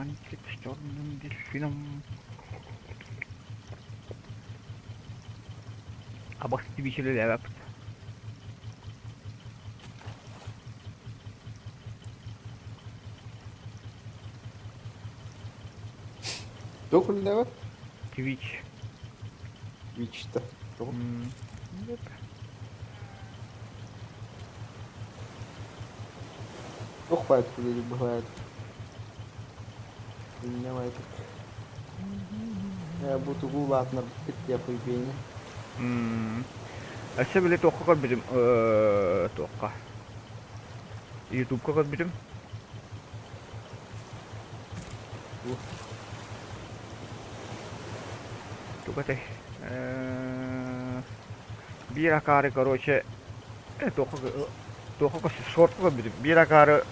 Конфликт с черным дельфином. Абасты бичили левап. Тофель давай? Твич. Вичта. Yep. Ох, по откуда ли бывает. Давай так. Я буду гулать на битте поебени. Әсі біле тоққа білім. Тоққа. Ютубқа білім. Тука-тей. Bir akari, короче. Тоққа шортқа білім. Bir akari.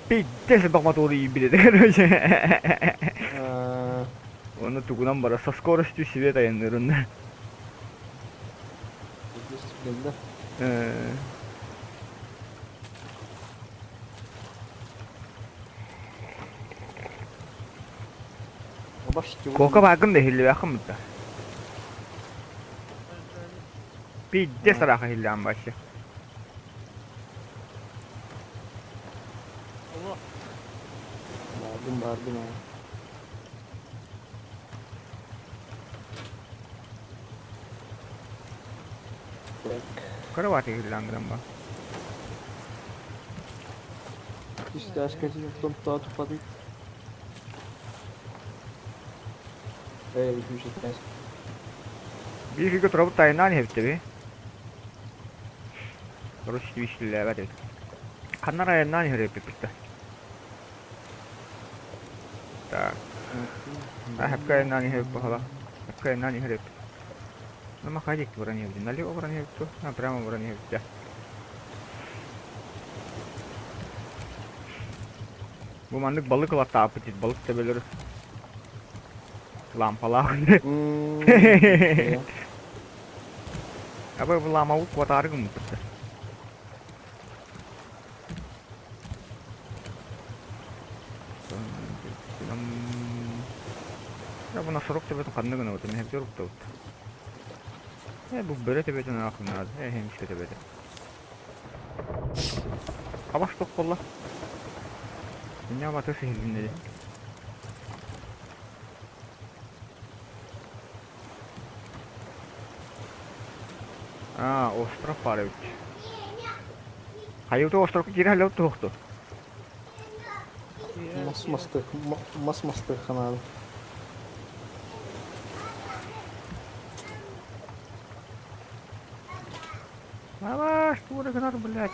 Пиздец бақматуды ебіледі, короче. Оны тугунан бара со скоростью света янырында. Кока багын да хилли бақым бұдда. Пиздец арақа хилли амбашы. Bardım ya. Каравати хилли анграм ба. İşte aşkacı yoktum daha topladık. Bir şey ters. Bir фига тробут тайнани хевте би. Короче, вишли левати. Канара яннани херепи питта. Так. Хапка яннани херепи хала. Хапка яннани херепи. Ну махадик врани хевте. Налево врани хевте. Прямо врани хевте. Bu mandık balık la tapıcı. Balık da böyle lampalar. Apa bu lama bu kuat argım mı? Ya bu nasıl rok tebet kandı gına otur. Hep rok tebet. Bu böyle tebetin aklına az. Hem işte tebet. Avaş tok kolla. Dünya batı sihirinde. Остров Парович. Hayır, остров girer tuttu. Mas-mastır kanalı. Аваш, тура гнар, блядь.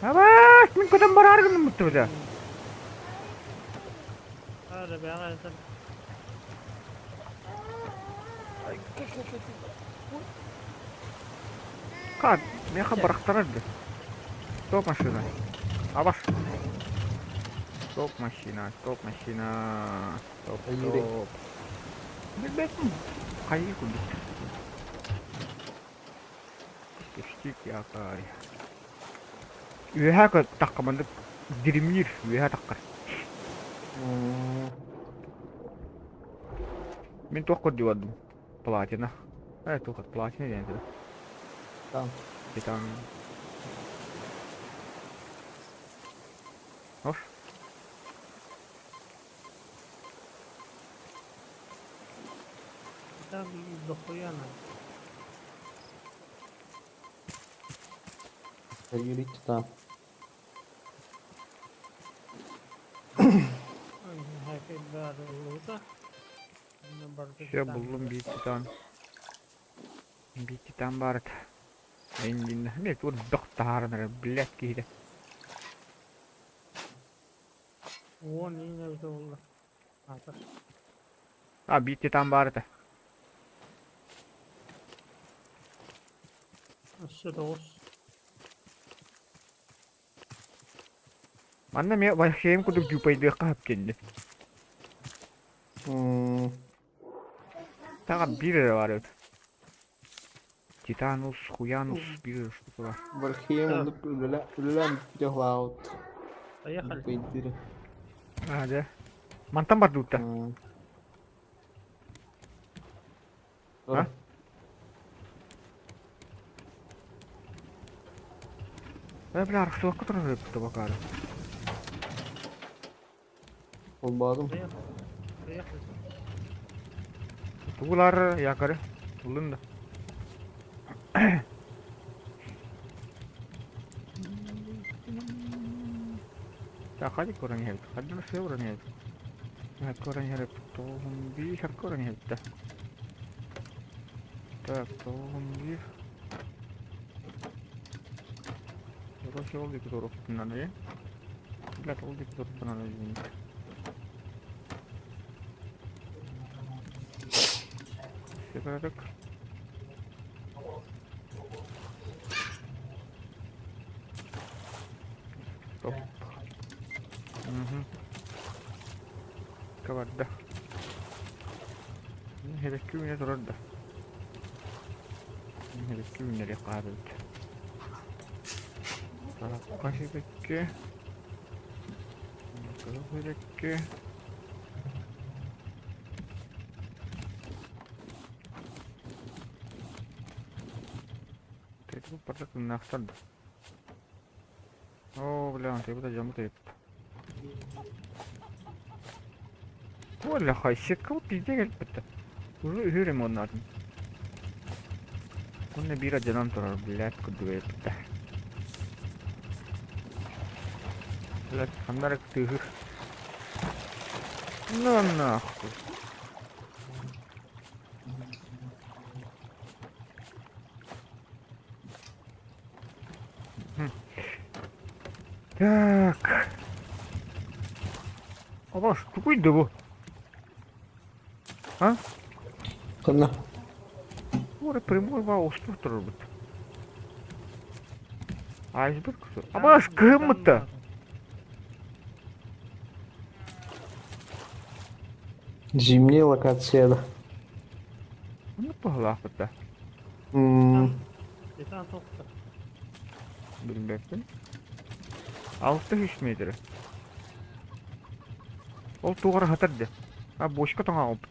Аваш, мен куда бараргын мутты бля. Hadi be ağaçlar. Как? Меня хабарахтарат бля. Стоп машина. Аваш. Стоп машина, стоп машина. Стоп, стоп. Блядь, кайы кубит. Штик якарь. Üyeha takkamandık dirimlir. Üyeha takkar. Ben tuh diwadum platina. Tuh platina yani. Tamam. Titan. Hoş. Там дохуя на. Yürüyüş tamam. Herkes bir olursa. Şey buldum bir titan. Bir titan var. Engin. Ne tur doktarlar bilet giydi. O ne oldu? Atar. Bir titan var da. Aşağıda olsun. Mana ya başlayayım kudu jupay dia kahap kendi. Tak bir var evet. Titanus, Huyanus bir штука var. Bakayım ölen bir cevap. Поехали. Peydir. Hadi. Мантан бар дутта. А? Бля, архсылыққа тұрар өпті бақары. Olmadım. Приехали. Туғылар, якары. Тұлында. Так, хади корани хевт. Хади на все урани хевт. Хад корани хевт. Тоғын бир хад корани хевт. Так, тоғын бир. Короче, ол декі торықтынан, е? Блядь, ол декі торықтынан, извините. Все порядок. Стоп. Угу. Каварда. Hedekki yine durardı. Hedekki yine rekabet. Kaç hedekki? Bakalım hedekki. Третий портрет на авторда. О, бля, он тебе жаму теп. Оля, хайсек, вот пизде келіп бітті. Уже үйрем оның атын. Оны бира жанан тұрар, блядь, күдді келіп бітті. Блядь, қандар күтігір. Ну, нахуй. Так. Абаш, какой дыбу? А? Kına. Orada primoy var, ostur durur bu. Iceberg su. Абаш, кым-то? Зимняя локация. Ну, похлапыта. Детан тоқты. Bilmem. 600 метр. Ол туғар хатырды. А бошқа тоңа алып.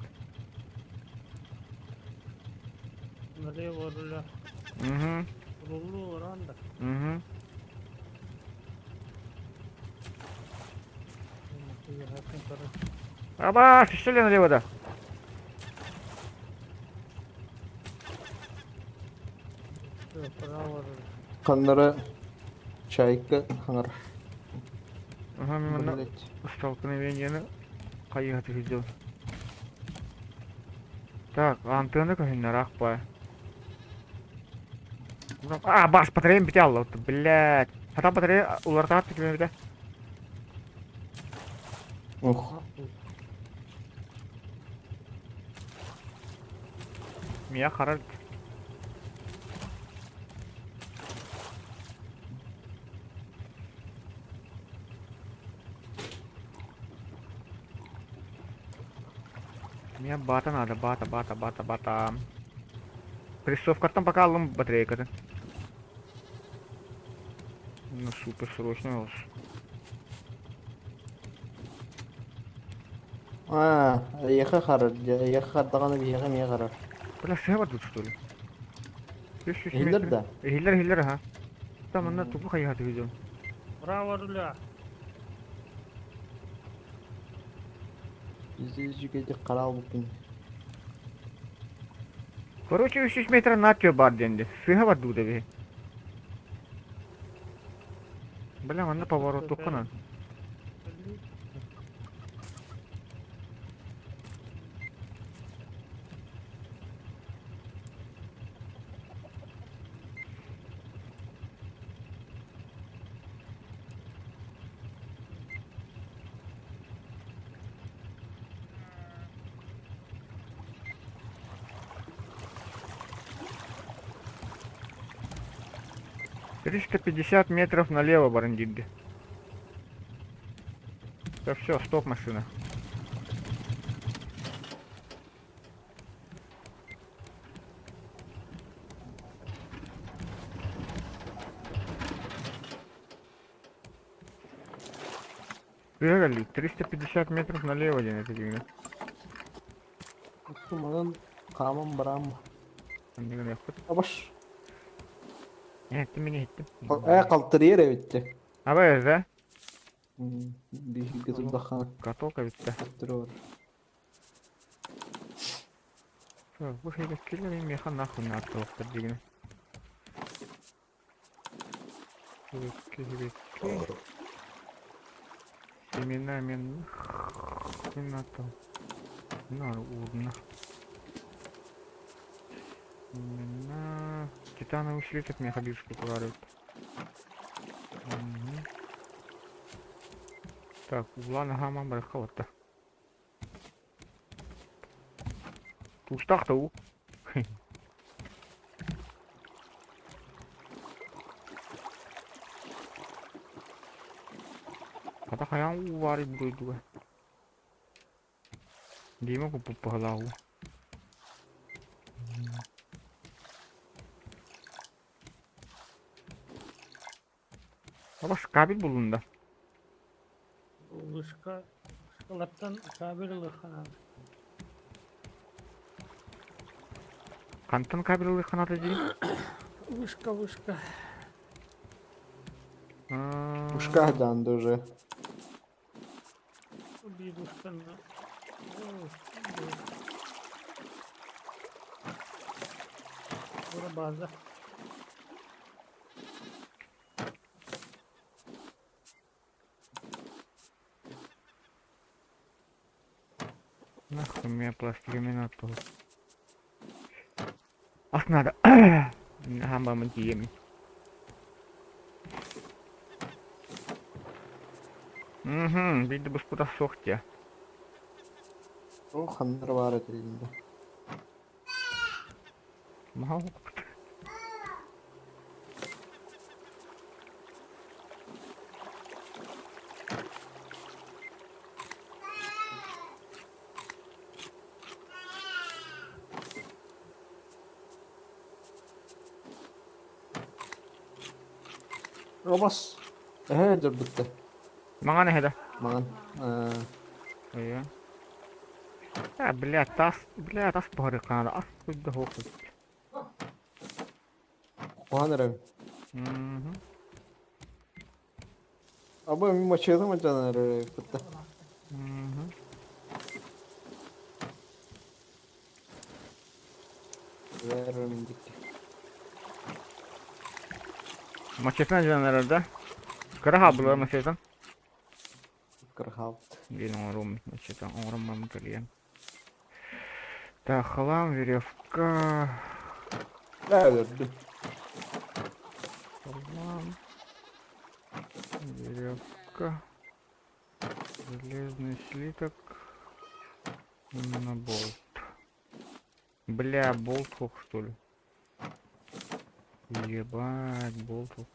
Налево руля. Угу. Рулу ранда. Угу. Абаш, еще ли налево-то? Все, право руля. Kanları çayka hangar. Ага, мимо Блять. столкновение қайығы тігіздеу. Так, антенна көзінер ақпай. А, бас батареям бите алды, блядь. Хата батарея уларда атты кеме бите. Oh. Мия қарар. Мия бата надо, бата. Прессовкаттан пока алым батарейкады. Ну, супер срочно olsun. Яха харар. Яха хардаганы бияга мия харар. Бля, сэва тут что ли? 500 Хиллер метров. да? Хиллер, ага. Там она тупо қайығы тігіздеу. Право руля. Bizde jügede karal bugün. Короче, 300 метр натё бар денде. Сыға бар дуды бе. Бля, мана поворот тұққана. Триста 50 метров налево, Барандинды. Так, все, стоп, машина. Бегали 350 метров налево, день это день. Туманın kamın bıram. Андыгын яппыт. Абаш. Этти меня этти. Калтыр yer evitti. Абай да? Bir gıtır dakana. Католка битте. Kалтırı var. Всё, выходи с киллерами, меха нахуй на оттолкта дигна. Вики. Семена мен на то. На урна. Семена. Титановый слиток меха бишку говорит. Так, углана гамма бреховата. Тустах-то у. Kata kayang uwari dua. Di mo ko pupahalau. Ama skabil bulunda. Işkalattan kabir ılıkana. Kantın kabil kanatı değil. Вышка. Ушка данdı уже. Убит ушкана. Бura база. Нахуй меня пластиками надо. Ах надо. Гамба мантиями. Bir de bu burada soğuk ya. O hanlar var elinde. Mahal. Robas. Dur bitti. Mana ne heda? Mağan. Iya. Ya блядь, тас бары канада, ас куда хохот. Kuhanırım. Abi mimo çığdı mı canları bitti. Veririm dikti. Maçetine canlar orada. Karaha bular maçetten. Kırhav. Блин, он рум, значит, он рум клиент. Так, хлам, веревка. Ne öldürdü? Хлам. Веревка. Железный слиток. На болт. Бля, болт хук, что ли? Ебать, болт хук.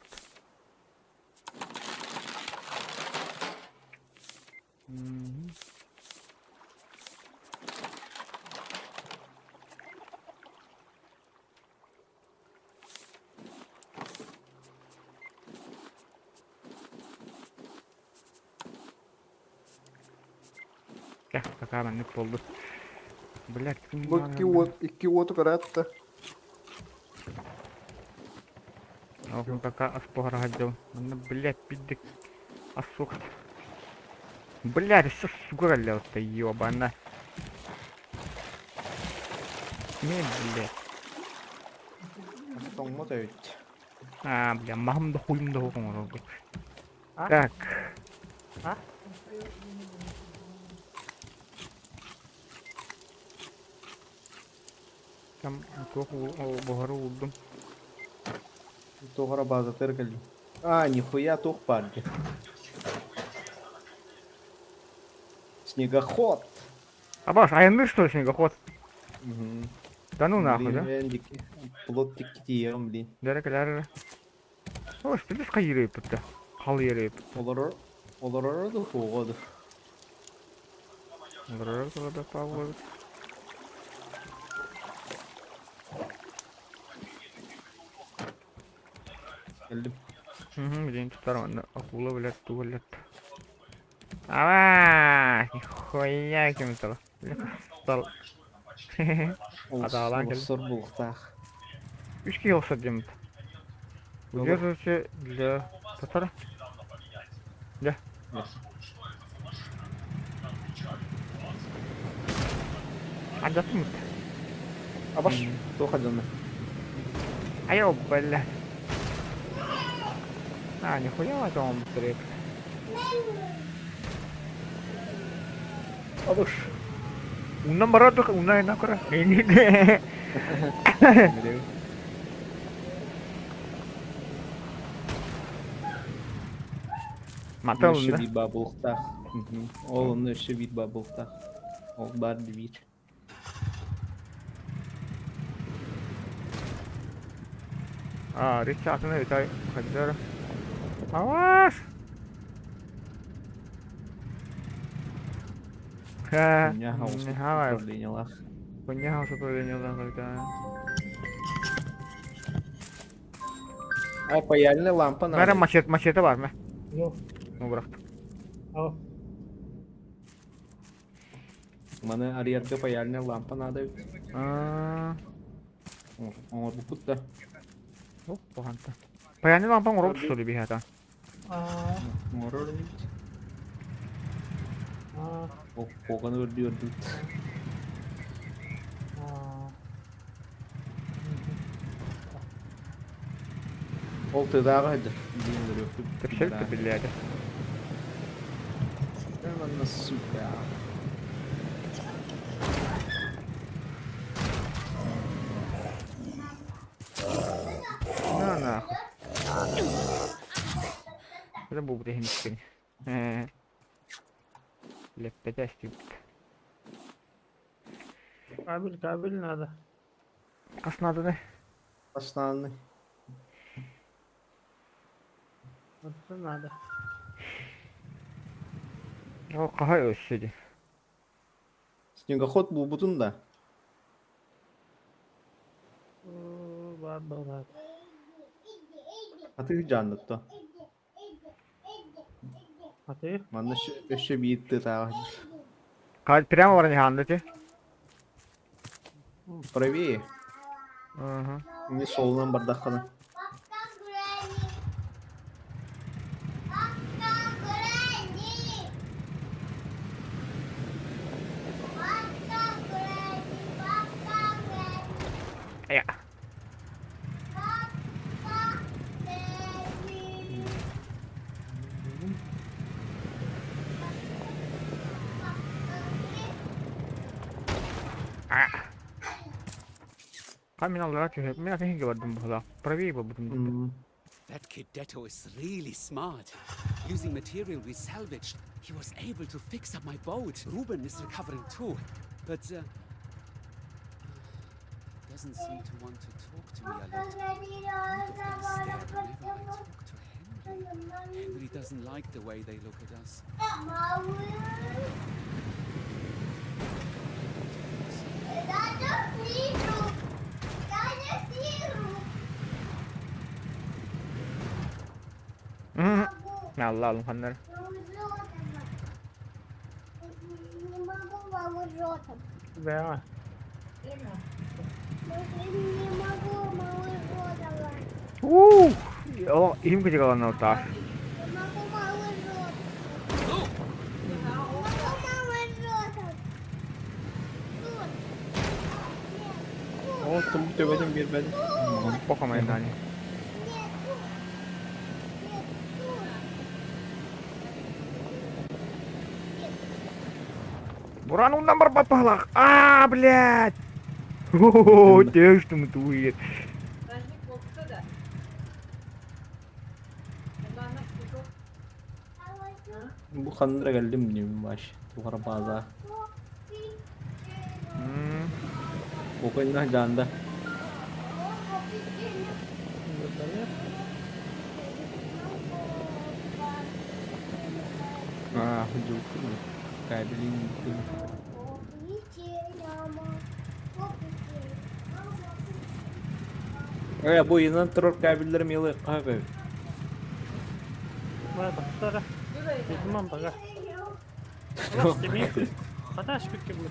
Ya, какая она не полу. Блять, Bu iki otu karattı. он какая аспора хотел. Она, блять, пидик. Асухт. Блять, все сугралил-то, ёбана. Не, блять. Sonma da öt. Бля, махом да хуем да хуком. А? Так. А? Там току бухару удум. Тухара база тыркали. Нихуя тух парди. Снегоход. Абаш, а я что, снегоход? Угу. Да ну нахуй, да? Плоттик диyorum блин. Дәрекеләре. Ой, что без кайры пытта. Хал йөреп. Олар да хугады. Дөрер да павлы. Geldim. Bileyim tutar onu. Akula bilet tuvalet. Ава! Нихуя kim tala. Tal. Adalan geldi. Олсор булктах. 3 kişi olsa diyorum. Bu Olur. diyorsa для Татара. Да. Отдохнут. Абаш. Тоха жанна. А я бля. А, нихуя это он быстрее. Абаш. Una barato, una enak ora. Ini. Mata Нөші onda. бит бабулктах. Ол нөші бит бабулктах. Ол бар бит. Ah, Richard ne tay kader. Awas. Ha, Меня хаос ne hava. управлениялах. Punya haus upravления когда. Ай, паяльная лампа Мера надо. мачете var mı? Yok. Mu bıraktım. Al. Бана ариятка паяльная лампа надо. Aa, Оңор букут да. oh, pohanta. Payani lampan orop tutuyor bir hata. Aa. Оңор öyle. Aa. О, коганы өрдү өрдү. Aa. Ол тыдагы хайдыр. Tepşel tepillerde. Она сука. Na na. Это был бы технический. Lepede stüpt. Kabil nerede? Aslında adı ne? Основный. Orası nerede? O kaha ölçüydü. Снегоход был бутун да. Var. А ты жанды то. Hadi. Мана еще бит тыдагы. Прямо var нихандыты. Правее. Ага. Не солынан бардақаны. Ya. Kami olarak hep ben ateşin gördüm bu hala. Pravi bu bugün. That kid Detto is really smart. Using material we salvaged, he was able to fix up my boat. Ruben is recovering too, but doesn't seem to want to talk to me a lot. Both of them stare whenever I talk to Henry. Henry doesn't like the way they look at us. Allah Allah hanlar. Ve var. O ilim küçük olan orta. О, там төбеден bir ben. Pokamayın yani. Buranın номер попала. А, блядь. О, текстом тует. Bu kandıra geldim diyeyim baş. Tukara baza. Pokoknya janda. Ah, hujung kayak beli gitu. Bu yine troll kabillerim yılı abi. Var bak. Sonra. Bizim baga. خلاص تبي خلاص بكمل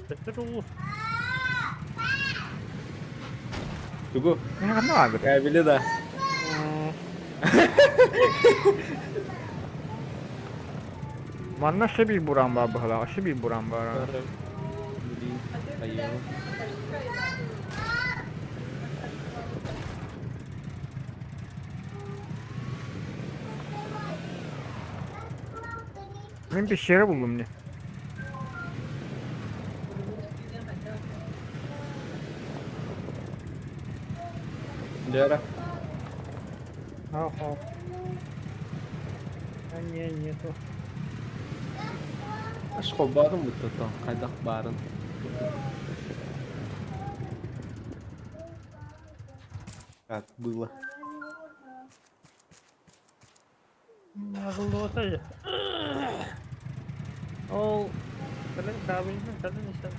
بتروح Tugu. Ini kan naga. Kabili da. Mana sebi buram ba bahala, sebi buram ba. Bili. Ayo. Ben bir şey buldum ne. Jara. ها ها اني تو Aşk barın mı tutan? Kaydak barın. Как было. غلوتي او كلن كابين كلن نشان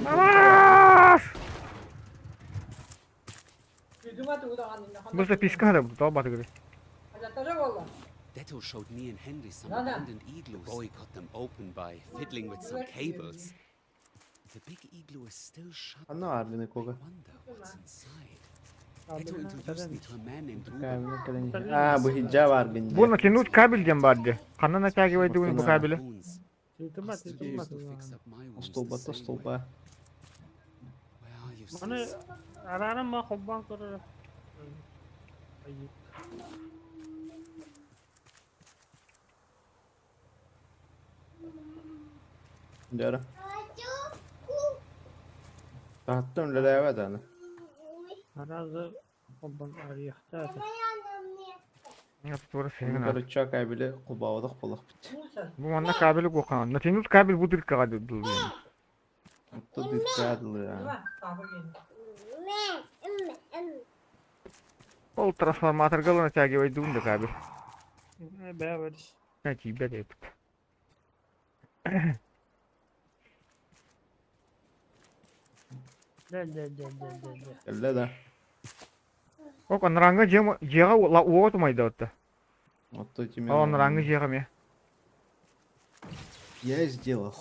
Namaz! Bu da pis kahve bu. Tavba tıkırı. Detto showed me and Henry some abandoned igloos. Boy got them open by fiddling with some cables. The big igloo is still shut. Ano arvini koga? Wonder what's inside. Detto introduced me to a man named Ruben. Kabili kalınca. Aa bu hicab argınca. Bu nakinut kabil cembardı. Kanına çaki ve düğün bu kabili. Wounds. تيتما Still تيتما used to fix up my wounds Stolba the to same stolba. way. Where are you, انا sis? انا ما خبان قرر طيب Jara. Tahtım da evet ana. انا خبان اريح تاتا Yap doğru senin abi. Yukarı çak kabili kubavadık bulak bitti. Bu manda kabili kokan. Nakinut kabil budur kadı dulu. Mutlu dikkatli ya. O transformator galına çaki ve düğün de kabil. بابرش Ne ki be de yapıt. لا لا لا لا لا لا Kelle de. O kan ranga jega la uot mayda otta. Mutlu kimi. O ranga jega me. Я сделал.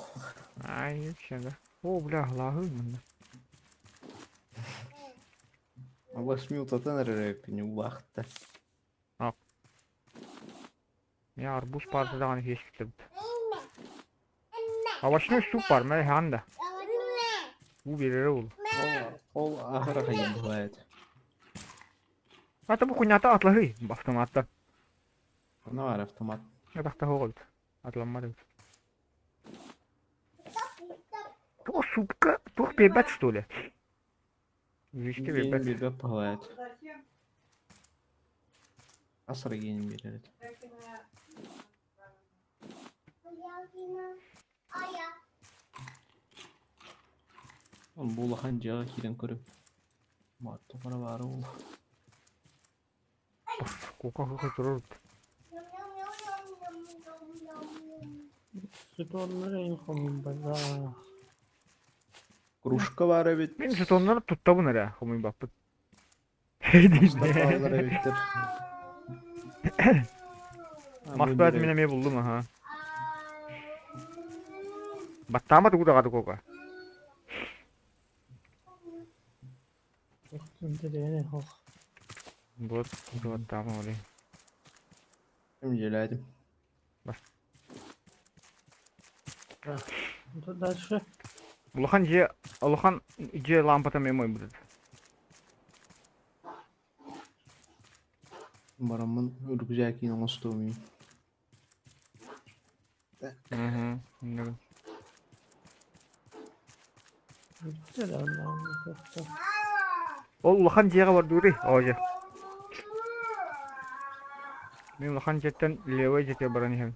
Ay yükşende. O bля lahı mı? Allah смил-то рэп не вахта. Ya arbuz parçadan hiç bitirdi. Avaşın süper me handa. Bu bir yere oldu. Ол ахыра хайын бывает. Hatta bu kunyata atları baktım hatta. Она var автомат. Ya da oldu. Atlanmadı. То супка, то бебет что ли? Вишки Гейм бебет. бирбеп бывает. Асыр гейм берет. Он булахан жага кирен көрөм. Марту кара бары бул. Кока кока durur. sütunları inkomum bana Кружка бары бит. Ben jetonları tutta bu nere? Komuy bakıp. Hey Стаканлары değil. биттер. Masbet mineme buldum ha. Battama da kadı koka. Öldürüyor hoş. Bu tamam öyle. Ким желадим. Дальше. Улахан je лампата мемой будет. Барамын рюкзакин оңостумин. Hı. Ne? Güzel Allah'ım. O ulakhan jega var duri. Oja. Ben ulakhan jetten lewe jete barani hem.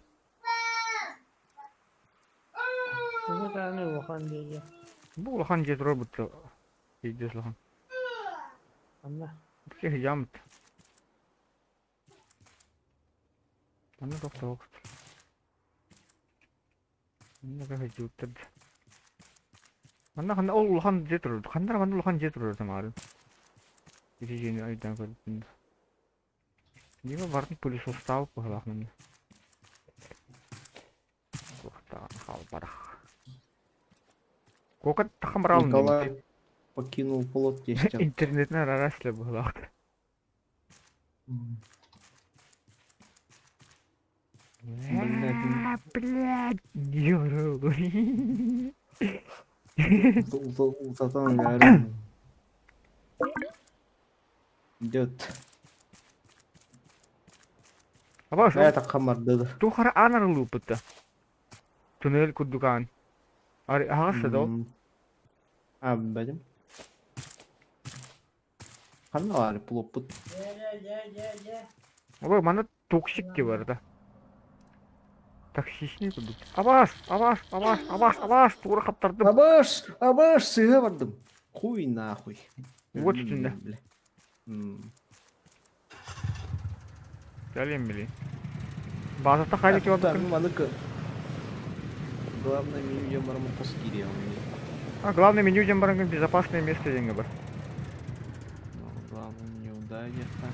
Bu tane Wuhan diye. Bu ulakhan jet robot. Idios ulakhan. Allah. Bu ke hijam. Anna doktor ok. Ne kadar juttad. Kanda ol ulhan je dururdu. Kanda kanda ulhan je dururdu marın. Gideceğini aydan gördüm. Niye vardı polis ustav bu halakmında. Kokta hal barах. Kokат тахамрал. Николай покинул плот тестя. Интернетне рарасле bu halakta. Блядь, дёру. Узатан гарем. Идет. Aba şu Это хамарда. tuhara anar luputta. Tünel kudukan. Ari hagasa da o. Abim. Kanna var ploput. Aba mana toksik ki var da. Taksisini kuduk. Abas. Tuğra kaptırdım. Абаш, сыга бардым. Хуй нахуй. Вот üstünde. Geleyim bileyim. Bazıta kaydı ki orada. Маныка. Главное меню я марму поскири. А главное меню где баранган безопасное место деньги бар. Главное меню, да, где-то.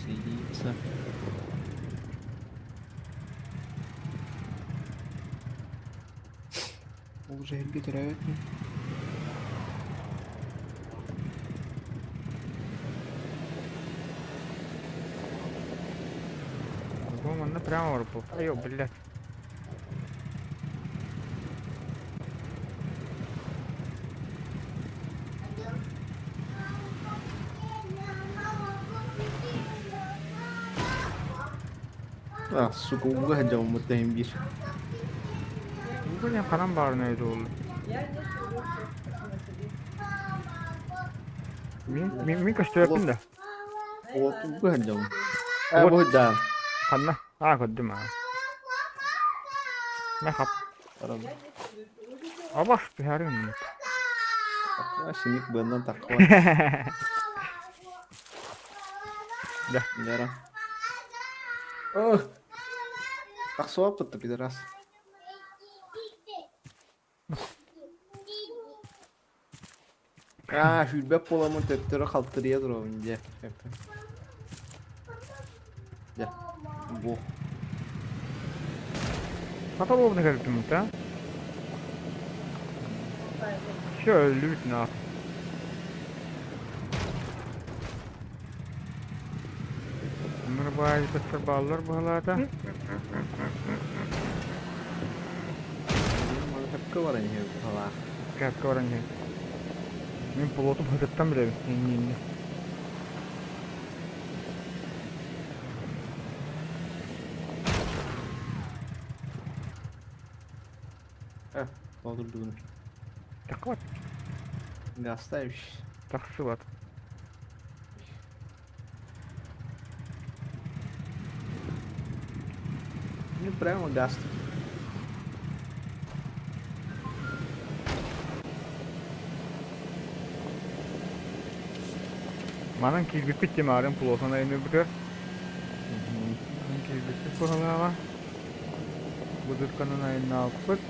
Сидится. Уже гидрает. Он на прямо ворпу. Айо, блядь. А, сука, угадал мы таймбиш. Bu ne kanam var neydi oğlum? Min kaçtı yapın da. Вот угадал. А вот да. Kanna. Ha koydum ha. Ne kap? Abas bir her gün. А синик бендан такой. Да. Нера. О! Так свапы-то, пидорас. А, шүлбәп боламын төттөрі қалтырия тұр önce. Ya, bu. Katal oldu geldim ta. Şöyle lütfen abi. Bunlar bayağı bir bağlar bu halada. Mana tepki var ya falan. Katkı var önce. Ben pilotum hızlıktan bile yeni. Doldurdu bunu. Так вот, Не оставишь. таксы вот. Не прямо гаст. Manın kilbit bitti mi arın pilotuna emir biter. Manın kilbit bitti bu halava. Bu dırkanın ayını alıp.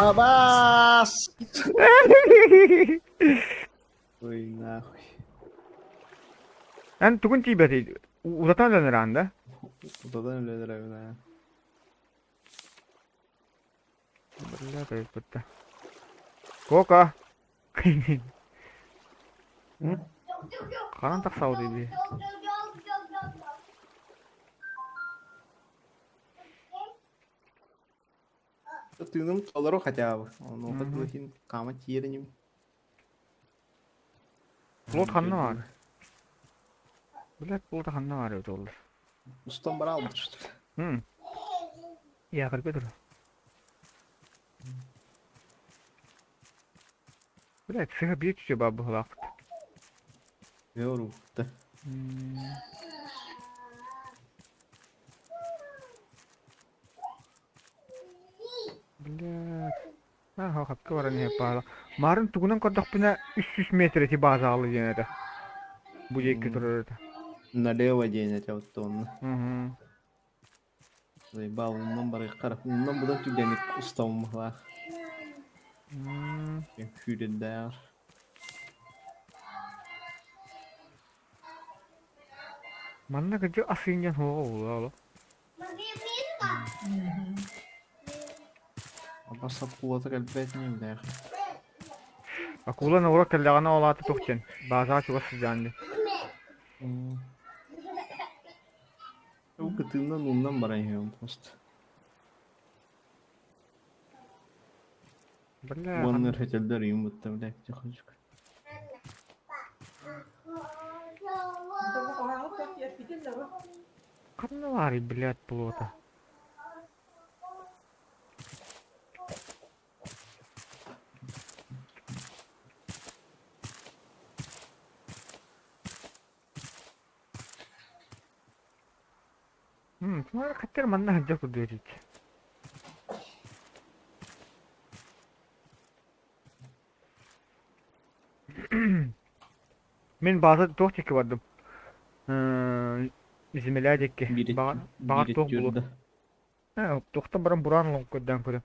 Абас! Ой, нахуй. Ben tukun tibeti uzatan döner anda. Удадан өлелер әуна. Bella da bitti. Koka. Karan tak saudi bir. Тыным толору хотя бы. Он опыт лохин кама тиреним. Pilot kanlı var. Bilek pilot kanlı var öyle olur. Устан брал, что ли? Ya kalbe dur. Bilek sıra bir tüce babı halak. Говорю, да. Bilek. Ha hakkı var ne yapar. Marın tugunan kadar bina 300 metre ti bazalı yine de. Bu yeki durur da. Налево день, это вот он. Balından baraya qarap. Ondan budan tüglenik ustamım var. Hmm. Hüden der. Manna gıcı asıncan hoğa oluyor oğlum. Basa kuvvata kalbet neyim der. Akulana uğrak kellağına olatı tokçen. Bazı çuvası canlı. O kıtığından ondan barayım post. Billa Onlar heteller yumurta bile çocuk. kanı var ya bilet bulota. तुम्हारा खच्चर मन्ना हज्जा को दे रही थी. من bazı toh çeki vardım. Zimilerdik Biri bağır biri toh bulu. yurda. Ha, tohta baran buran long kodan kodan.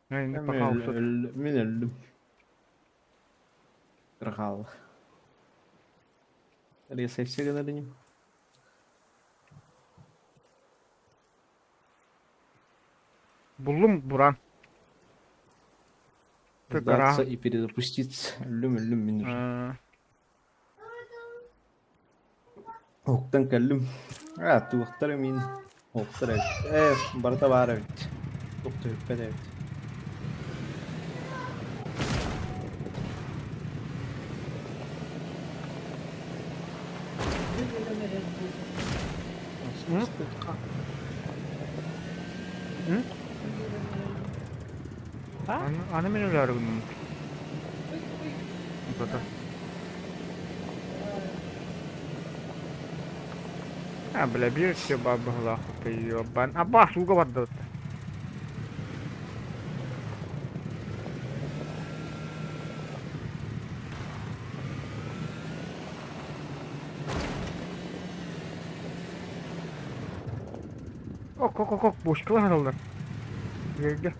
Yani Ben baka usut. öldüm. Kırkal. Nereye seçse kadar benim. Buldum buran. Сдаться и перезапуститься. Öldüm minir. Oktan kaldım. Ha, tuğuktar min. Oktar evet. Barata var evet. Doktor hüppet evet. Ana menüler bunun. Bu kadar. Ha bile bir şey babahla yapıyor. Ben abah suga vardı. Ok boş kılan herhalde. Gel.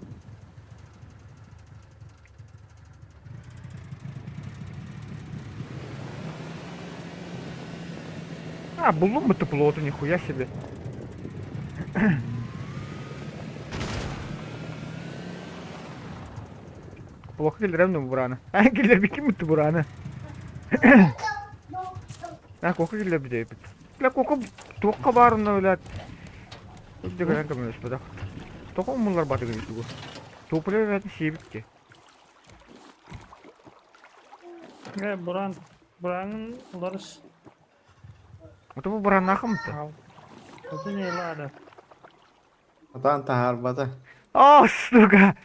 А, buldun mu tıplotu нихуя себе. Плохо gelir hem burana. Ha gelir bir kim mutlu burana. Ha koku gelir bir de. La koku toka barında öyle. Öyle kadar kamyon üstüde. Toka mı bunlar batı gibi bu. Topları verdi şey bitti. Ya buranın ularız. O da bu buranın akı mı? Al. Bu ne lan? Atan tahar bata. Oh, suka.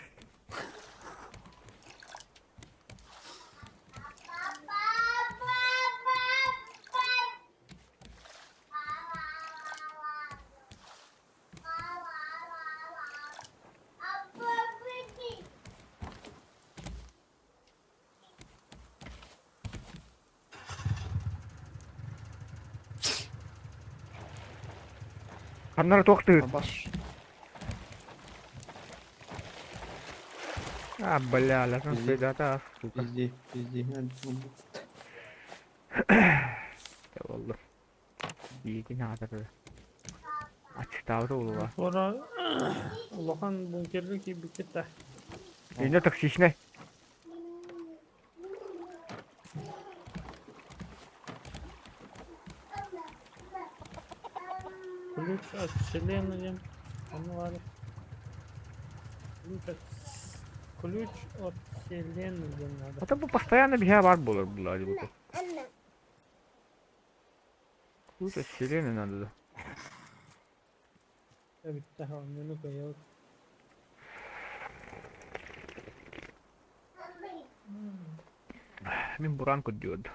Kanlara toktu. Baş. А, бля, лазан спидата, сука. Bizde. Ya vallahi. İyi ki ne kadar. Açık tavrı olur. Sonra Allah'ın bunkerli ki bir kitle. Yine taksişne. Ключ от вселенной. Он var. Ключ от вселенной надо. Hatta bu постоянно bir şey var bulur bunlar bu. Bu da sirene надо da. Evet daha minute yok. Min buran ko diyordu.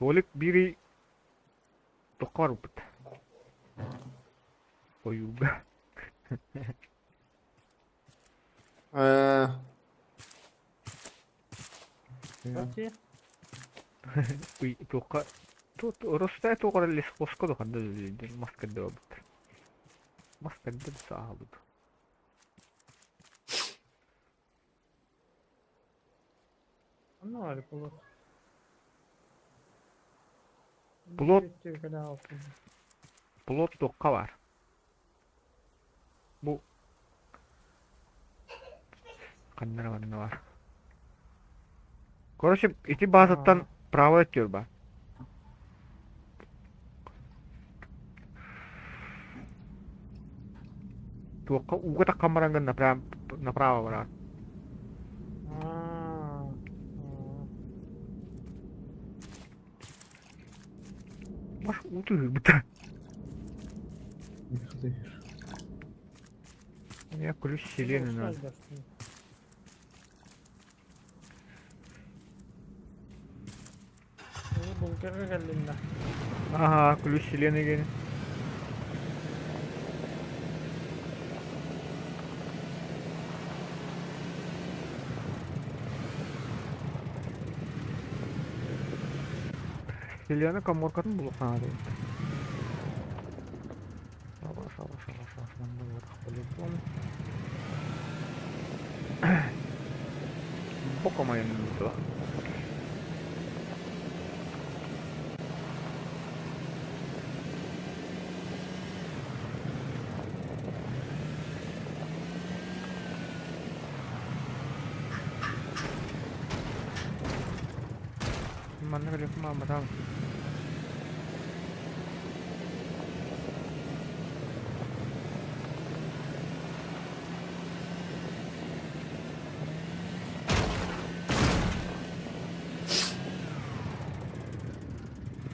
Толик бiri токар бут. Oyuga. Eee, Kaçı? Uy toka. Ростай токар лес коска да ханда маска да бут. Маска да саа бут. Ne var bulut? Bulut. Bir kadar altın. Плот тока var. Bu kanlara var. Короче, эти базаттан право өтүр ба. Тока уга так камаранган направо бара. Aa, Баш уту бута. yıkılıyor. Я ключ селены надо. Bu bunkere geldiğinde. Ага, ключ селены gene. Селена каморкатын булук надо. Сава, мында вот по-любому. Бока моя не туда. Mana kali mama tahu.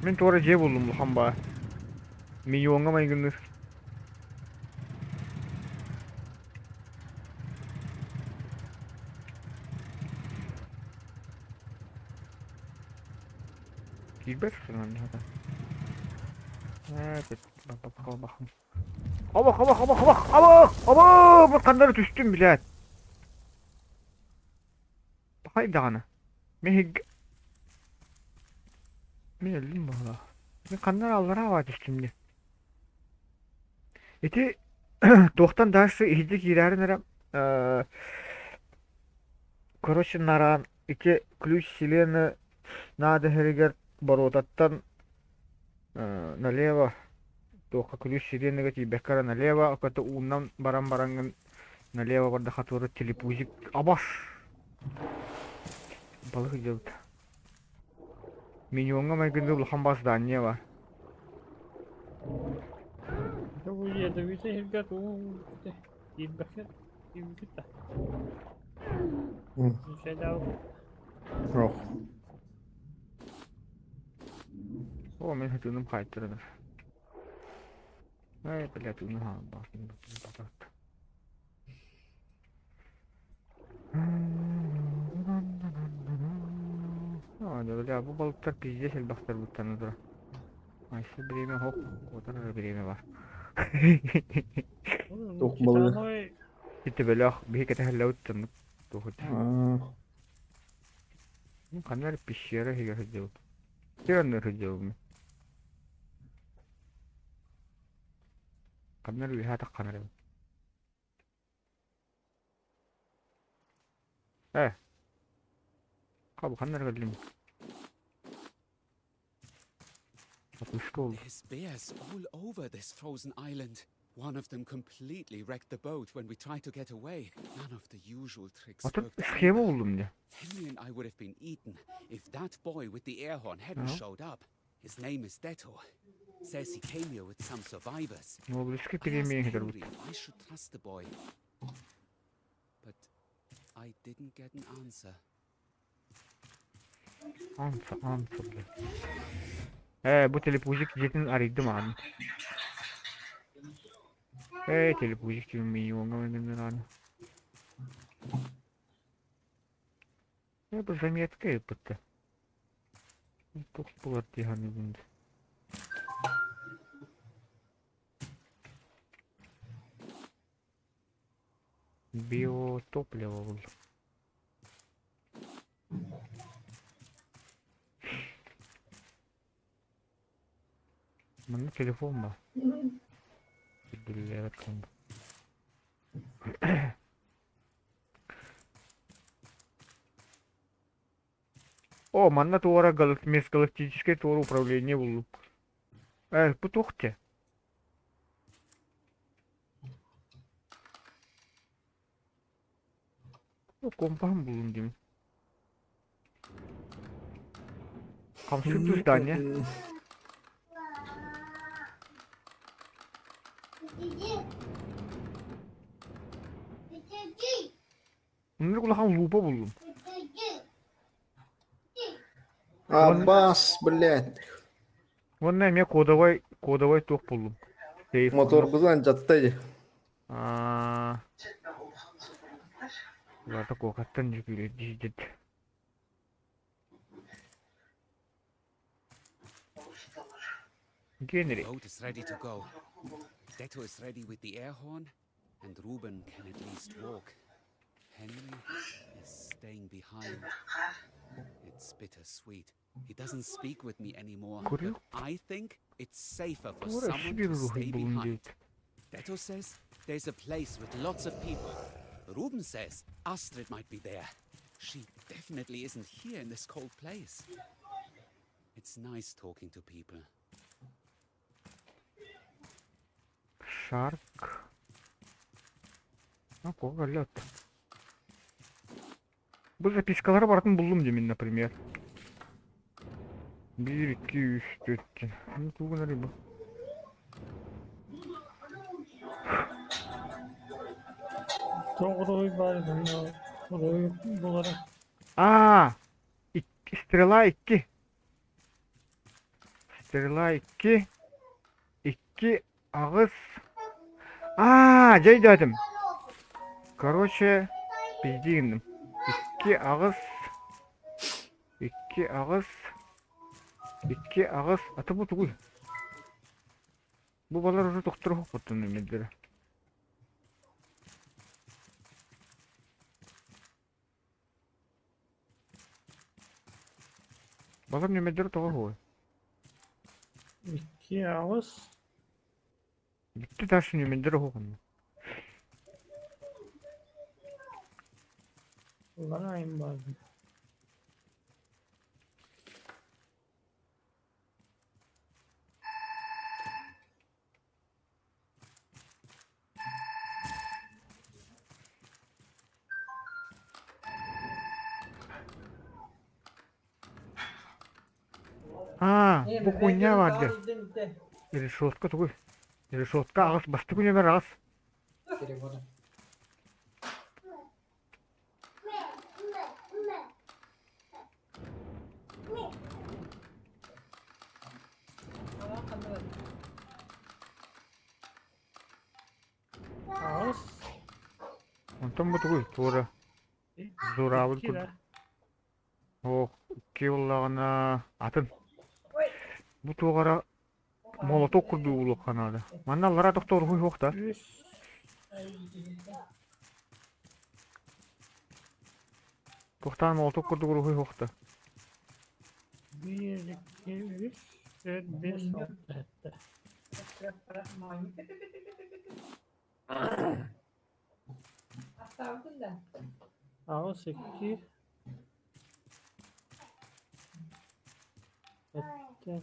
Men tuara je buldum bu hamba. Milyonga mı gündür? Gilbert falan hada. Evet, bakın. Hava, bu kanları düştüm bile. Bakayım dağına. Mehig. Ne eldim bana? Ben kanlar allara hava düştüm. Eti 90 dersi ihdik ilerin eram. Короче, наран iki ключ селены надо херигер боротаттан налево. Тока ключ селены гати бекара налево, аката уннан баран-баранган налево барда хатуры телепузик. Абаш! Balık geldi. Minyonga maygındı bulhan bas danya var. Bu yedi bir şey hirgat o işte İlbekir İlbekir de Hı, bir şey daha yok. O men hatunum kayıttırılır. Ay böyle hatunu ha bakın bakın. Aa böyle bu balıklar pizza sel baktır bu tanıdır. Ayşe birime hop o da birime var. Yok balığı. balığı. Gitti böyle ah bir kete hello tanıdık. Doğru. Aa, Bu kanlar pişiyor hiç hızlı. Kiranlar hızlı mı? Kanlar bir hata kanlar. Kabu kanlar geldim. Kapışka oldu. There's bears all over this frozen island. One of them completely wrecked the boat when we tried to get away. None of the usual tricks Atıp worked. schema buldum diye. Henry and I would have been eaten if that boy with the air horn hadn't showed up. His name is Deto. Says he came here with some survivors. Ne oldu eski I asked primeyen kadar bu. Henry if I should trust the boy. But I didn't get an answer. Ansa bile. Bu telepuzik jetin araydım abi. Telepuzik gibi milyonga mı gündür abi. Bu zamiyet kayıp bitti. Çok bular diye bunda. Биотопливо был. Мана телефон бар. Билдирилер атканда. О, мана туара межгалактическое туара управление булду. Bu to'xta. Bu компам булдым дейм. Камчы здание. Мына кулахан лупа булдым. Аббас, блядь. Вон мен кодовой тоқ булдым. Сейф. Мотор бузан жаттайды. Бұларды қоқаттан жүгіреді дейдеді. The Генри. boat is ready to go. Detto is ready with the air horn, and Ruben can at least walk. Henry is staying behind. It's bittersweet. He doesn't speak with me anymore, Көрі? but I think it's safer for Ора someone шибер to рухи stay бұлым behind. дейді. Detto says there's a place with lots of people. Ruben says Astrid might be there. She definitely isn't here in this cold place. It's nice talking to people. Шарк. Кога лед. Бұл запискалар барын бұлдым демен, например. 1, 2, 3, 4. Ну, туғын әрі бұл. Doğru var bunlar. Doğru bunlara. Стрела 2. Стрела 2. 2 ağız. Жай дадым. Короче, пиздейіндім. 2 ağız. 2 ağız. 2 ağız. Аты бұл тұғыл. Бұл балар уже тоқтыры хоқ бұттын өмелдері. Балар өмелдері тоға ғой. 2 ağız. Bitti taşın өмелдері хоқын. Bunlara ayın bazı. Bu хуйня vardı. Решетка тугу. Решетка ağız bastı güne ver ağız. Ağız. Ondan bu tuğu tuğra. Zoravıl İki kudu. de. Oh, kevlağına atın. Bu tuğara molotok kurdu ulu kanada. Manallara doktor huy yok da. Üç. Koktan molotok kurdu ulu huy yok da. 1, 2, 3, 4, 5, 6 hatta. Ağız 2. Hatta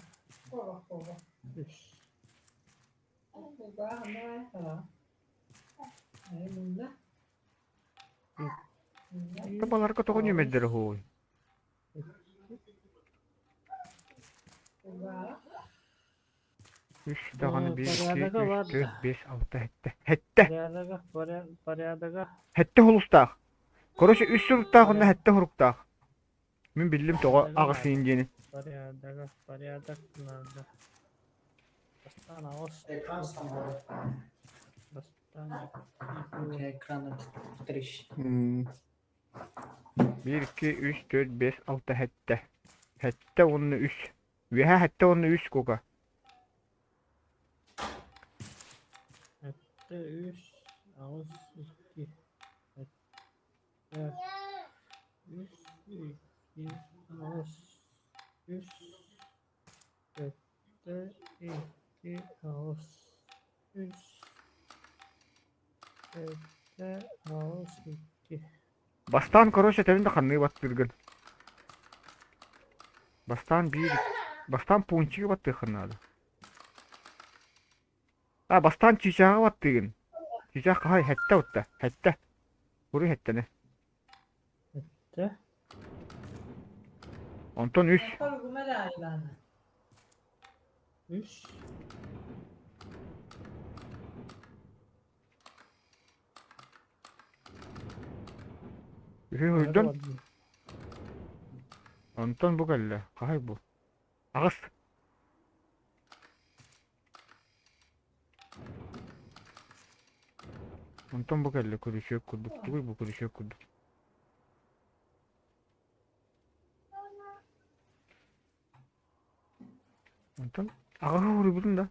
3. Tabalar ka toğun yemedleri huy. Üç dağını 1, 2, 3, 4, 5, 6 hette. Hette. Порядага. Hette hulustağ. Koruşu 3 sırıktağ onda hette huruktağ. Min bildim toğa ağız yiyeceğini. Порядок надо. Достан ağız. Достан. Ekranı titriş. 1, 2, 3, 4, 5, 6 hette. Hette onu 3. Veha hette onu 3 koka. Hatta 3 ağız 2. Hatta 3 2 ağız 3. Hatta 2 ağız 3. Hatta ağız 2. Bastan короче тевинде ханны баттыргын. Бастан bir. Бастан пунчиге батты ханнады. Бастан чичаға баттыгын. Чичақ қай хәтті отта. Хәтті. Буры хәттіні. Hatta Onton 3. 3. Hürdün. Onton bu galle. Kahay bu. Ağız. Onton bu galle kuruşuyor kurduk. Duy bu kuruşuyor kurduk. Onton ağa vuru budun da.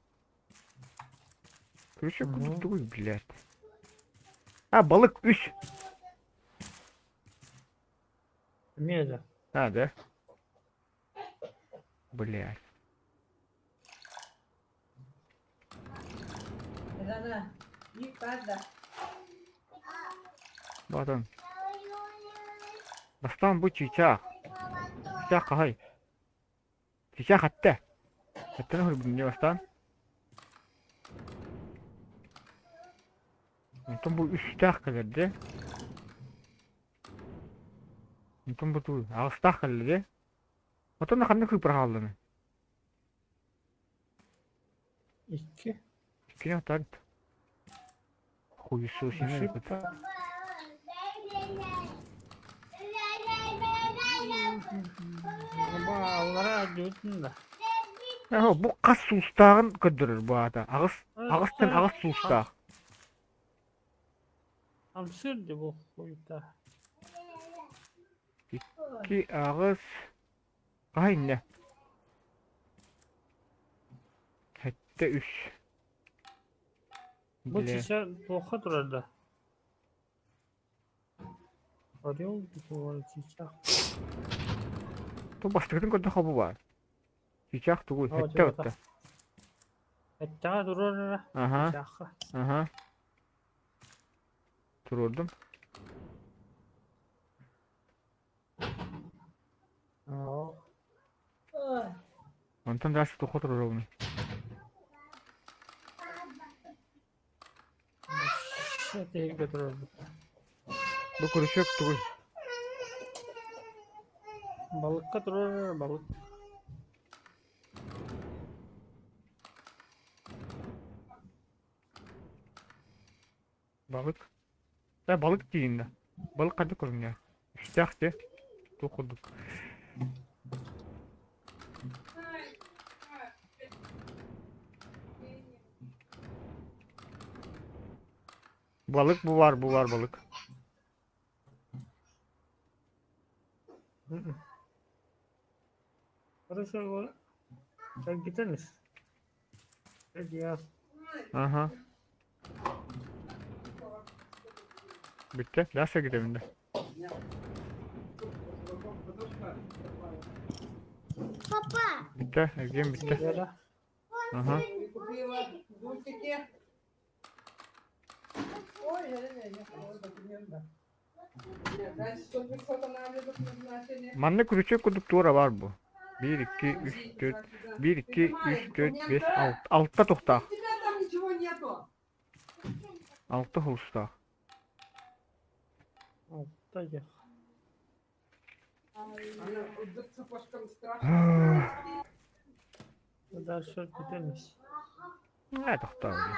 Kuruşuyor kurduk. Duy bilet. Balık 3. Nerede? Hadi. Блядь. Батон. Бастан bu çiçek. Çiçek kahay. Çiçek hatta. Hatta ne hırbın ne bastan? Ondan bu üsttah kalırdı. Ondan bu tu ağıstah kalırdı. Ondan da kanını kıypır halını. 2. Kine otan. Huyusu seni yapıt. Bağlara diyorsun da. Bu kas sustağın kıdırır bu ada. Ağızdan ağız sustağ. Hamsırdı bu boyutta. Ki ağız. Kahay ne? Hatta 3. Bu çiçek doğa durardı. Arıyor bu çiçek. Bu bastırdın kadar kabı var. Çiçek tuğul. Hadi Hatta bakalım. hatta. Hatta durur. Aha. Çiçek. Aha. Dururdum. Aa. Ondan daha sık durur onu. Şey değil götürürdü. Bu kuruş yok tuğul. Balıkka durur balık. Balık. Ya balık deyin de. Balık hadi kurun ya. İştah de. Dokuduk. Balık bu var balık. Orası o. Sen gider misin? Hadi ya. Aha. Bitti. Nasıl gidelim de. Bitti. Evgen bitti. Böyle. Aha. Manne kuruşu kurduk duvara var bu. 1, 2, 3, 4. 1, 2, 3, 4, 5, 6. Altta tokta. Altta hulsta. Altta ya. Bu da şöyle gidermiş. Ne tokta öyle.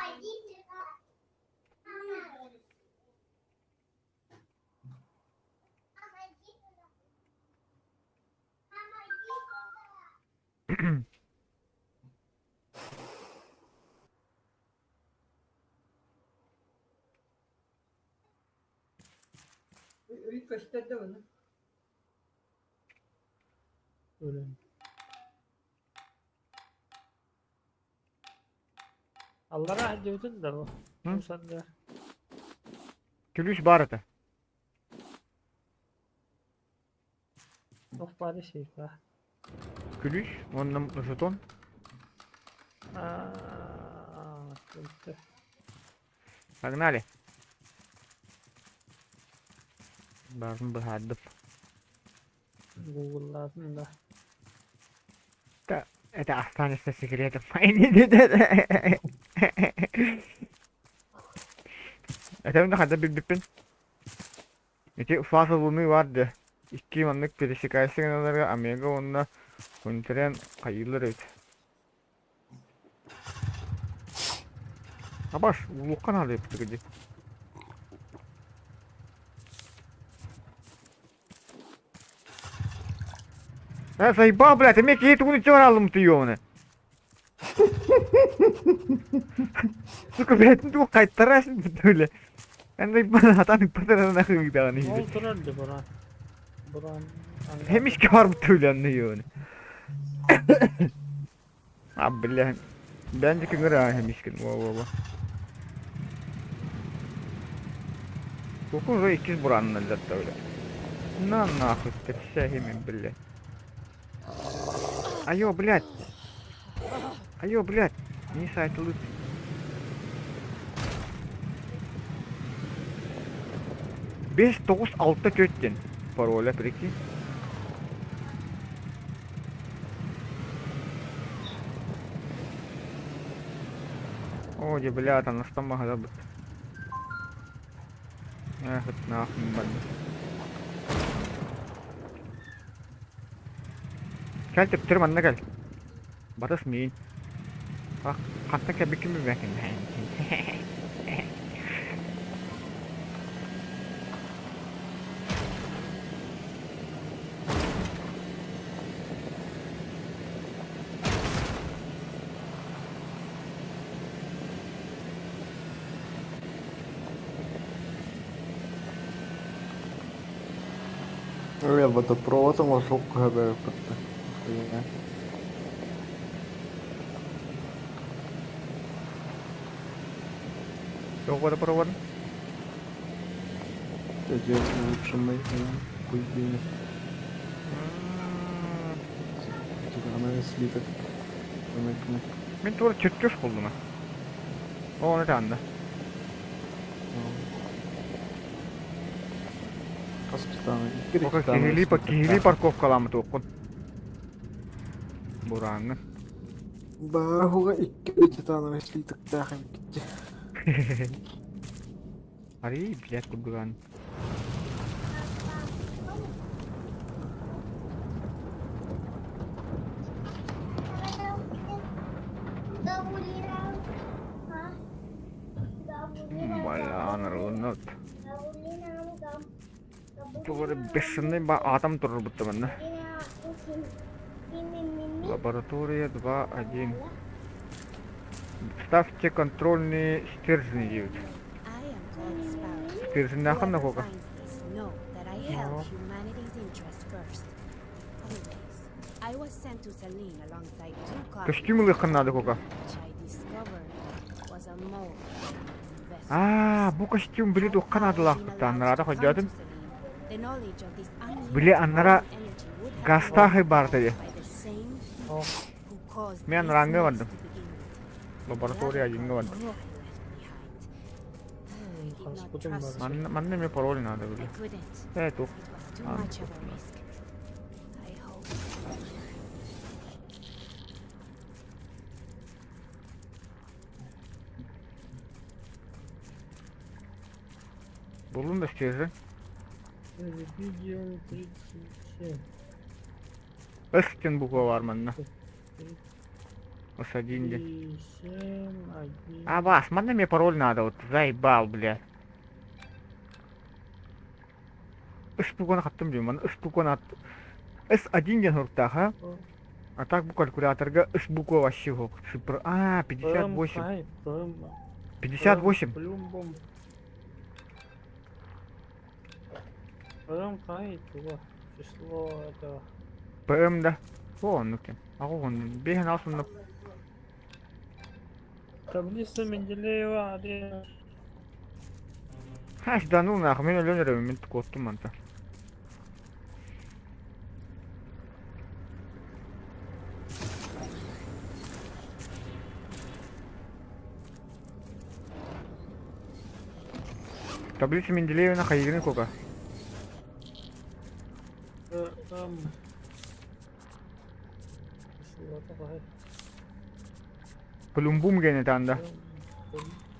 Öyle. Аллара хаддеутун да бу. Hı? Усанда. Külüş бар это. Ох, пари şey ба. Külüş. Ondan жетон. Тültü. Погнали. Барын быхадып. Google'ladın da. Это останется секретом. Это önde hadi bir. İki fazla bulmayı vardı. İki manlık birisi karşı kanalları Amiga onunla kontren kayılır evet. А баш, улукка надо yaptı gidi. Заебал, блядь, а мне какие-то уничтожал ты ёбаный. Сука, блядь, ну ты кайтарасың бутуле. Ben de bana hatanın pıtırına kıyıdan iyi. Ol durardı buran. Buran. Hem iş var butulе anlıyor. Abi billahi. Bence ki göre hem iş kim. Wow. Kokun da ikiz buranın zaten öyle. Нахуй, ты всеми, блядь. Айо, блядь. Не сайт лут. Beş 9 6 kötten. Parola prikti. О, блядь, она что могла быть? Эх, нахуй, блядь. Gel tüp tırmanına ne gel. Barış mıyın? Bak hatta kebikimi bakın. Я водопроводом ошол кабе пытты. Yok orada провод. Эти улучшенные хуйни. Она слиток. Ben tuğra çötküş buldum ha. O ne tanda? Oka kihili parkovkalamı tuokkun. Buranın. Баруга 2 титановый слиток тахем кетти. Ари, блядь, кудуран. Бля, народ. Тугары бешеный адам турur бутаманна. Лаборатория 2-1. Ставьте контрольные стержни. Стержень нахуй на кого? Костюмы легко надо кого? Bu kostüm bile de kanadılar tutanlara da koydum. Bile anlara gastahı bardı. Ben rangı vardım. Laboratoriya jinga vardım. Manne me parol nada bile. Evet o. Buldum da stержень. Видео 37. Östen bu var manna. Осадинде. 37, 1. А вас, манна мне пароль надо, вот заебал, бля. Испугана хаттым дейм, мана испугана аттым. S1 ден хуртаха. А так bu калькуляторга испугу вообще хок. 58. 58. Плюмбом. Кайт, вот. Число этого. ПМ да. О, ну-ка. А он беган алсın. Таблица Менделеева адрес. Ха, да ну нахуй, мен өлөнөрөм, мен коттум манта. Таблица Менделеева хайгыны кока. Плюмбум гене танда.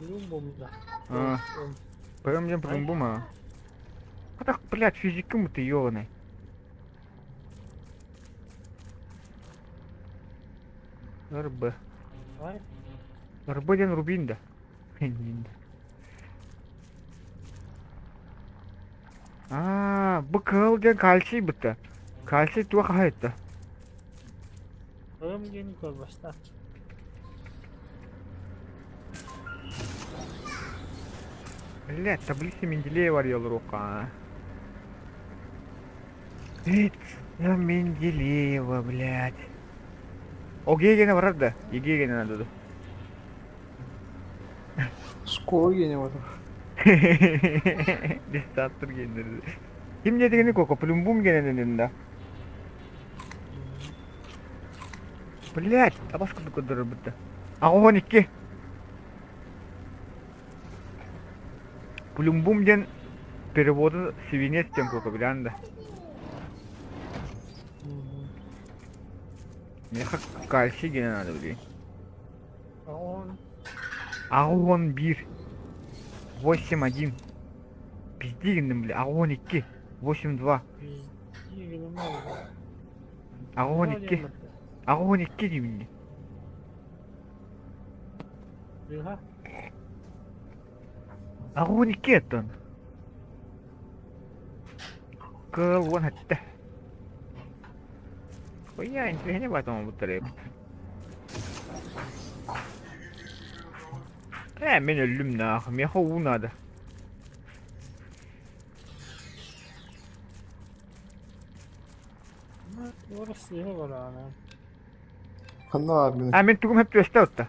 Belum bomba. А, пойдем плюмбум, а. Так, блядь, физикум ты ёбаный. РБ. Ай, РБ ден рубин да. Быкыл ден кальций бітті. Кальций туа қағайтты. geni korbasta. Блядь, таблица Менделеева арьел рука. Таблица Менделеева, блядь. Огегене бар да? Егегене надо да. Скол гене отыр. Диктатор гендерді. Ким не дегені коко? Плюмбум гененен да. Блядь, табаскы көдірі бітті. Ағуған екке. Плюмбум ден переводы свинец тем коко, білянда. Мне как кальций гене надо, блин. Ағуған 1. 8-1. Пиздегенdim, бля. Ағуған 2. 8-2. Ағуған 2. Ағуған 2 деймін. Ағуған 2 еттін. Кыл 1 әтті. Хуя, интереснее потом бұттыр еп. Мен өлім нахы, мен хоу надо. Orası yok orada. Қанна бар гене. Мен түгім әпті өсті өтті.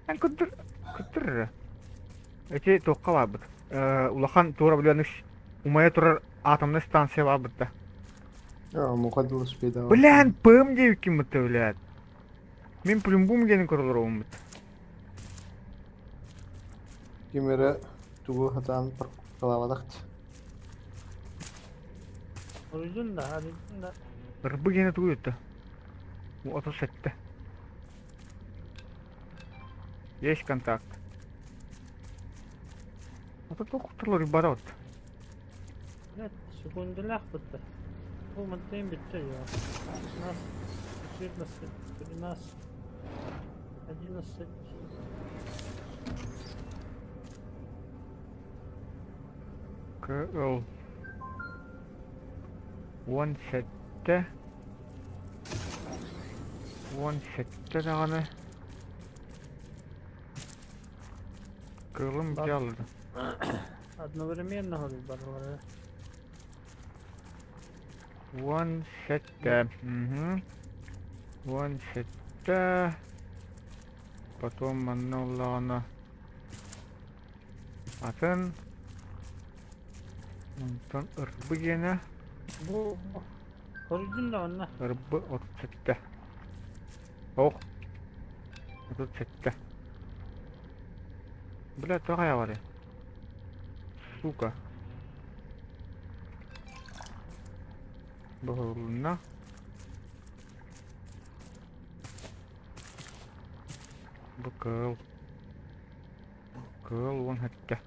Мен күттір. Өте тоққа бар бұд. Улахан тура білуанық умая тұрар атомный станция бар бұдда. Мұқадыл спейді. Блин, пым дейік кем бұтты, блядь. Мен плюмбум генің көрілер оғым бұд. Кемері туғы хатан бір қалавадақт. Orada da, hadi da. Рыбы гені түгі өтті. Отыз сәтті. Есть контакт. Это только второй рыборот. Evet, sekundeler bitti. Bu maddeyin bitti ya. Нас 14, 13, 11. КЛ. One сәтті. One сәтті дағаны. Кылым жалды. Одновременно ходить барвары. One сәтті. One сәтті. Потом маннулағаны. Атын. Онтан ырбы гені. Bu orijin de onunla. ырбы отыз сәтті. Оқ. Отыз сәтті. Бля, тағая бар. Сука. Бұғылына. Бұқыл. Кыл он хәтті.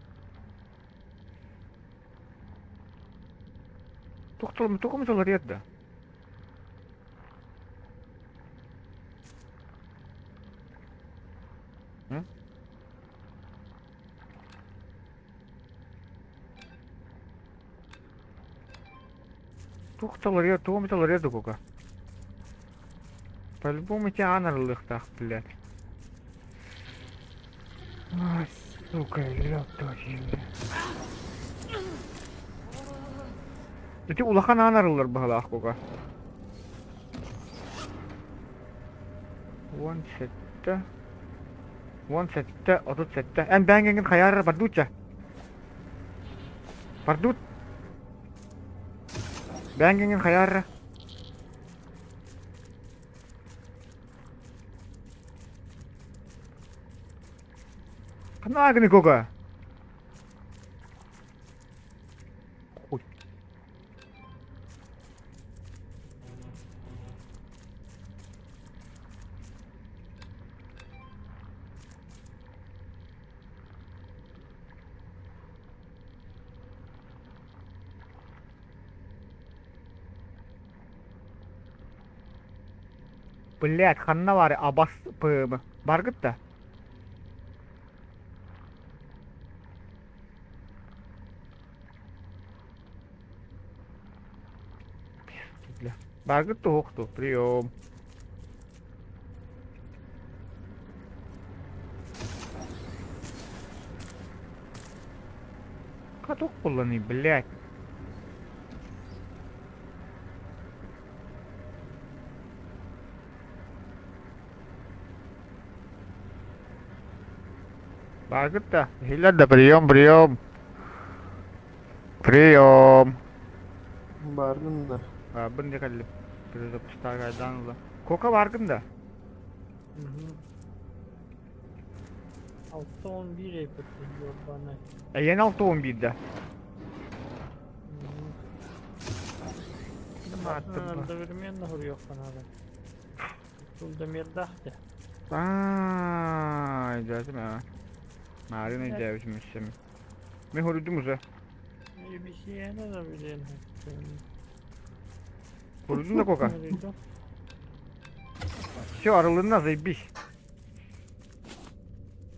Тоқым жолар еді. Тоқым жолар еді көка. По-любому тебя анарлық так, блядь. Ай, сука, лёг точно. Эти улахан анарлар бағалақ көка. One сәтті. 10 sette, 30 sette. En ben gengin kayar bardutça. Bardut. Ben gengin kayar. Kana gini koga. Ой. Блядь, ханна var ya, Abbas pığımı. Bargıt da. Bargıt da hoktu. Прием. Каток kullanayım, блядь. Bargıt da. Hiler de прием. Прием. Bargın da. Ben de kaldım. Biraz da pıstar kaydan ulan. Koka bargın da. Hı hı. 6-11 yapıyor bana. Yeni 6-11'de. Arada vermeyen de vuruyor kanada. Tutulda merdahte. Aaa, icazım ha. Mari ne icazım isemi. Me horudum uza. Bir şey yana da bilen. Horudum da koka. Şu aralığında zayıf.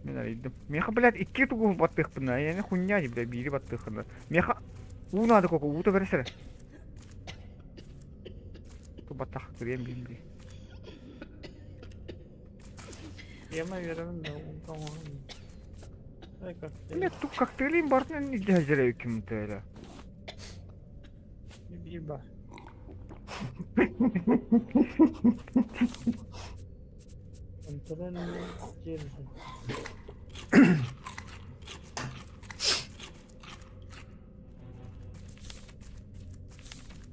Ben araydım. Meha blad iki tuğu battık buna. Yani hunya gibi biri battık buna. Meha una da koka. Uta versene. Tu battık göreyim bir. Yema verelim de tamam. Ne tu kakteylin barına ne cihazlara hüküm teyla. Bir bak. Antren gelsin.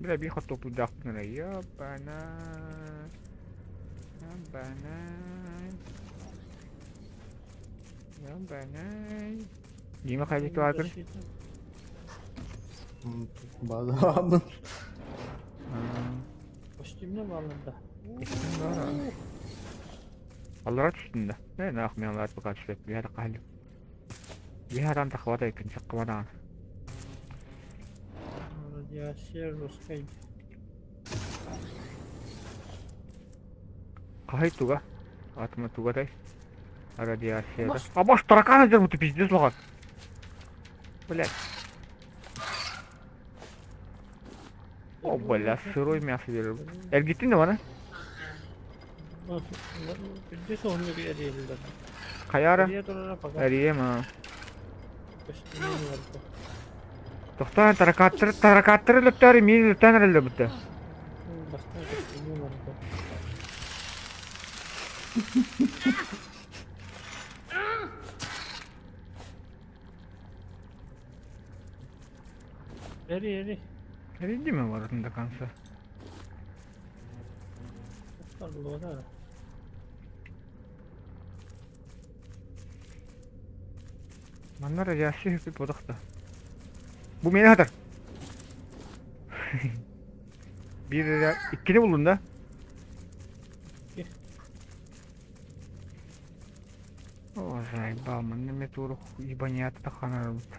Bir hat topu dağıtın ya bana. Ya bana. Ya bana. Giyme kaydı vardır. Bazı Koştumla bağlandı. Allah üstünde. Ne akmayanlar bu kaç sürekli bir yere kalıyor. Bir yerden takvada yakın çakmadan. Radyasyon Ruskay. Kahit tuga. Atma tuga day. Радиация. А может тараканы дернут, ты пиздец, логан. Блять. О, бля, сырой мясо держу. Гittin de bana. Bir sonra bir eriyelim. Kayara. Eriye durana bakar. Eriyem ha. Koştumla vardı. Tohtan tarakattırı lüptari mini lüpten herhalde bitti. Başta koştumla vardı. Eri. Eriydi mi var orada kansa? Sarılı da. Manlar radiasi hüpüp odakta. Bu beni atar. Bir ikili buldun da. Ой, бама, не ме турох ебанята хана работа.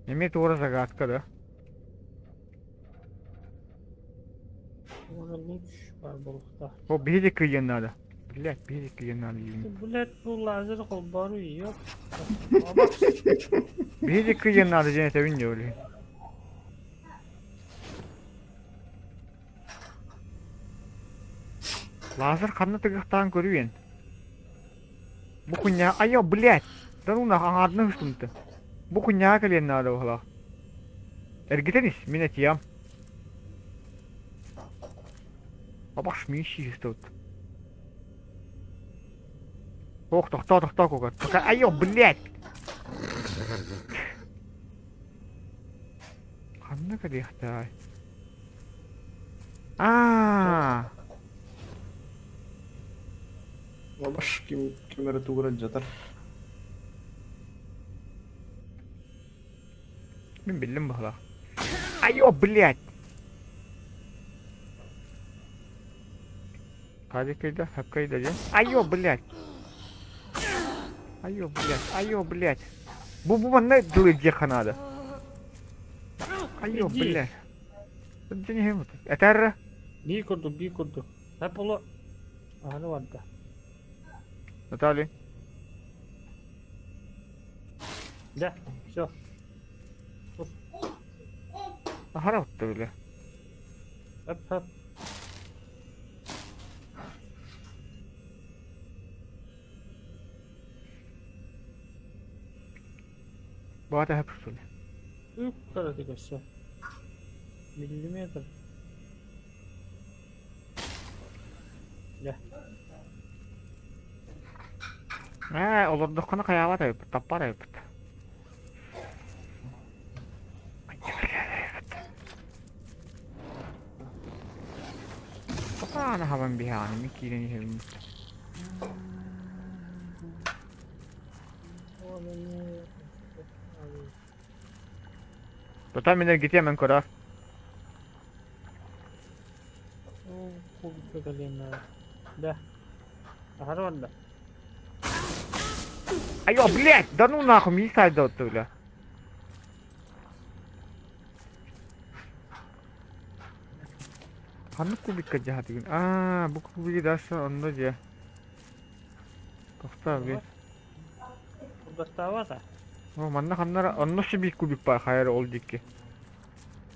Не ме тура загадка, да? Ona luç var balıkta. О, бери кыйын надо. Блять, бери кыйын надо. Блять bu lazer kolbarı yok. Бери кыйын надо, Женя, это винди, блин. Лазер қанны тығықтан көруен. Bu kunya, ayo, блять. Да ну нах, аңадны үстімді. Bu kunya кәлен надо, оғла. Әргетеніс, мен әтиям. Абаш, мен ши істеуді. Ох, тохта кукар. Айо, блядь! Қанна кадехтай. Баш kimlere tuğra jatar. Мен bildim bala. Айо, блядь! Каде кайда, хап кайда же? Айо, блядь! Айо, блядь! Bu bana dılıcı kanadı. Айо, Иди. блядь! Ты не хемут. Это Би курду. Hep ola. Aha vardı. Наталья. Gel. Все. Ахара отты öyle. Hep. Bu arada hep usulü. Yukarı tıkışsa. Millimetre. Gel. Olur da konu kayava da yapıp, tapar da yapıp. Ana havan bir hani mi kirin yerim. Total miner gideyim ben korar. Kubik kalian. Dah. Aha vardı. Айо, блядь, да ну нахуй, мне сайда отты öyle. Hangi kubik jahat gün? Bu kubik daha onda ya. Toxta abi. Burada tava da. O manna kanlara annoş bir kubik var hayır oldu ki.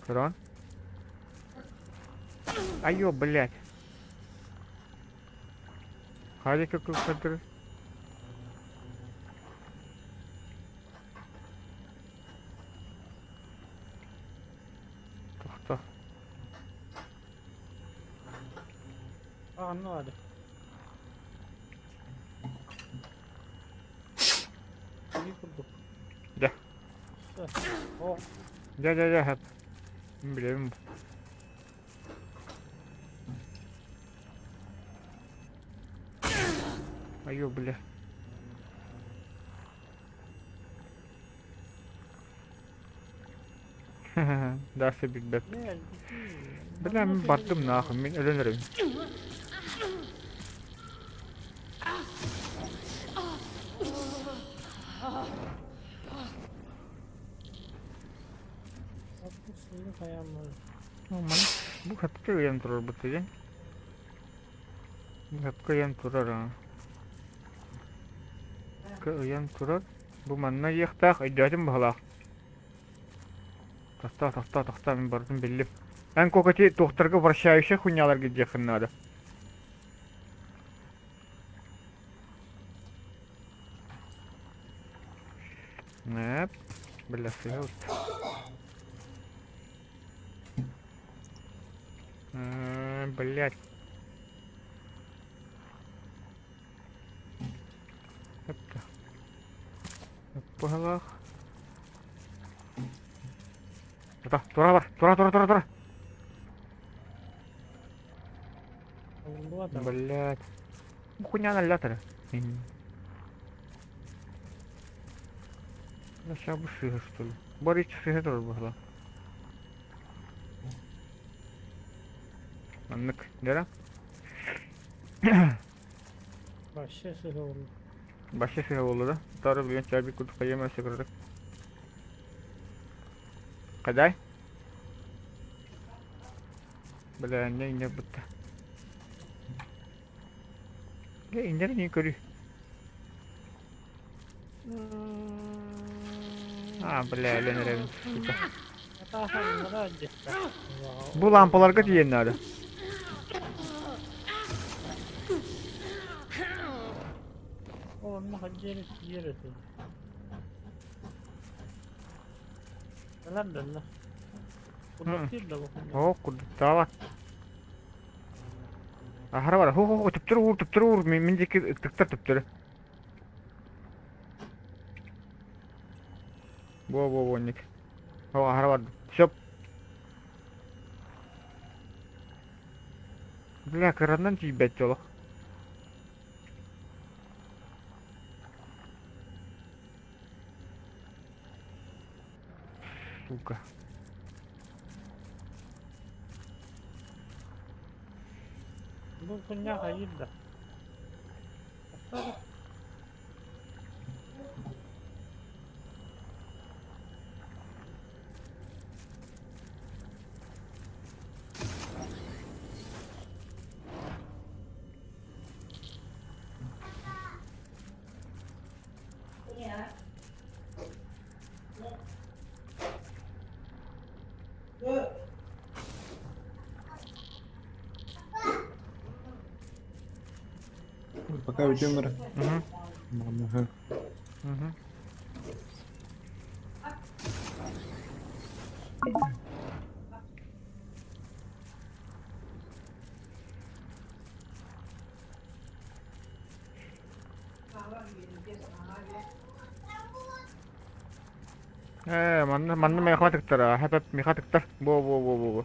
Kıran. Айо, блядь. Hadi kakıl. Toxta. Aha ne vardı? Bir kurduk. Gel. Oh. Gel hep. Bilmiyorum. Айо, бля. Derse bir bek. Ne? Ben battım nahım, ben ölürüm. Şimdi kayamlar. Aman, bu hep kıyam durur bu tüyün. Bu hep kıyam durur ha. Kıyam durur. Bu manna yıktak, idadım bağlaq. Тахта, мен бардым беллим. Мен кокати докторга вращающий хуйнялар гидехин надо. Нет, бля, сыграл. Блять. Это. Палах. Тура бар. Тура. Bu adam. Блять. Хуйня на ляторе. Сейчас бы сыга, что ли. Борич сыга тоже была. Anlık. Nere? Başka şey oldu. Başka şey oldu da. Tarı biliyorsun çarpı kutu kayama sıkırdık. Kaday? Bela ne iner bitti. Ya iner niye körü? Bela eğlenirim. Bu lampalar kaç yenildi? Oğlum hacıyı yere tut. Neler lan? Burada değil de bakın. Kudutta var. Ahara var. Tüptürü vur. Mindeki tıktır tüptürü. Во, ник. О, агар бар. Сөп. Бля, кырандан тийбет жолок. Сука. Bu kunya hayır da. Пока уйдем, мэр. Угу. Ага. Угу. Манны меха тыктар, хапап меха тыктар. Во.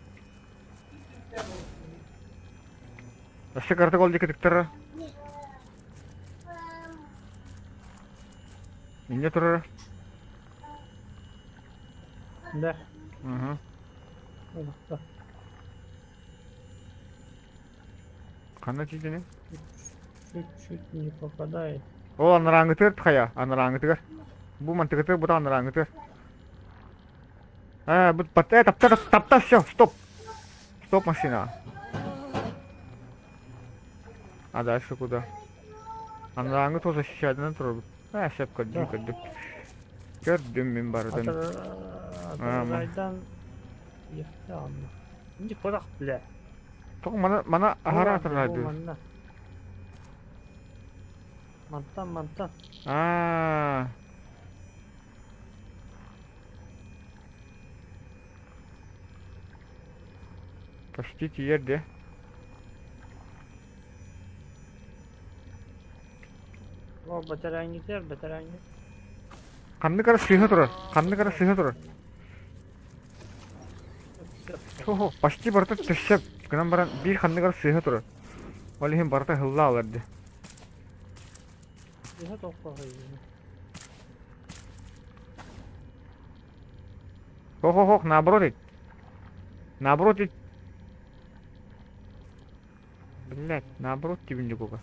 Ашы карта гол дике тыктар. Инде турар. Да. Угу. Oldu. Кандай чийдене? Чуть-чуть не попадает. О, анараңгытыр тхая, анараңгытыр. Бу мантыгытыр, бу да анараңгытыр. Бу тапта, все, стоп. Стоп, машина. А дальше куда? Анараңгы тоже защищает турбу. Шеп кырдым. Көрдüm мен бардым. Атырайдан ехте анна. Инде kodaq бля. Ток мана агара атырайды. Мантан. Почти тиерде. О, батарейни тер. Канны кара сыйга турар. Хо, почти барта төшөп. Гынан баран бир канны кара сыйга турар. Ол хем барта хылла аларды. Еһе тоқпағай. Хо, наоборот. Блять, наоборот тибинде кога.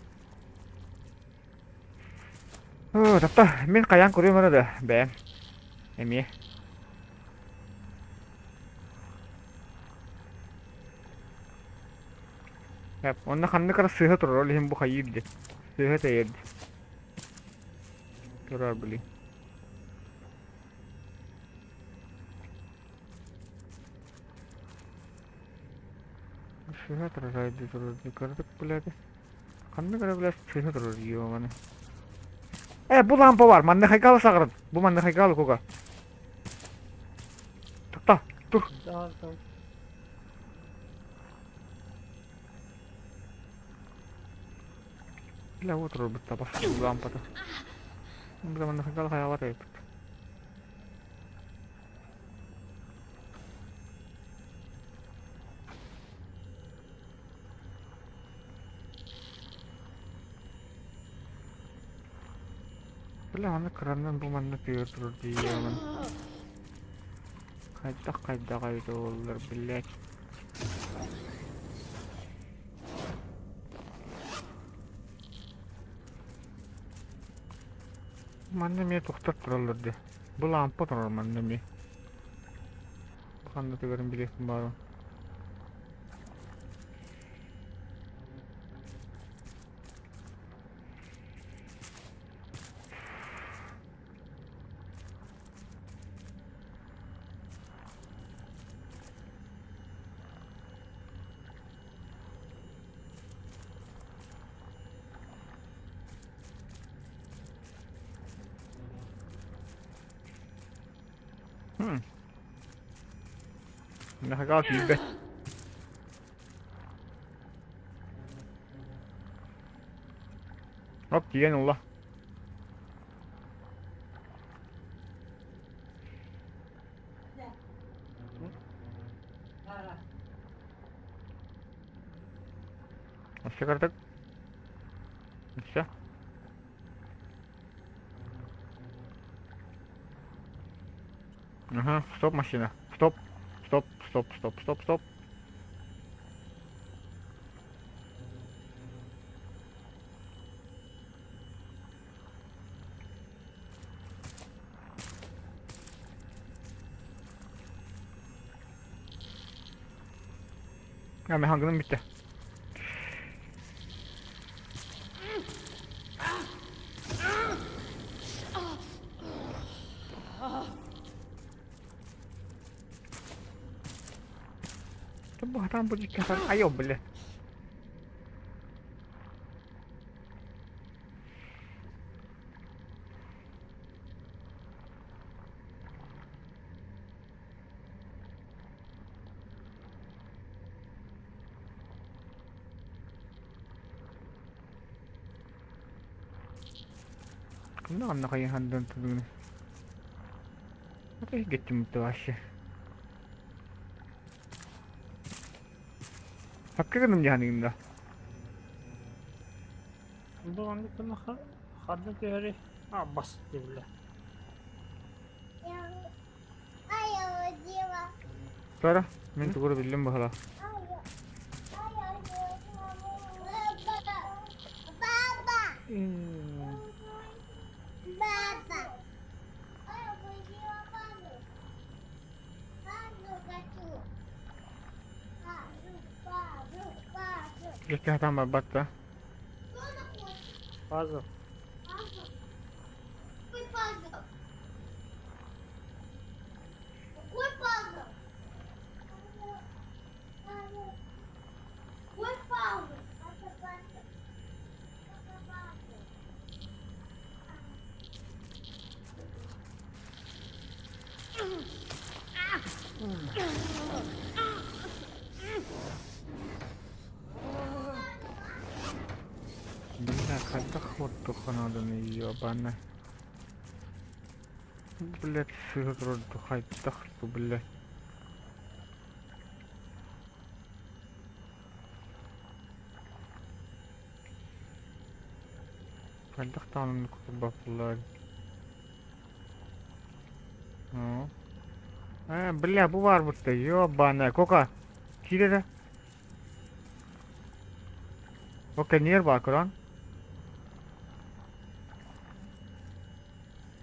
Тапта, мен каян көрөм арада, бәм. Эме. Онна ханны кара сыйга турар, ол хем бу хайырды. Сыйга тәйерді. Турар били. Сыйга турайды, кырдык биледи. Ханны кара билет сыйга турар, ёманы. Бу лампа бар, манны хайкалы сагырын. Бу манны хайкалы кога. Тукта, тур. Да. Бля, вот робот табас лампата. Бля, манны хайкалы хаялар еп. Бля, аны крандан бу манны тыйыр турар деймін. Кайда олар, блядь. Манны ме тоқтап туралар де. Бу лампа турар манны ме. Бу кандай тыгырын билесин барын. Naka kal feedback. Hop diyen Allah. Все карток. Все. Ага, стоп, машина. Стоп. Стоп, стоп, стоп, стоп, стоп. Ya ben hangının bitti. Bu hatan bu dikkat ayo bile. Kenapa kayak handan tuh ini? Apa sih gecem tuh asyik? Hakikaten mi yanında? Bu anda kena harda değeri basit değil. Sonra ben tukuru bildim bahala. Geçti hatan babatta. Fazla. Бля, когда ход туха надо на ёбана. Блять, сыр тухай тахту, блять. Когда там бафлаг. Бля, bu var burada. Ёбана. Кока. Кире. Oke, near background.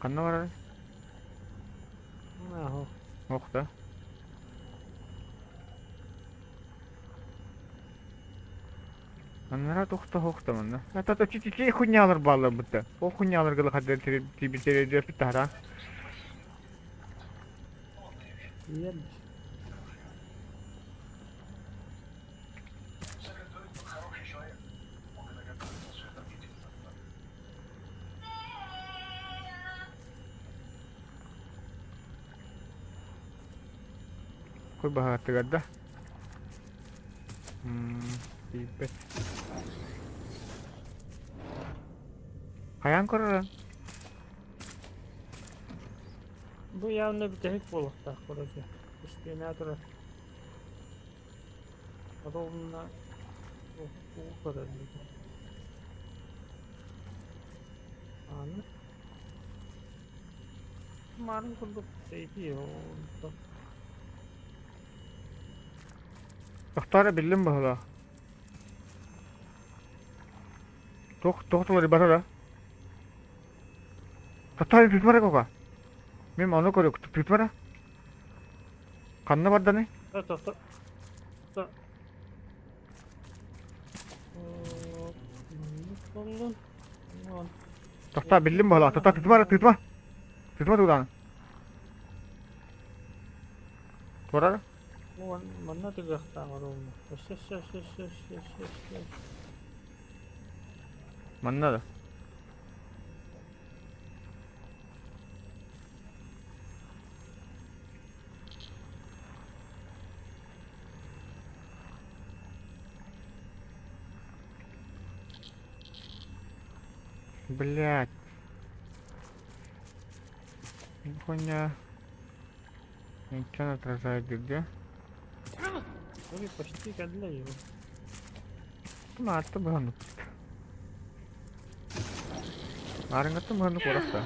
Kanna var. Aho. Okta. Аннара тухта хохтаман. Ата чичи хуйнялар баалар бутта. О хуйнялар гыла хадер тибитере деп тара. Iyiymiş. Koi bahat gadda. Tipet. Hayang koran. Bu явно bir tek balık da koracı. İşte ne kadar. Adamla bu kadar değil. Anladın? Marın kurduk şey diyor. Doktora bildim bahala. Doktorları barara. Doktora tutmara koka. Mem onu koruyor. Tutmara. Kanna barda ne? Evet doktor. Doktora bildim bahala. Doktora tutma. Tutma tudan. Barara. Mana tiga tahun rumah. Yes. Manna da. Блять. Хуйня. Ничего не отражает где? Ой, почти кадля его. Maatta mühendis. Arıngatta mühendis orası.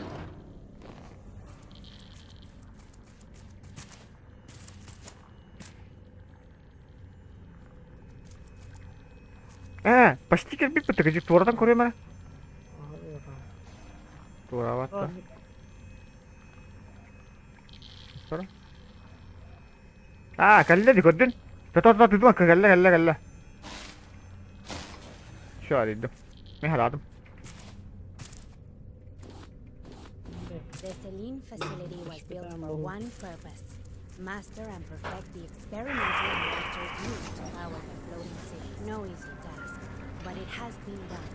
Почти как бит бітті, турадан көрем ана. Тура ватта. Кәлледі көрдün. Тұта тұтуан кәллі. Şu araydım. Ne haladım? The Selene facility was built for one purpose. Master and perfect the experimental reactors used to power the floating cities. No easy task, but it has been done.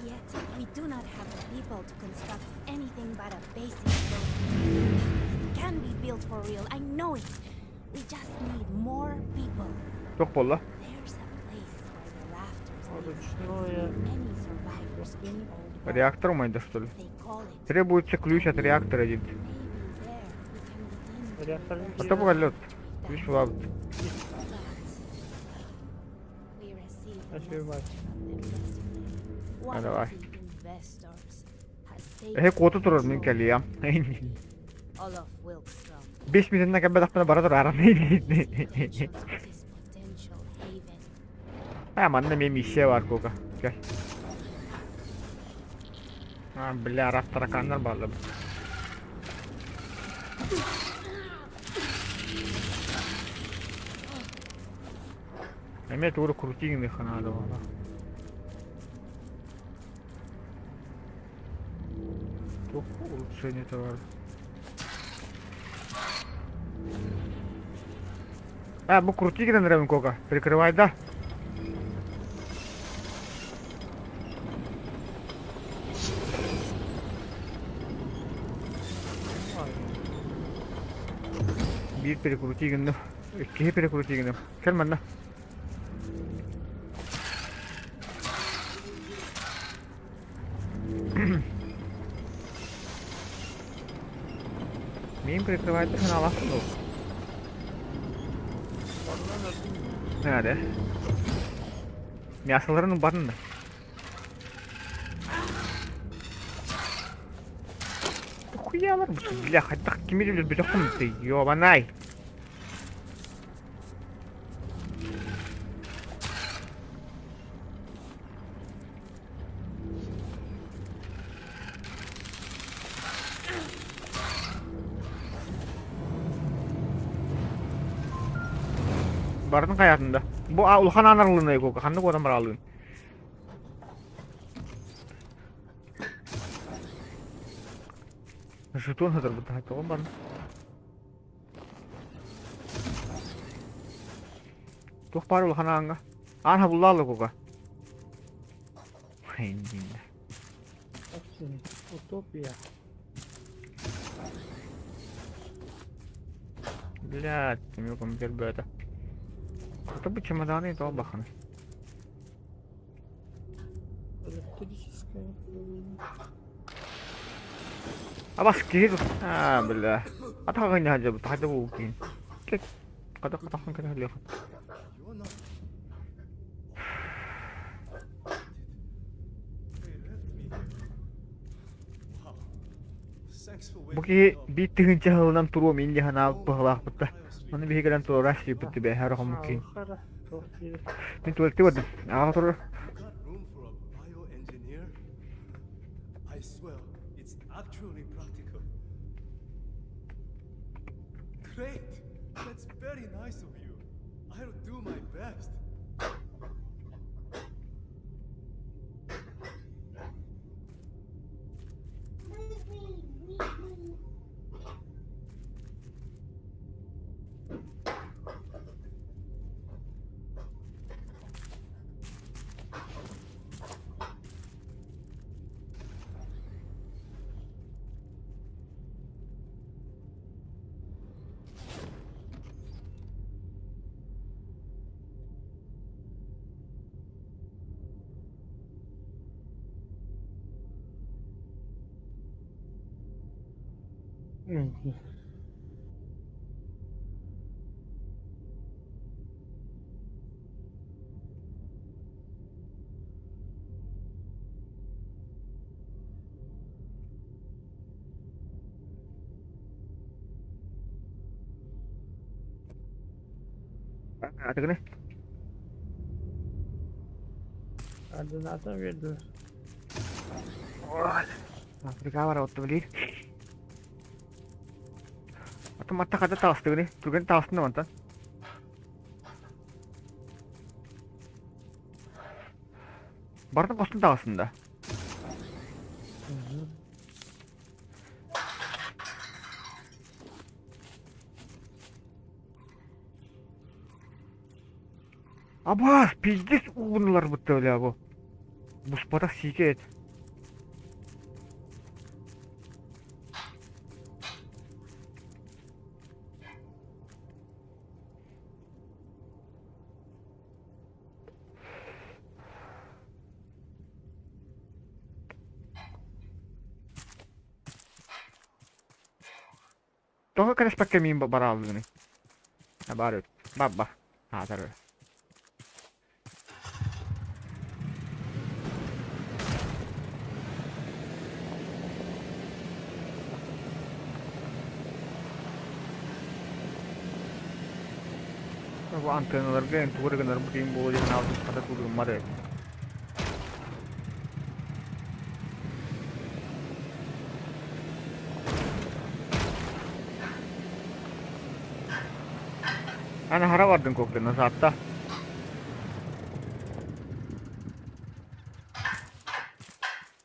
Yet, we do not have the people to construct anything but a basic floating city. It can be built for real, I know it. We just need more people. Çok bolla. There's a place where the rafters Orada lead düştü o ya. any survivors in old world. Реактор мой, что ли? They call it. Требуется ключ от реактора один. Maybe there we can begin. Reaktörün А то пока лед. Ключ в лаву. We received a Her şey var. message from them yesterday. One давай. of the investors has He kodu durur min keliyam. Olaf Wilkstrom 5 milyondan kadar bedafına para durar. pictures of his potential haven. Hemen de benim işe var koka. Gel. Bля, раз тараканlar bağladım. Мемет уже крутильных надо было. Çok улучшение товара. Bu крутильный нравится кока. Прикрывай, да? Bir перекрутильный. İki перекрутильный. Gel bana. Miyim прикрывает sen alasın da. Nerede? Мясоларының барында. Хуялар bu бля, хотя kimi bilir bir takım ты, ёбанай. Bardın hayatında. Bu Ulhan Anarlığı'na yok. Kandık adam aralığın. Жетон hazır bu da. Tamam bana. Tuh paru Ulhan Anarlığı'na. Anha bulalım koka. Hayindinde. Hepsini. Utopya. Блядь, не могу терпеть это. Это бы чемоданы и то баханы. Электрическая. А вас кидут? Бля. А так не надо, так это укин. Когда когда легко. Буки биттигин чахылынан туру мен жахана пахлах бутта. Маны бигерен тураш битти бе хар хомки. Ahara. Tortilla. Мен туалетте бод. Ага тур. Room for a bioengineer? I swear, it's actually practical. Great! That's very nice of you. I'll do my best. Atagını. Koordinatı verdiler. Afrika var ottu bilir. Atım atta kada tastığını. Turgen tastığını mantan. Bardak kostun tastığında. Abbas, pizdes uğunlar bu öyle bu. Bu spata siket. Toh kan pakai mimba baral ini. Nah baru, babah. Ah taruh. Bu antenalarga endi to'g'rigalar buting bo'ldi navsiz qada turmadi. Ana hara vardın koklarına saatte.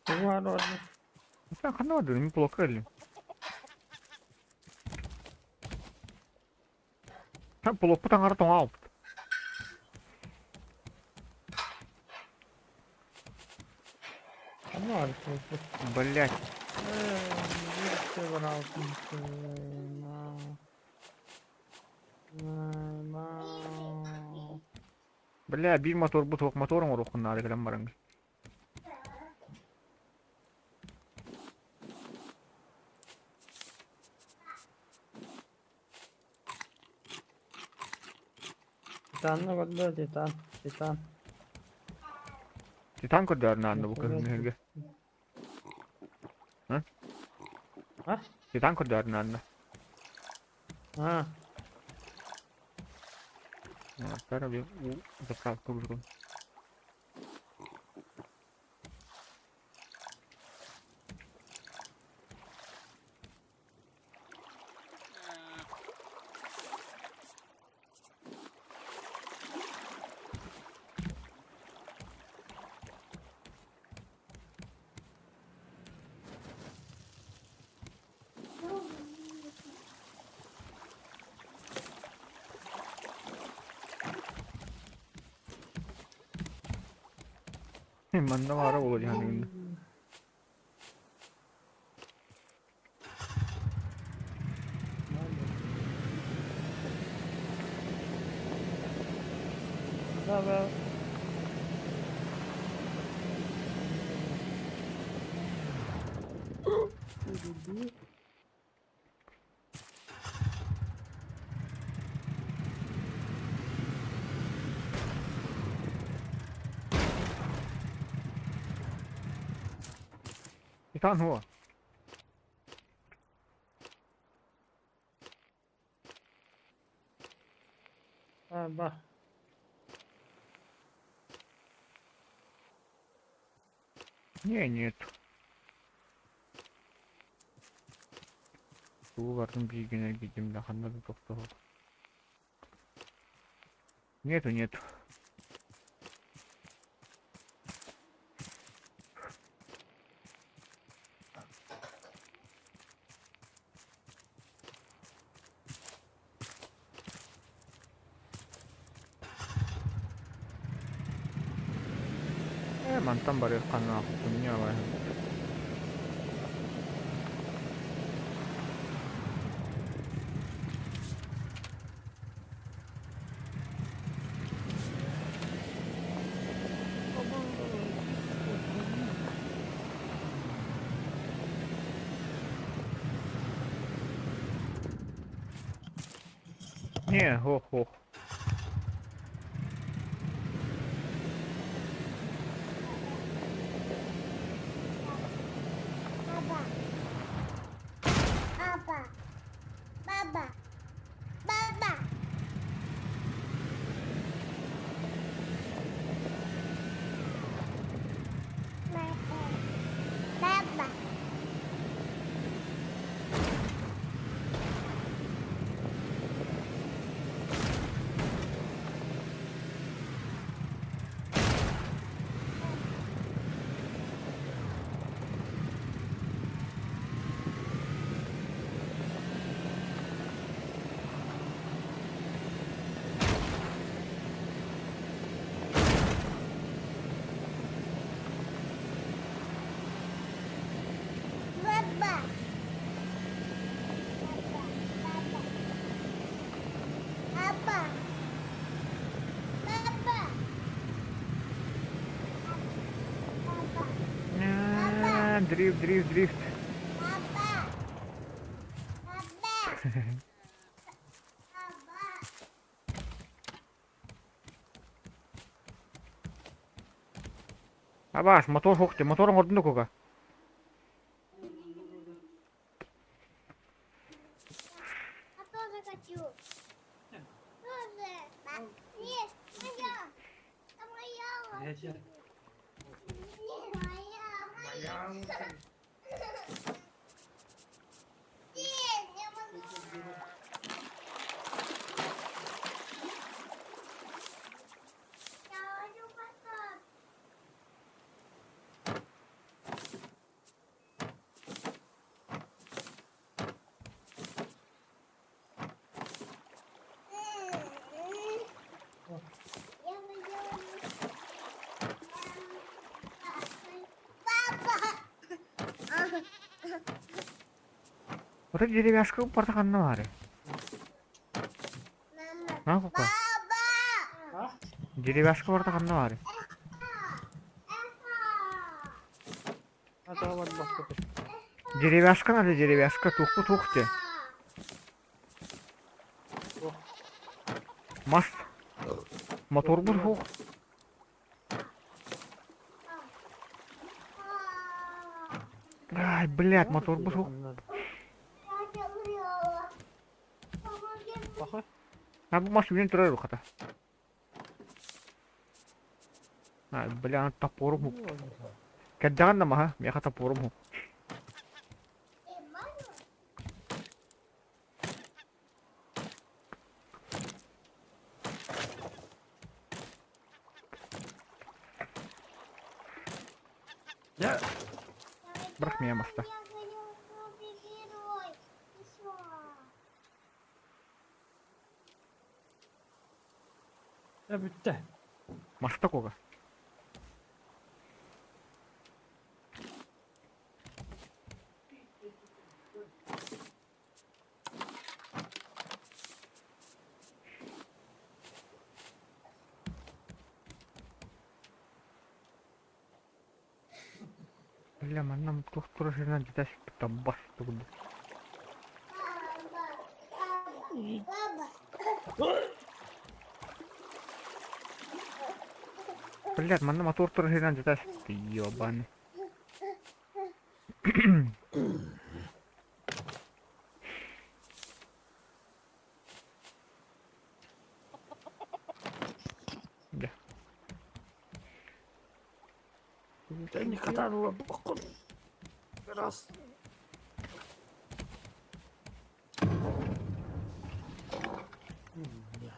Var orada. Sen kanına vardın mı blok edelim. Sen blok putan ara tong al. Ama var. Блять. Bir şey var altında. Бля, bir motor bu tok motorun var okunlar gelen barang. Titan'la kodda Titan. Titan. Titan kod der nanda bu kızın herge. Ha? Ha? Titan kod der nanda. Ha. Ya, para bir zakat kurulun. Manda var olacak hani. Haber. Titan هو. Ha bak. Не, нет. Сулардың биігіне кетемін қандай да тоқтап. Нету. Mantan bari kanına akıttım ya var. Не, ох. drift. Абас, мотор хокте, моторun ордунда кога. Я тоже хочу. Тоже. Нет, моя. Это моя. Neyse. Нет, моя. Нет, я могу. Я хочу поставить. Я выделаю. Папа! Вот эта деревяшка портаканна бары. Мама! А, кука? Баба! Ha? Деревяшка портаканна бары. Hadi hava başka bir. Деревяшка надо, деревяшка, тухте. Yok. Мас. Мотор бу хук. Ай, блядь, мотор бу хук. Anladım. Я умерла. Помоги мне. Bakın. А бу мас үйрен тұрар рухата. Ай, бля, топорум хук. Кәддаған нама, ха? Меха топорум хук. Bırak mı masta? Я хочу супергерой. Еще. Ya bitti. Masta кога. Бля, манам тух жернен житаш таббас тугду. Блядь, манна мотор тур жернен житаш. Ты ёбаный. Бля. Ne kadar var bakın. Biraz. Ya.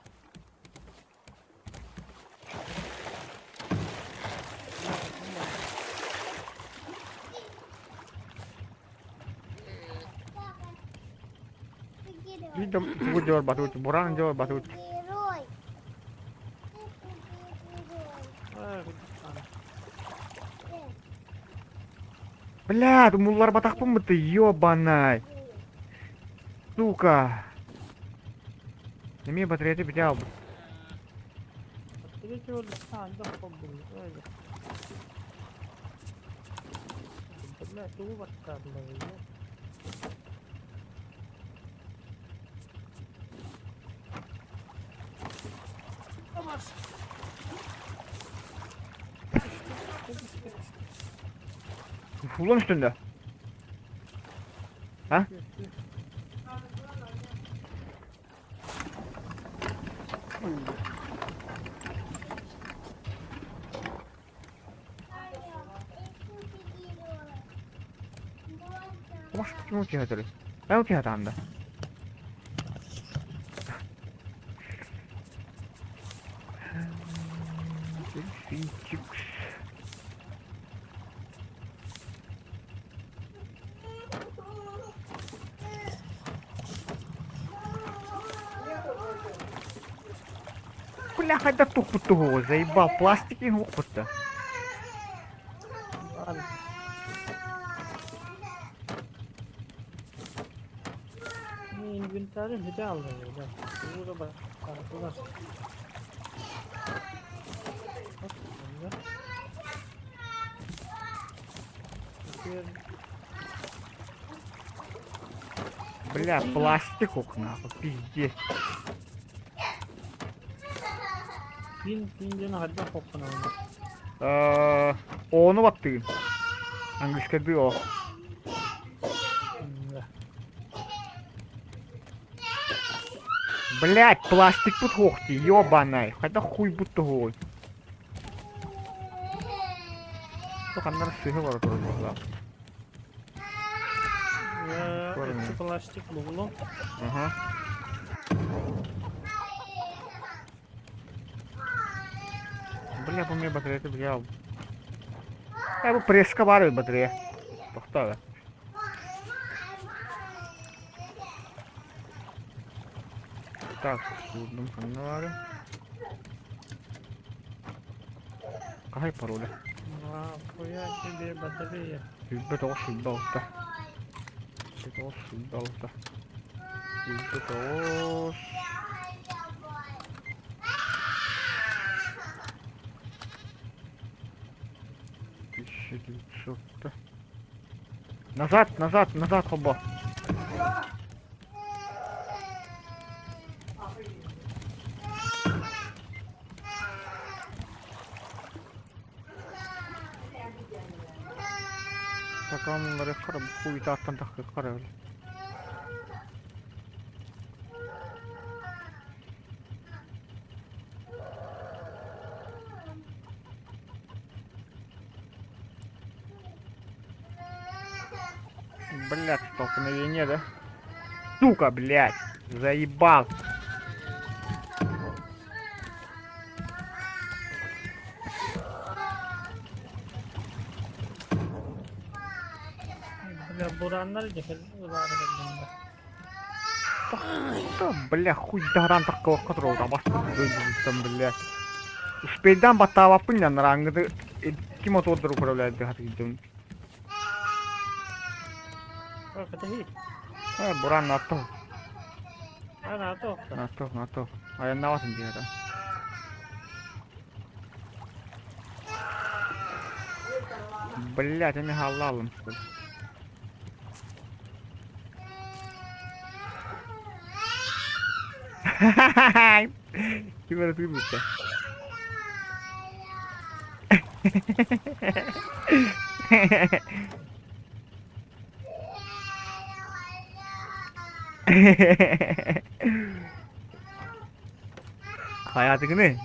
Видом буду делать батут, буран делать батут. Герой. Ha, Бля, муллар батакпын ты ёбаный. Сука. Неме батареяты бите алды. Direkt öyle sağında kabul. Öyle. Bunlar doğu başlarlar ya. Tamam. Fullon üstünde. Ha? Маш почему тебя это? А у тебя там да? Фичикс. Бля, хоть да туху заебал, пластики опыта. Hadi. Ini inventarı bir de aldı ya. Burada bak. Kartılar. Bak. Bakıyorum. Бля, пластик окна, пиздец. Пин hadden hoppana onu. Ону баттыгын. Английский о. Блять, пластик тут хохти, ёбаный. Хотя хуй будто гой. Только на рассыгы ворот разлазал. Eski plastik buldum. Ага. Бля, по мне батарея ты взял. Я бы пресска барывает батарея. Тоқтады. Так, судным канале. Какой пароль? Нахуя тебе батарея? Ебать, ошибался. Это ошибался. Это ошибался. 1900. Назад, назад, назад, хоба. Так, он рекорд хуйта там так рекорд. Блядь, столкновение, да? Сука, блядь, заебал. Bля, буранlar geçelim. Ulanı geldiğinde. Да, бля, хуй дагран такого, которого там там, бля. Успейдан батава пыня на рангы, кем от отдыр управляет дыхатый. Bak hadi hiç. Буран на то. Ana to. На то. А я на вас где-то. Блять, они халалом, что ли. Gimana tuh bisa? Hayatı ne?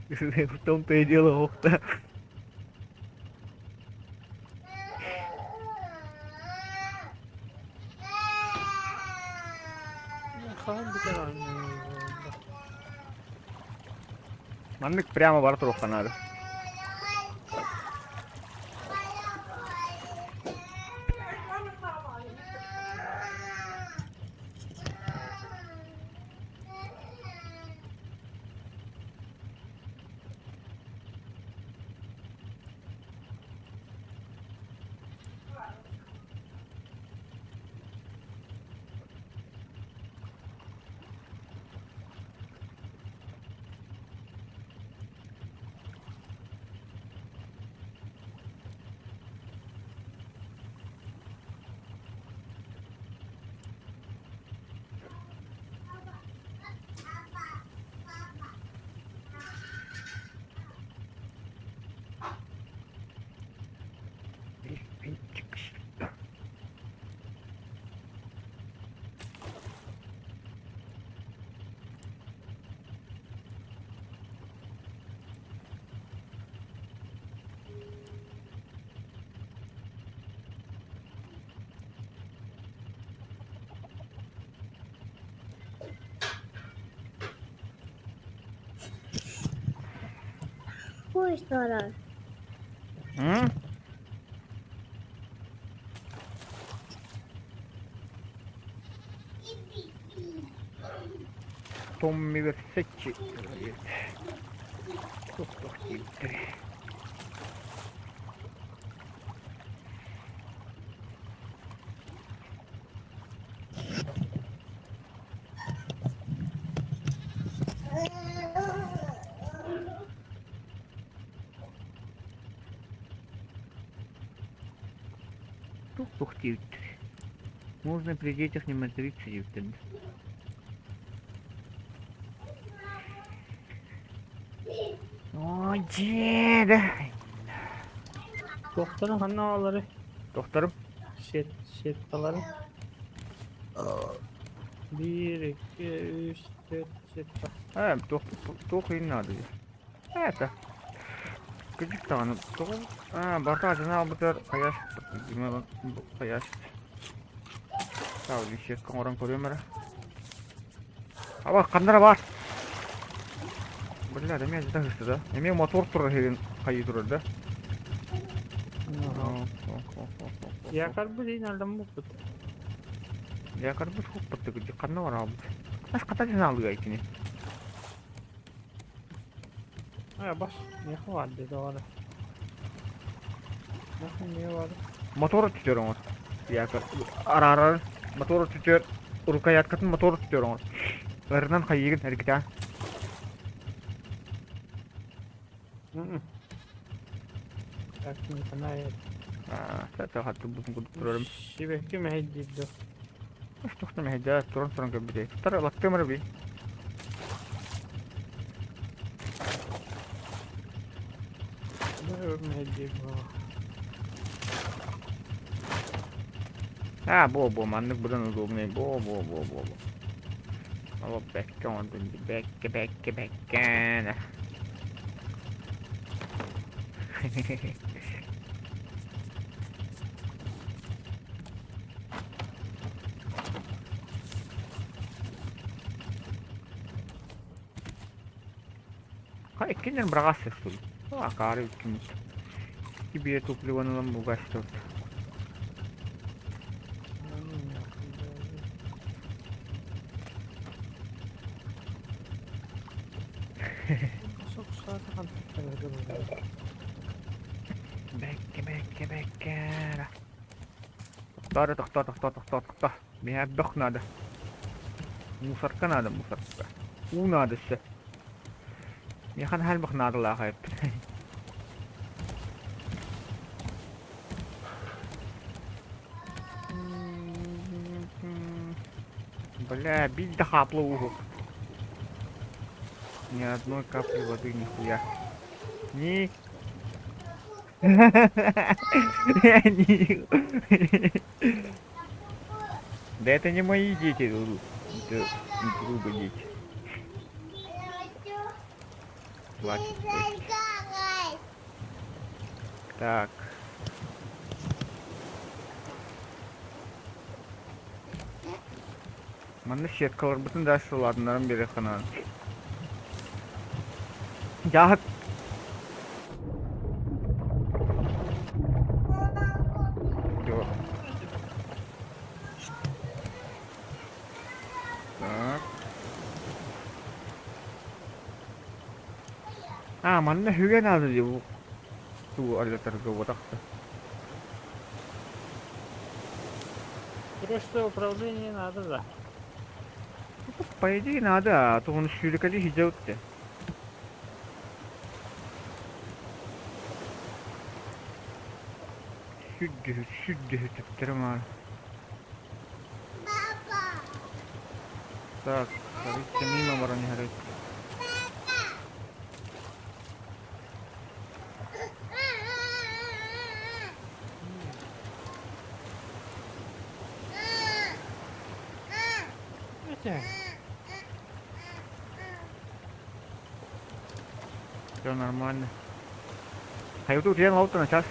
В том-то и дело, охта. Хан bir tane. Маннык прямо в артроха надо. Хуй стара. М? Томми Версачи. Кто хитрый. диюттер. Можно при детях не материться диюттер. Ой, деда. Doktorun hanaları. Doktorum. Şetkaları. 1, 2, 3, 4 şetka. Ha, dokuyun adı. Evet. Gıcık da hanım. Ha, barda acına aldıklar. Kayaş. Bilmem kayaş. Sağ ol, işe kan koruyorum ara. Ama kanlara var. Böyle adam yazıda hırsı da. Emeği motor durur herin kayı durur da. Yakar bu değil nereden bu tut. Ya kadar bu çok battı gıcık. Kanına var abi. Nasıl katacını alıyor ikini. Ha baş. Ne var dedi orada. Ne var? Motoru tutuyor onu. Ya kadar ara motoru tutuyor. Urukaya yatkatın motoru tutuyor onu. Arından kayıyı her iki tane. Bakın sana ya. Sen hattı buzun kuduruyorum. Şibekli mi hediydi? Mas tuhta me heda turun gabide. Tara lakke mara bi. Ne mi hediydi bu? Ha bo manlık buradan uzun bo. Ama bekle onu bekle. Kaya ikinci bırakas sesli. Ah kari ikimiz. Gibi topluvanılan bu gaçtı. Çok saate kan tekrar Bekle. Doktor. Mehabbak nada. Musarka nada musarka. Nada se. Ya kan hal bak nada lah hep. Бля, бить да хапла уху. Ни одной капли воды нихуя. Ни. Да это не мои дети, это грубо дети. Плачет. Так. Manda şetkalar bütün ders olanların biri kanan. Ya Yok. Tak. Manda hügen aldı diyor bu. Bu arada tarafı Просто управление надо, да. По идее надо, а то он шурикали идет-то. Süddü tüpterim var. Так, смотрите, мимо вороне горит. Хотя, Все нормально. А я тут реально ауто на час.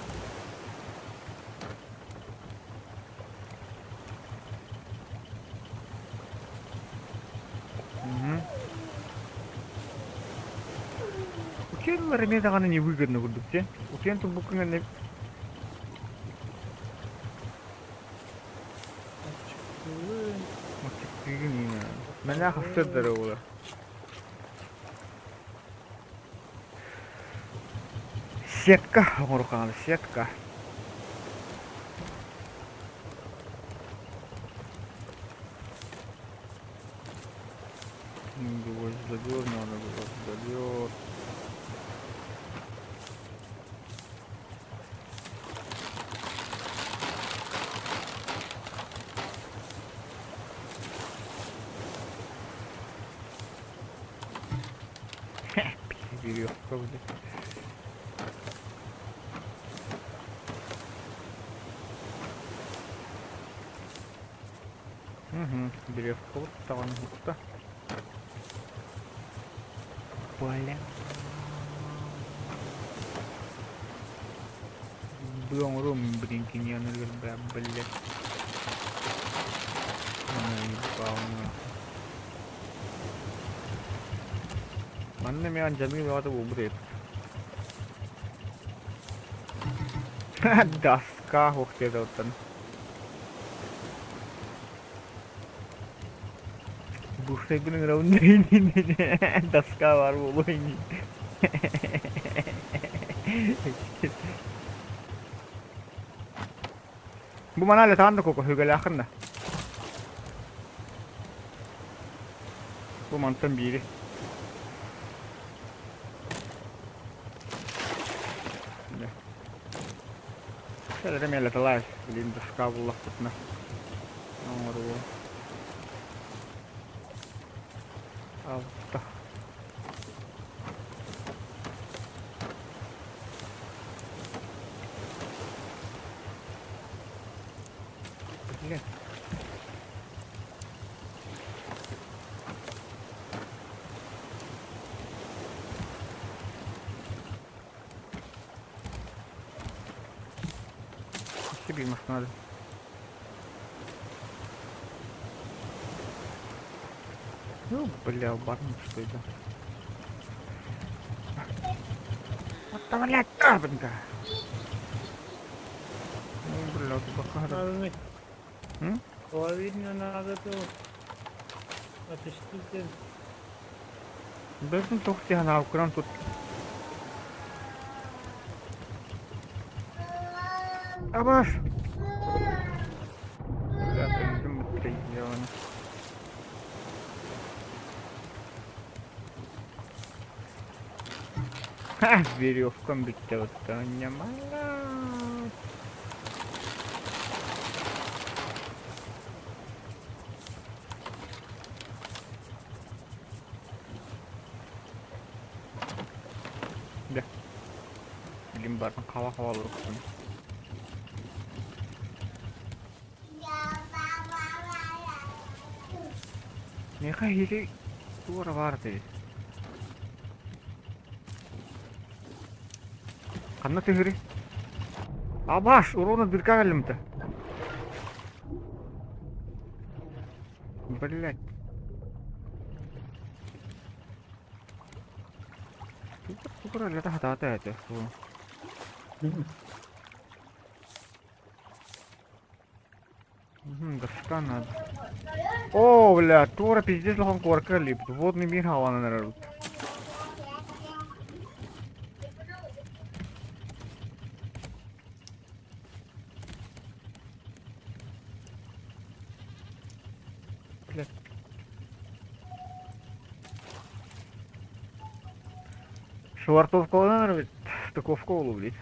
Ученые ремеда она невыгодно будут, те? Ученые тут буквально не... Меня хасет здорово. Сетка, муркан, сетка. Задер, надо было задер. веревка, блядь. Угу, веревка вот там, вот так. Бля. Рум, блинки, не бля, блядь. Наебал нахуй. Манна меня जमीन वाला तो उबरे. Доска, ух ты, это вот там. Буштай günün raunda ini доска var bu oyun. Bu mana le tahan ko hügel akhirna. Bu mantan biri. Şöyle meillä tällais lintuskavulla kutna. Noru. Altta. Блин. Себе надо. Ну, бля, барн, что это? Оставлять табнга. Ну, бля, ты пока. Половину надо то. Отошли. Безден toch tegen haar krant tot. Абаш. Бля, ты смотри, сделано. Ха, веревком бить-то вот то не мало. Да. Лимбардан хава лукsun. Неха хили тура vardı. Kanna tehri. Abaş, урона дырка галимта. Блять. Скоро лето хатата это. Доска надо. О, бля, тура пиздец лохон корка лип. Водный мир хавана народ. Блядь. Швартовка надо, таковка уловить.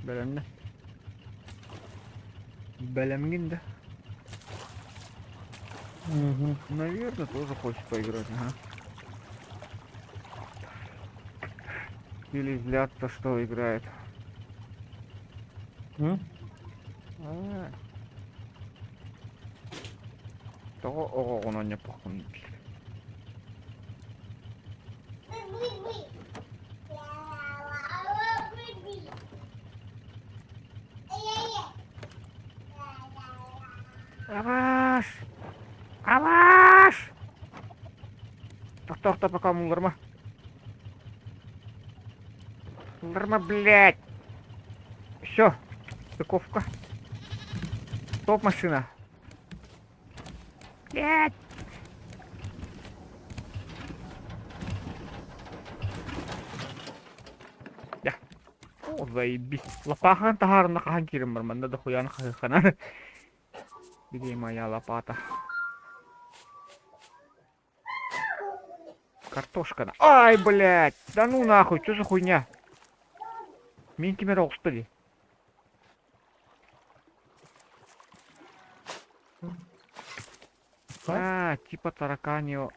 Белемне. Белемгин, да? Угу. Наверное, тоже хочет поиграть, ага. Или взгляд-то что играет. То оно не похоже. Абаш! Абаш! Тоқта пока муларма. Муларма, блядь! Все, стыковка. Стоп, машина. Блядь! Да. О, заебись. Лопахан тахар накахан кирим барман. Надо хуя накахана. Где моя лопата? Картошка. Ай, блядь! Да ну нахуй, что за хуйня? Минки мирол, что ли? А, типа тараканио.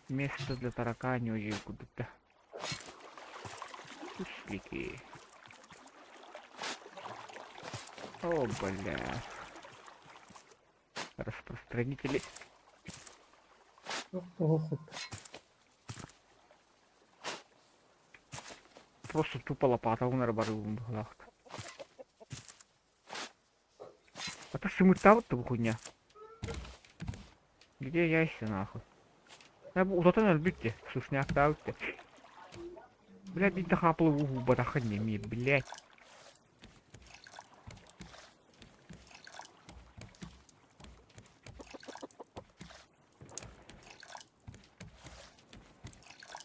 Место для таракани уже куда-то. Тушлики. О, бля. Распространители. Ох, Просто тупо лопата унар барыгым бахлахт. Это сымыта вот хуйня. Где яйца нахуй? Я бы удатан әлбетте, сушняк таутте. Блядь, бит хапла угу бараханне ми, блядь.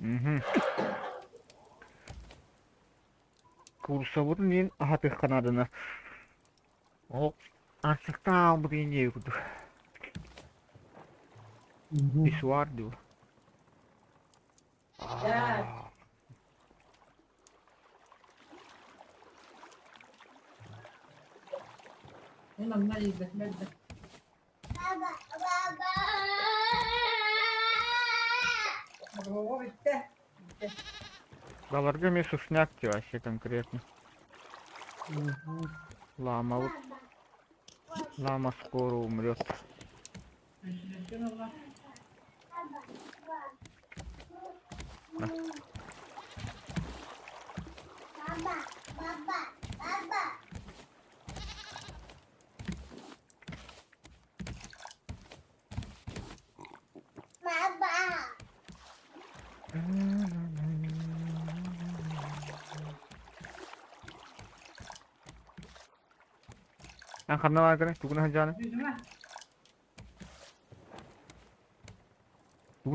Угу. Курсовод мен ахатых канадына. О, артықтан бұл ене өкіді. Писуар дю. Баларга мен сушняк те вообще конкретно. Лама вот. Лама скоро умрет. खाना वाला करें तू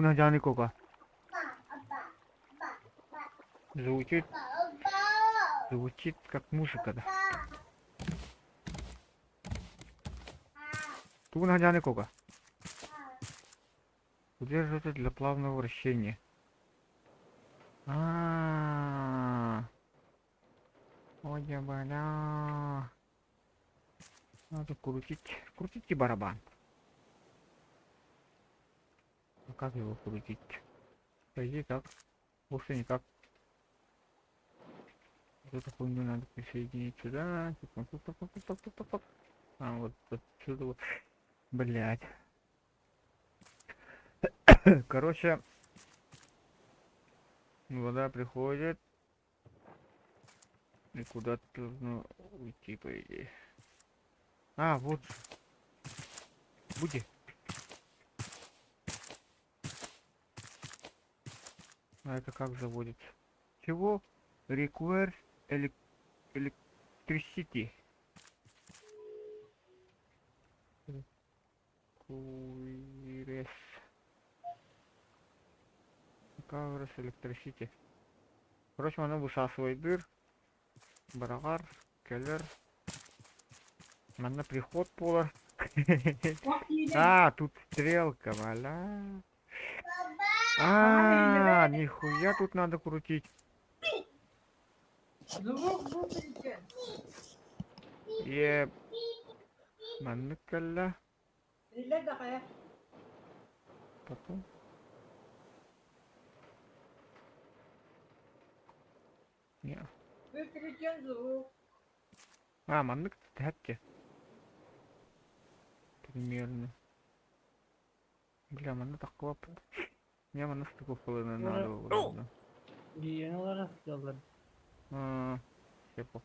ना जाने को का звучит как музыка, да. Ту на जाने को का удерживатель для плавного вращения. Ой, бля. Надо крутите барабан. А как его крутить? По идее так. Вовсе никак. Вот эту хуйню надо присоединить сюда. А вот отсюда вот. Блять. Короче, вода приходит. И куда-то нужно уйти, по идее. А, вот. Буди. А это как заводится? Чего? Requires electricity. Requires electricity. Короче, оно высасывает дыр. Барагар, келлер. Надо приход пола. А, тут стрелка, валя. А, нихуя тут надо крутить. Еп. Маныкалла. Потом. Не. А, маннык тәтке. Примерно. Бля, мана тақылап. Не, мана стыковкаларына надо было. Гиеналар жалдар. Все по.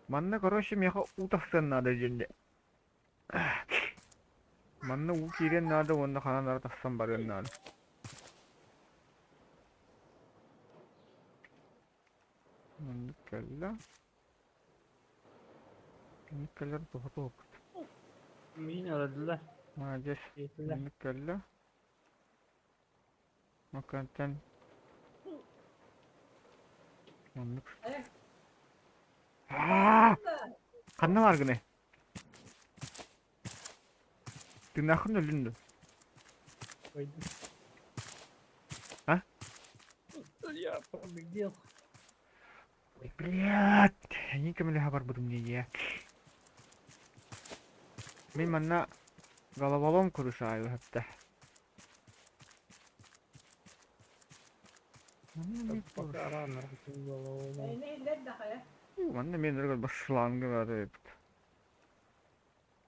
Манна, короче, меха утахсан надо жерде. Манна у кирен надо, онда хананар тахсан барген надо. Манныкалла. Манныкаллар тухатук. Мин аладылар. Молодец. Манныкалла. Макантан. Маннык. Канна бар гыне. Ты нахуй өлүндү? Пойду. А? Я победил. Ой, блядь. Никому не хабар буду мне я. Мен манна головоломку решаю хәтта. Bak aranlar bütün yolu. Манна мен өргөл башлангы бар деп.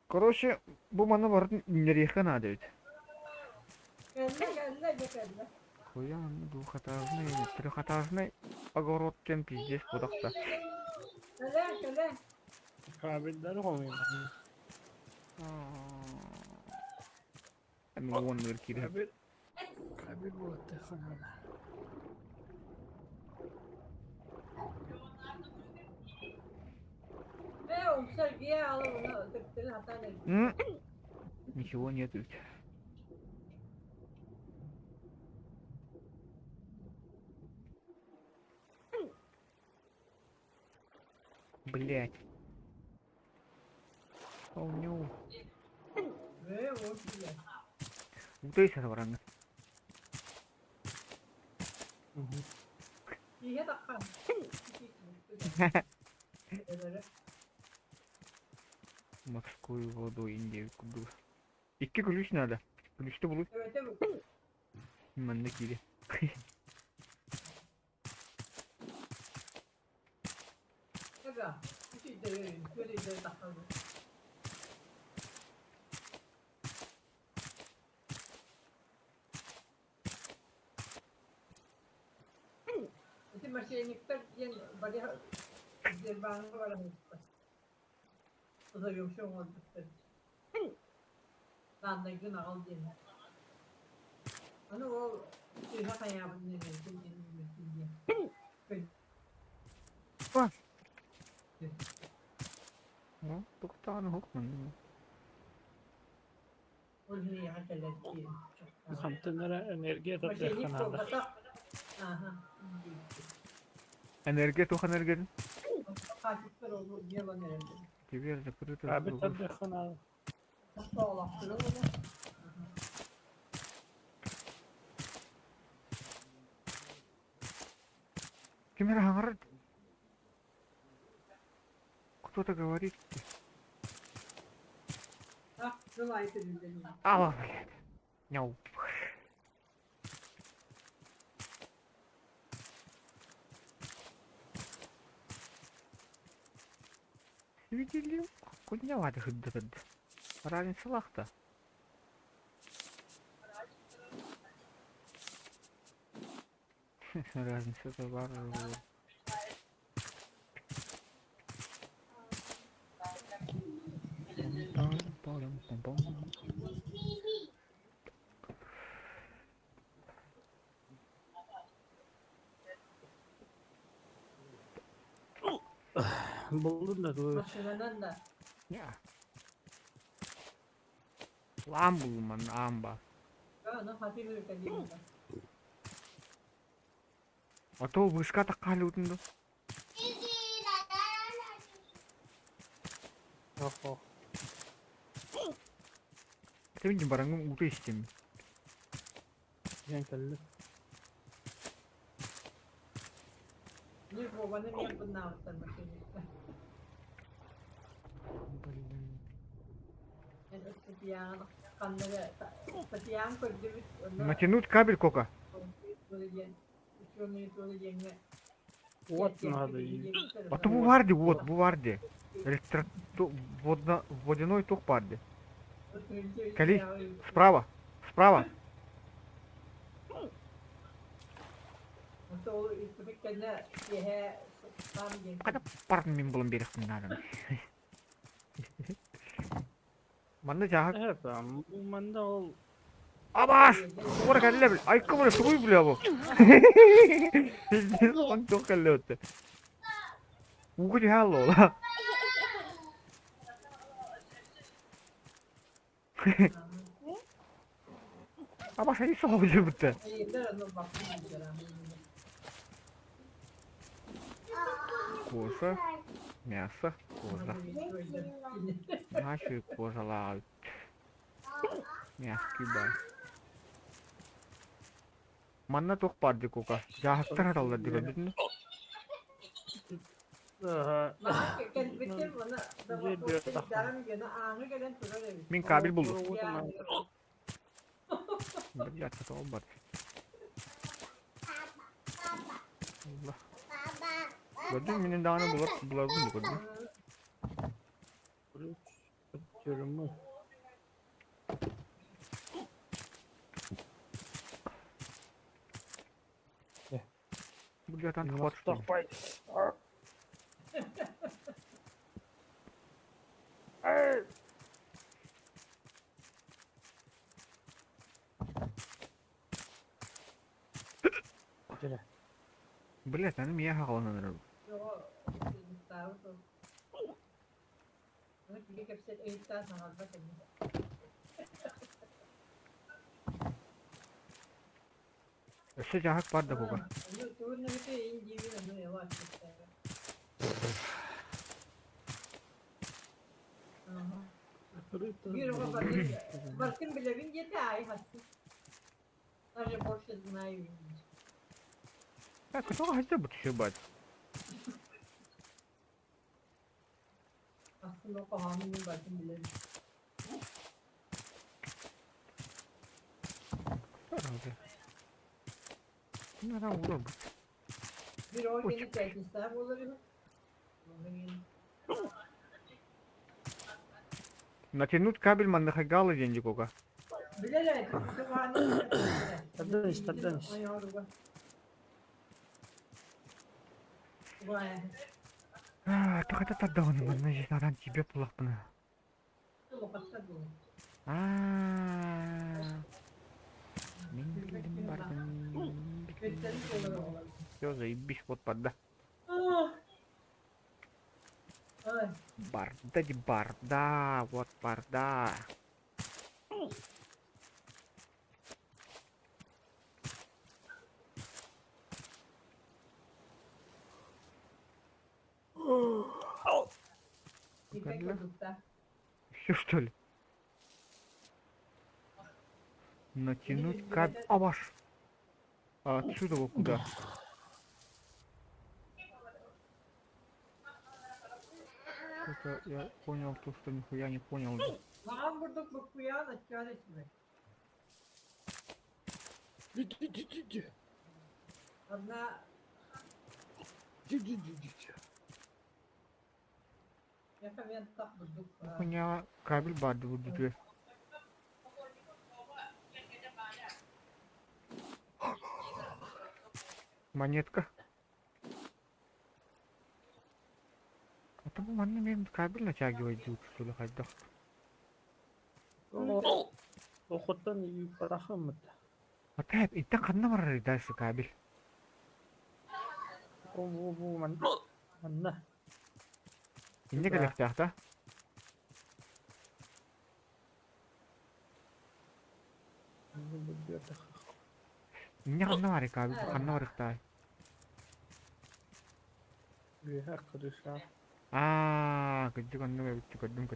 Короче, бу мана бардын инерехе надо ведь. Хуя, ду хатажный, трехэтажный огород тем пиздец будакта. Kabirleri koyuyor. Эми он өркире. Kabir bu tekhanada. Ничего нет ведь. Блять. Полню. Утейся, варanga. Морскую воду Индию куду. İki gülüş nerede? Gülüşte buluş. Ben de gidi. Ну, тоқтағаны хоқмын. Kantinlere enerjiye de tekhanada. Энергия, тух энергия. Теперь закрыто. Kabir de tekhanada. Кемер хаңыр. Кто-то говорит. Ала, блядь. Няу. Видели? Кудняватых отдыхать. Разница лахта. Разница товара. Buldun da dur. Ya. Lan bulman amba. А то вышка такая лютында. Yok yok. Ты видишь, барангым уты истем. Yan kelli. Натянуть кабель кока. Вот надо и. А то буварди, вот, буварди. Водяной ток парди. Кали, справа, справа. Kada parın min bulun bir ihtiyacım. Manda cahak. Evet tamam. Bu manda ol. Abaş! Bora kalle bil. Ay kabul suyu bile bu. Biz on çok kalle öte. Ugu di hallo la. Abaş ay soğuk bir bitti. Кожа, мясо, кожа. Наши кожа лают. Мягкий бай. Манна ток парди кока. Жахаттар аталдар диyor dedin mi? Min kabil buldum. Bir yatsa da olmadı. Allah. Gördün mü? Dağını bulardın mı gördün? Kılıç. Kırmızı. Buraya tanıdık kuat Mustafa işte. Bay. Gel. Блядь, они меня хавал Все жахак бар да буга. Barkın bile bin yedi ay hatta. Даже больше знаю. Так, кто хотел бы съебать? Aslında o kafamın barkın bile. Ну, там урод. Bir o Uç. gelip gelmişler olur mu? Натянуть кабель мандахагала деньги кока. Bilerek. Tabii. Vay. Ты хотя отдал на здесь надо тебе плохо. Все, заебись, вот подда. Барда, барда, вот барда. Все что ли? Натянуть кабель. А ваш. А отсюда вот куда? Это я понял то, что нихуя не понял. Lan burada bu kuyağın aşağı etme. Одна. Я коммент так буду. Хуйня кабель барды будет. Монетка. Это bu bana benim kabel натягивать дух, что ли, хоть Okuldan iyi bırakamadı. Опять, и так одна мара дальше кабель. Bu ne? Не коллектах, да? Не одна мара кабель, одна мара тай. Bir arkadaşlar. Gede kanna be bitti, gördüm.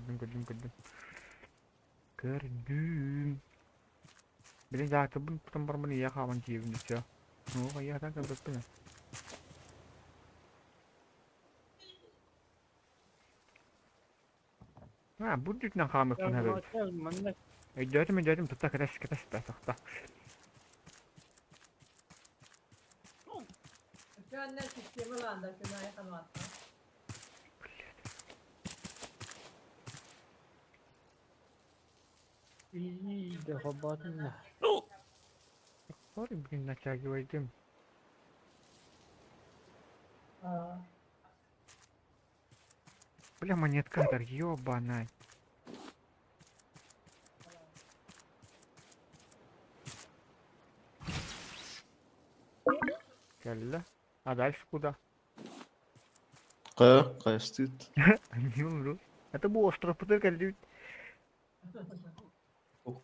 Gördüm. Bilen zaten bunu tutan parmağını yakaman cebimde ya. Ne o ya tak da ne? Bu dünden kamek bunu haber. Dedim tutta kadas da. Şu an ne sistemi lan da şuna yakın atma. İyi de kabahatın ne? Sorry, блин, натягиваем. Бля, монетка, ёбаная. Келла. А дальше куда? Kaya стоит. Не умру. Это был остров, подожди.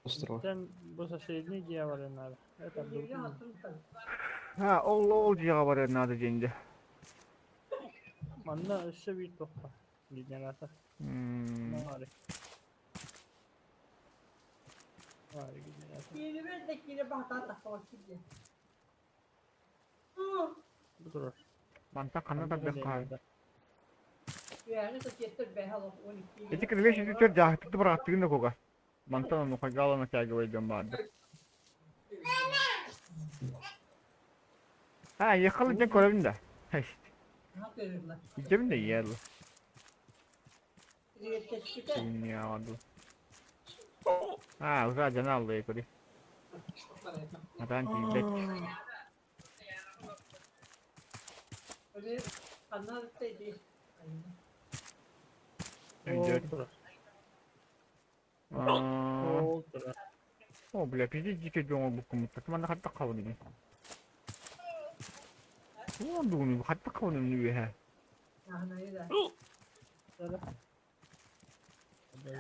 Острова. Sen bu соседний дьяволы надо. Это Birbirine другой. hatırım tabii. Ол диявол надо деньги. Manna ısı bir topla. Giden ata. Ne var? Var giden ata. Yeni bir de yine bahtar takmak gibi. Bu durur. Манта канада бекай. Yani de getir be halı 12. Эти крылья теперь да, ты брат, ты на кого? Манта ну хагала натягиваем банда. Ha yakalayacak korabin de. Ha işte. Ne yapıyorlar? Yiyeceğim de yiyelim. Yetişti de. Dünya adı. Ha uzağa canı aldı yukarı. Ben değil. Öyle kanal istedi. Önce. Oldu. Bля, пиздец, дикий дом буквально. Так man hatta kavunu. Ne oldu bunu? Hatta kavunu ne ha? Nahnayı da. Şöyle. Hadi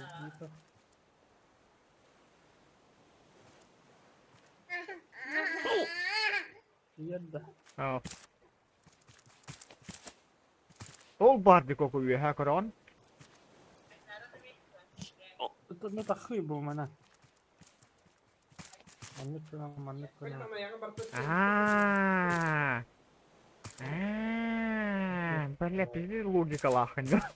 Yedda. Ja. Ol bardi kokuyor ha Koran. Ito natakhi bu mana. Manit ko na. Aa. Бля, пиздец, логика лаханья.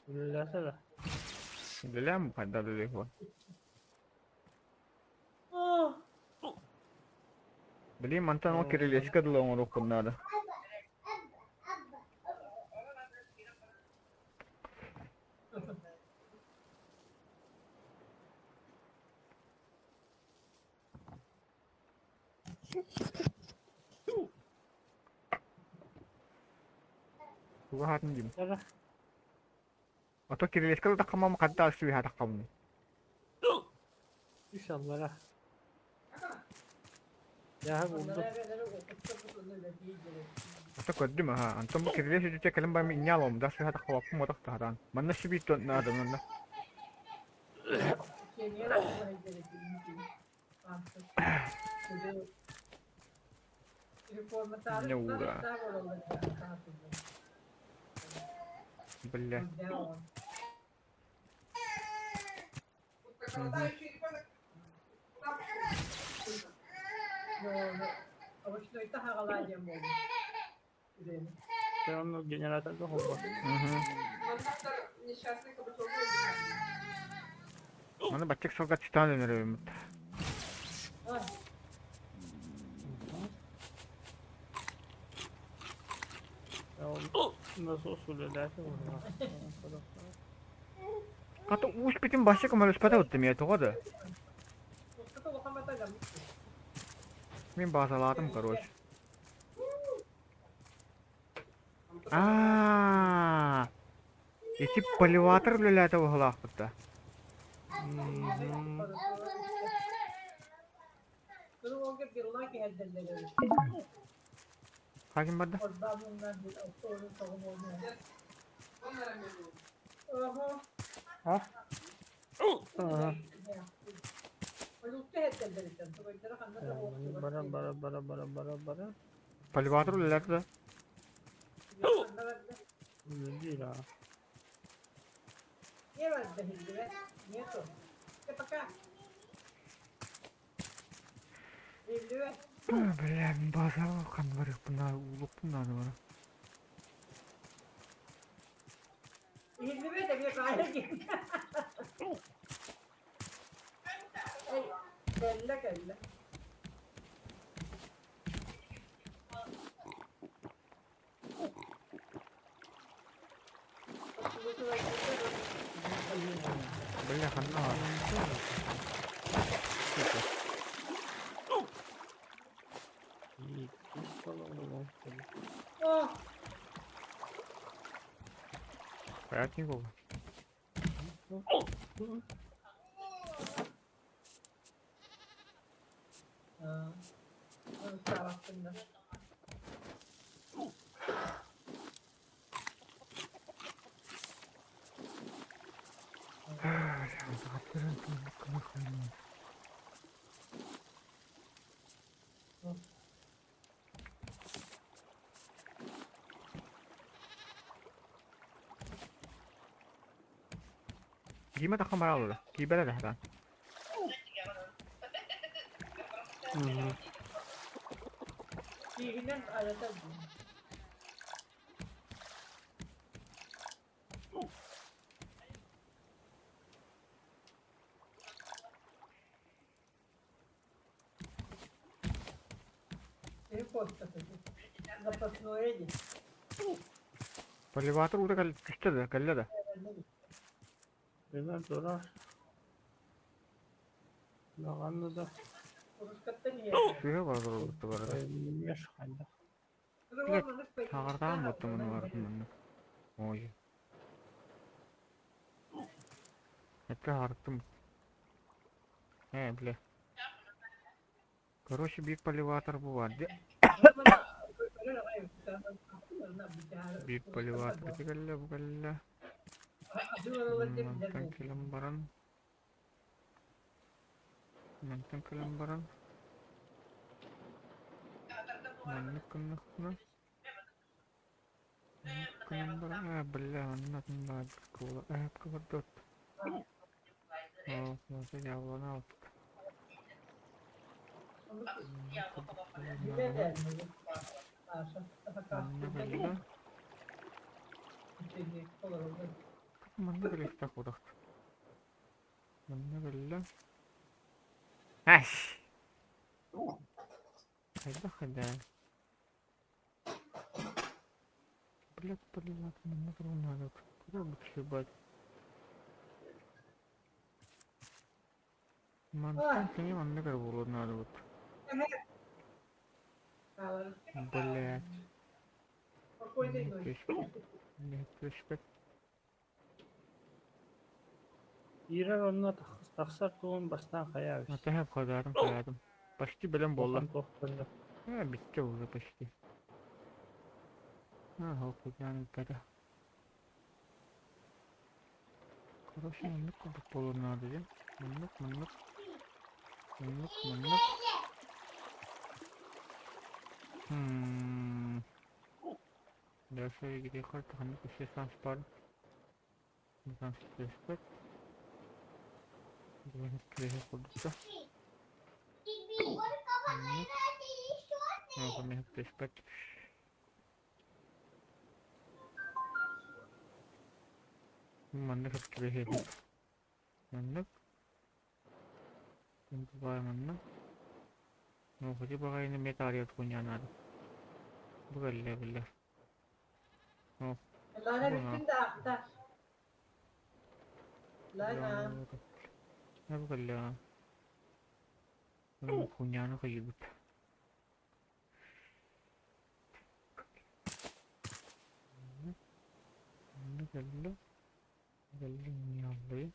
Lasa da. Для мухада далеко. Блин, мантан окей, леска долго руку надо. Gua hatin jim. Tara. Atau kirilis kalau tak kamu makan tak suwi hatak kamu. İnşallah ha. Ya buldu. Atau kodim ha. Antum kirilis itu cek kalian bami nyalom dah suwi hatak kamu aku mau tak tahan. Mana sih bitu nada mana? Ya udah. Бля. Обычно это хагаладья могут. Pero no generator to ho. Mana bacak sokat çıtan öneriyorum. Nasıl usulü derse olur. Kata uus bitin başı kemalı sepeda uttum ya tokadı. Min bahsaladım karoş. Aaa. Эти поливатор для этого глахта. Hakim bada. Ha? Bara. Поливатор для этого. Değil ha. Niye var da hindi be? Niye sor? Gel bakalım. Hindi be. Бля, min bahsala kan var yok bunlar uluk bunlar bana. Hindi be de bir kaya gibi. Kelle kelle. Бля, хана. İyi. İnşallah. Oh. Понятненько. Sağ hakkında. Gimana tak kamar lu? Gimana dah kan? Fiilinden adeta запасной. Поливатор уже каллада, каллада. Bilmem dolar. Lağanlı da Suya var orada var. bilmiyor kayda. Sağırdan botta bunu var bunu. Ой. Это артым. Бля. Короче, биг поливатор бывает. Биг поливатор. Галля, галля. Мантан киламбаран. Мантан киламбаран. Манныкынныкны. Киламбаран. Бля, аннатын бар кула. Кавардот. О, вот я вланал. Мандагали кудах. Мандагали. Аш. Хайда. Блядь, поливать надо. Куда бы съебать? Мантан не мандагали было надо вот. Блядь. Нет, респект. İran onunla taksar tuğun baştan kayar. Это я каядым. Почти белем болла. Doktorlar. Bitti уже почти. Окуян гада. Короче, мандык кубик болу надо, да? Мандык. Дальше где карта, ханны все сам спал. Там респект. Двойник клея кудуса. Мне респект. Мандык клея. Мандык. Бай манна. Ну, хотя бы гайны металлият хуйня надо. Бля. О. Lara bütün de aktar. Lara. Бля. Хуйня ну каюд. Галли не алды.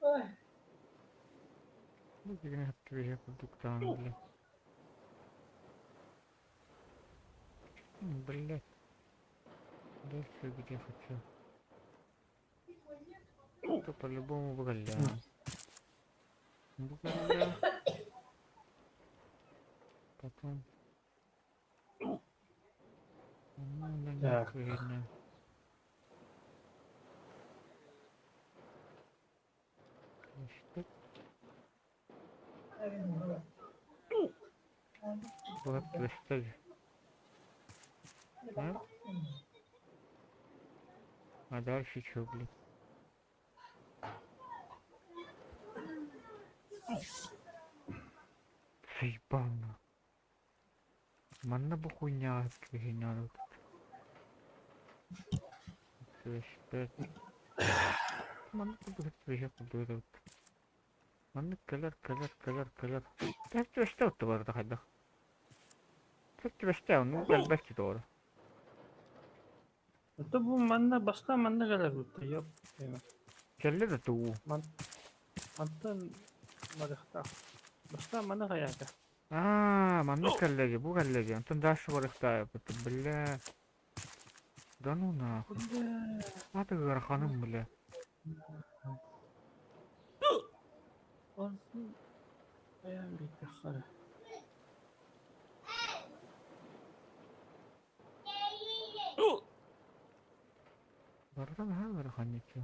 Ой. Ну, я твоя продукта, бля. Блять. Дальше где хочу. Это по-любому бугаля. Потом. Так. Видно. Вот, представь. А дальше что, блин? Заебано. Манна бы хуйня надо. Респект. Манна бы приехал. Манна калер. Так тебя что var da? Так тебя что? Ну, belki doğru. Это bu manda başka manda kadar gitti. Yok. Kelle de tu. Manda marıkta. Başka manda kayarda. Манна каллеги, bu каллеги. Антон дальше вырастает. Это, бля. Да ну нахуй. А ты гарханым, бля. Olsun. Ayağım bir dakika. Бардан гархан ничего.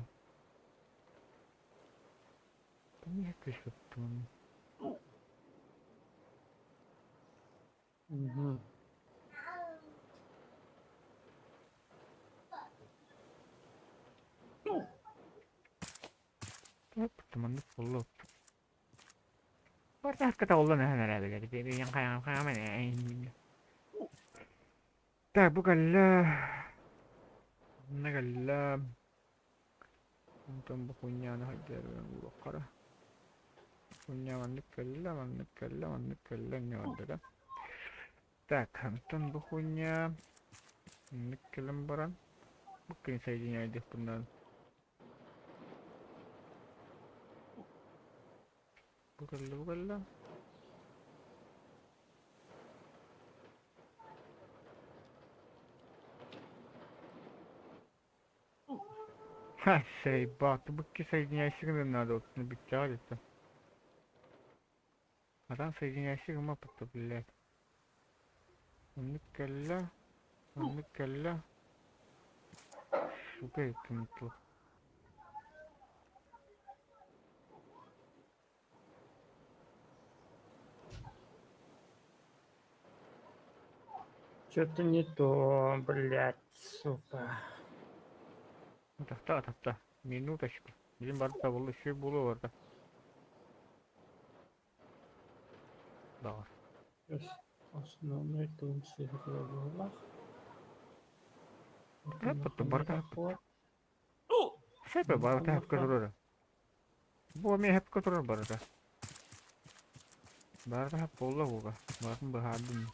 Да нет, ты что там. Угу. Так, temanlık oldu. Varsa kata oldu ne herhalde. Bir yang kaya ne. Tak, bu kalla. Ne kalla. Untung bukunya nah hajar bakara. Punya mandık kalla ne vardı da. Tak, untung bukunya. Mandık lembaran. Mungkin saja dia pernah. Bukalla. Ha baktı bu ki sayın yaşıkının nerede olduğunu bir çağır etti. Adam sayın yaşıkın mı pıttı bile. Onu kalla. Süper mutlu. Что-то не то, блядь, сука. Tahta. Minutочку. Bizim barda buldu şey bulu orada. Var. Сейчас основной тунцы главах. Потом barda. Siapa barda hep götürür. Bu mi hep götürür barda. Barda hep bulu bu. Bakın bahadım.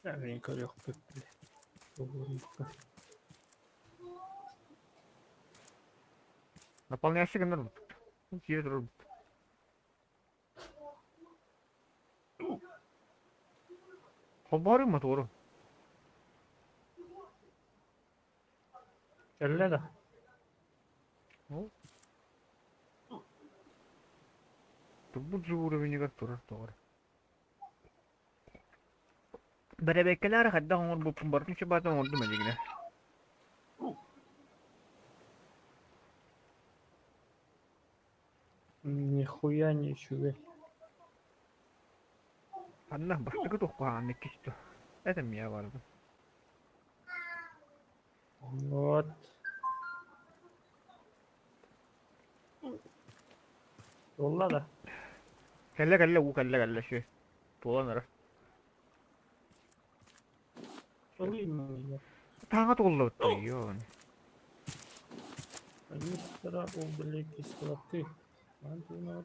Я не корёх пепли. Наполняющий гонор. Где друг? Хобары мотору. Кelle de. Bu uровень который тоже. Беребекелер хадда он bu pembarkın şebatan oldu mu diyene. Нихуя ничего. Allah başka bir tohum ne kişti. Edem ya vardı. Вот. Yolla da. Kelle şey. Dolanır. Yolayım mı ya? Tanga doldu diyor. Канистра углекислоты. кислоты. Надо.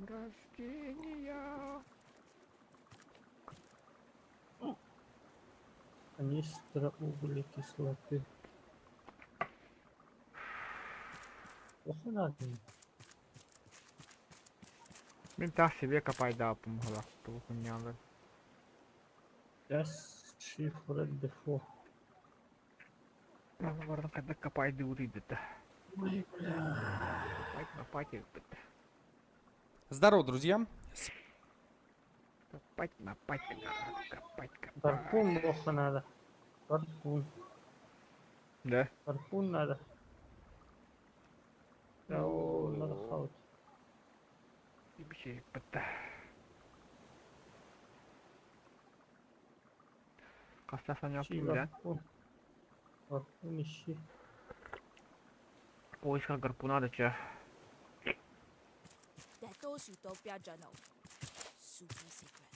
Рождения. Канистра углекислоты. Плохо надо. Ben taş seviye kapayı da yapım hala. Bu kunyalar. Сейчас шифр дефо. Vardı kadar kapayı da uğraydı da. Ой, бля. Kapayı da. Здорово, друзья! Kapayı. Гарпун плохо надо. Гарпун. Да. Гарпун надо. О, надо хавать. Bir şey yaptı. Kastasan Ищи yaptım da. гарпун. Гарпун ищи. Поиска гарпуна да че. Deto's Utopia Journal. Super secret.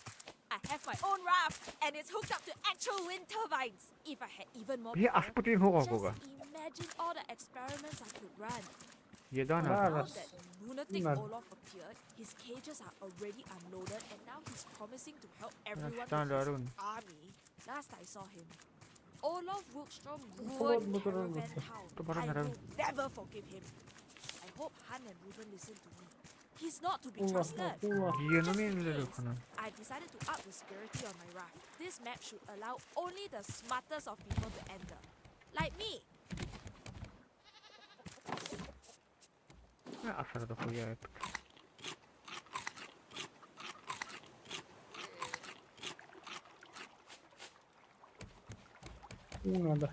I have my own raft, and it's hooked up to actual wind turbines. If I had even more Bir power, asputin hoga koga. just imagine all the experiments I could run. Yedana. Ah. Now that lunatic Iman. Olaf appeared, his cages are already unloaded, and now he's promising to help everyone Stan with his Larun. army. Last I saw him, Olaf Wilkstrom Forward ruined motor Caravan motor. Town. Motor I motor. will never forgive him. I hope Han and Ruben listen to me. He's not to be Ulan, trusted. ulan. Giyanı mı indirir kana? I decided to up the security on my raft. This map should allow only the smartest of people to enter. Like me. Ne asarda koya hep. Надо.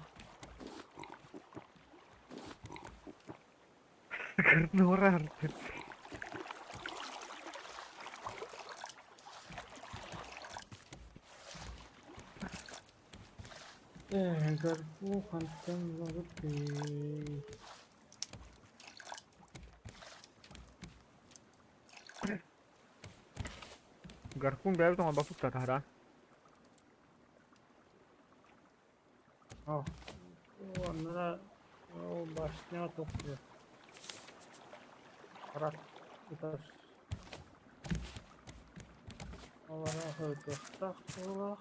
Kırını orar. Garpu hantam zarupi. Garpun bir tane bakıp satar. Oh. Onlara o başına topluyor. Arat tutar. Onlara hırtıstak olur.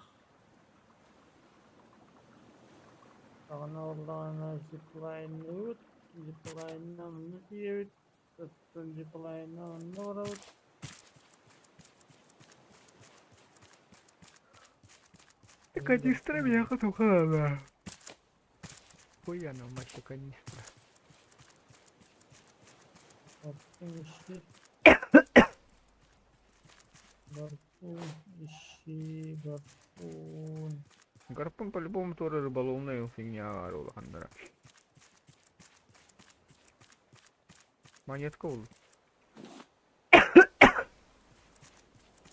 Sonra onlara zipline ut. Zipline ut. Tutun zipline ut. Канистра меня тухала. Хуяно, мать канистра. Гарпун, ищи гарпун. Гарпун по-любому тоже рыболовная фигня, орла хандра. Монетка ул.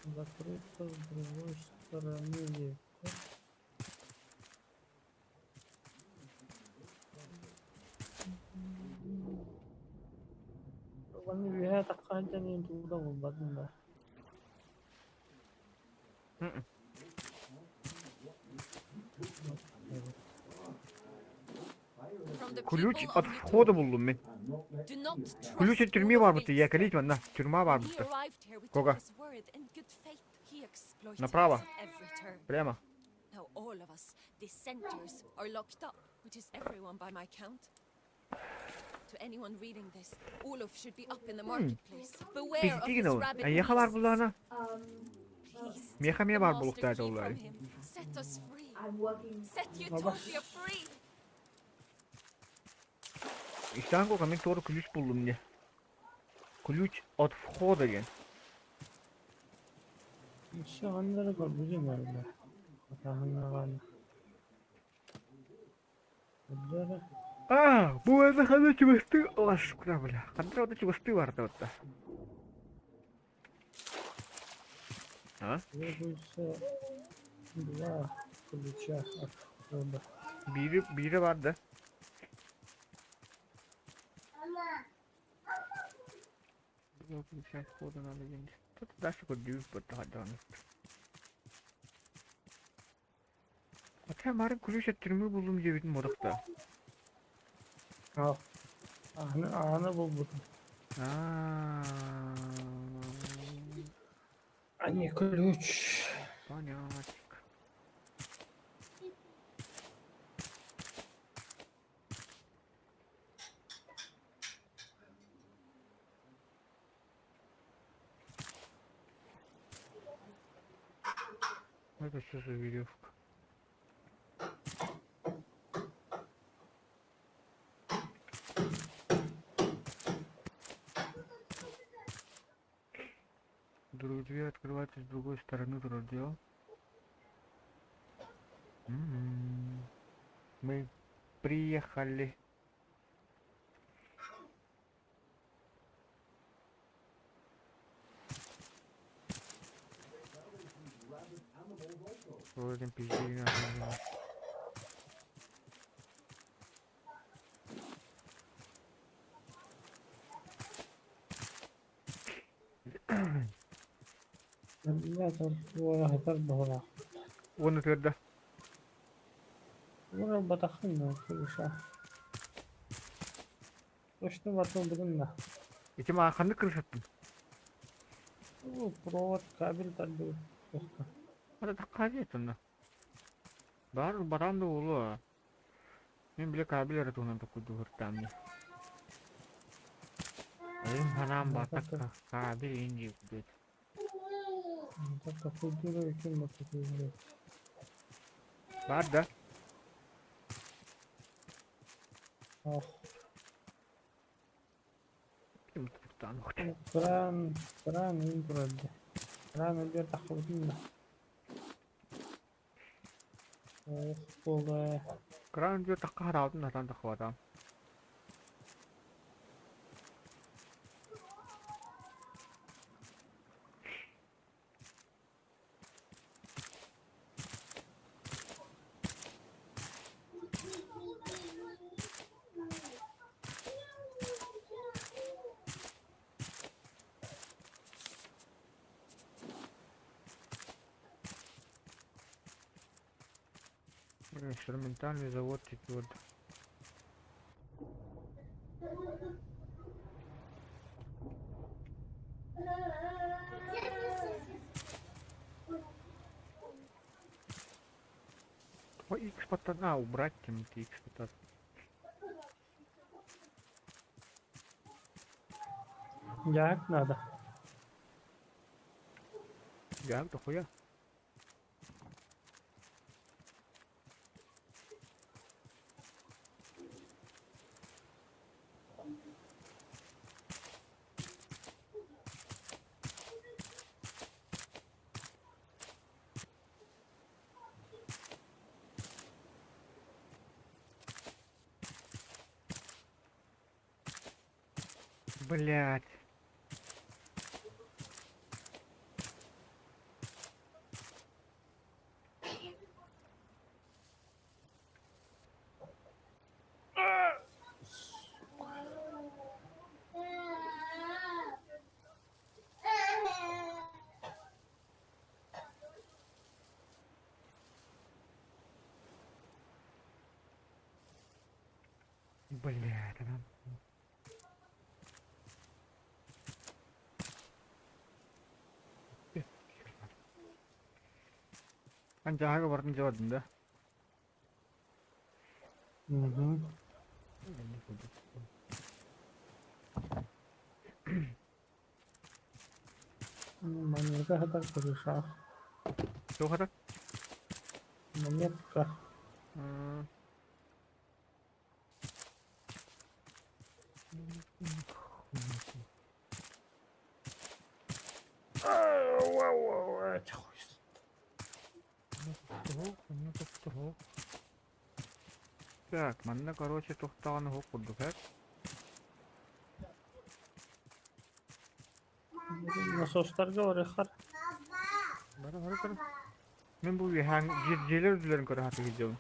Закрыто с другой стороны века. Вони віга така не туди вбадна. Ключ от входа buldum ben. Ключ от türmeye var burada. Yakalayıcı var. Nah, türme var burada. Кога? Направо. Прямо. Now all of us, dissenters, are locked up, which is everyone by my count. To anyone reading this, Olaf should be up in the marketplace. Beware of Пиздигин his ol. rabid Яха var beasts. burada ana. Please, Mехамия take var the bulukta master key olay. from him. Set us free. I'm working. Set Utopia free. İşte hangi o ben doğru ключ buldum diye. Ключ от входа diyen. Şu anları görmeyeceğim öyle. Hatamın var. Bunları Bu arada kadar çıbıstı. Allah şükür bile. Kadar orada çıbıstı vardı orada. Ha? требуется два ключа от входа. Biri vardı. Yok ключа от входа надо деньги. Тут дальше код дюз подтадан. Hatta marın ключ от türmü buldum diye bir modakta. Al. Anı buldum. А не ключ. Понятно. Это что за веревка? Дверь открывается с другой стороны радио. Мы приехали. Вроде пиздец. لا ولا هتربى ولا Onu tırda. ولا بدخلنا كل شهر. وش نبغى بدنا؟ İçime arkanı kırışattın. провод кабель تدو. Hadi takar etsin. Barang da oğlu. Ben bile kabel yaratığından da kudu hırtamlı. Benim hanım batak kabel ince kudu. Так кудура için bakıyorum. Var da. Ah. Kim tutan? Kran indirdi. Kran bir takıldı. Oh, olay. Kran diyor takar aldın neden takar adam. Инструментальный завод типа вот. Ой, экспортат. А, убрать темники экспортат. Як надо? Як дохуя? Блять. Блять, она. Анжаага бардын жабадың да? Монетка хата кореша. Что хата? Монетка. Так, манда, короче, тоқтағаны хоқ құрдық, әк? Насостарға орайқар. Бара. Мен бұл желер үзілерін көрі хаты кезеуін.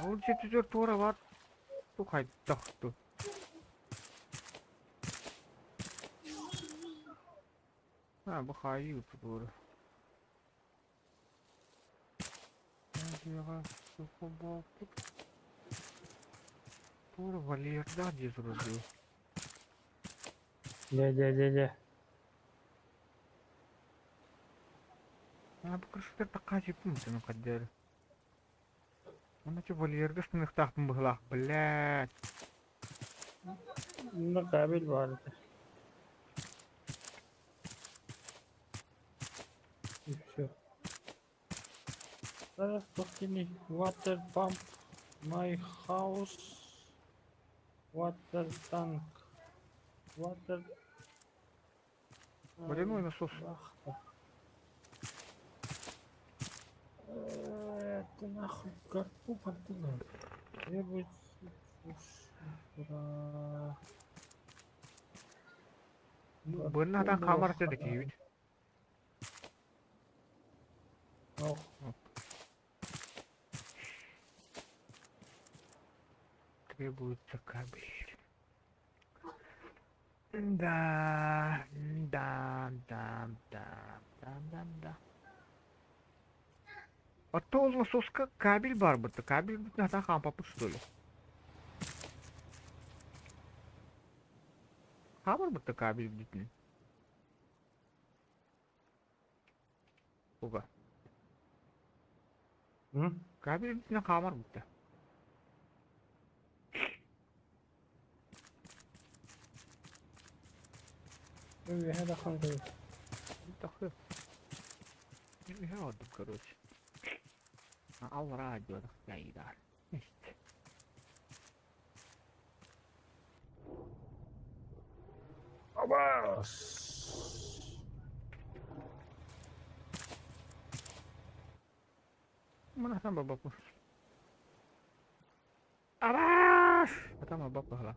Ол жетізер тура бар. Бұл қайттақты. Бұл қайы үпі тура. Тура валерда дез ұрады. Де. Бұл күршілер таққа жеппім сені қаддері. Она что, валерда сынықтақпын бұғылақ, блядь. Бunda кабель var. И все. Зараз похтini water pump, my house, water tank, water. Водяной насос. Вахта. Это нахуй карпу подтуда. Требуется Бұрын атан қамар деді кейбіт. Требуется кабель. Да. Отто ол насосқа кабель бар бұтты. Кабель бұтты атан қампапы что ли? Қамыр бұтты кабель бұттын. Оға. Кабель бұттына қамыр бұтты. هذا خنزير. Тахы. Я отдым, короче. Ал радио стоит. Mana sama bapak? Aras! Kata sama bapak lah.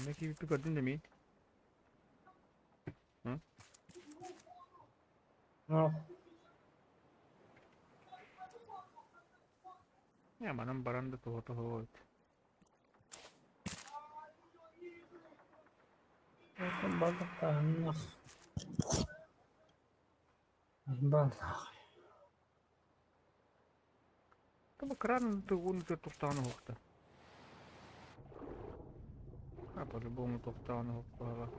Ne gibi bir kadın demeyin. Hı? No. Ya manam baranda toho. Bakın balık da anlar. Balık. Tämä kraan tuunut tuhtana hokta. Apa se bunga tuhtana hokta.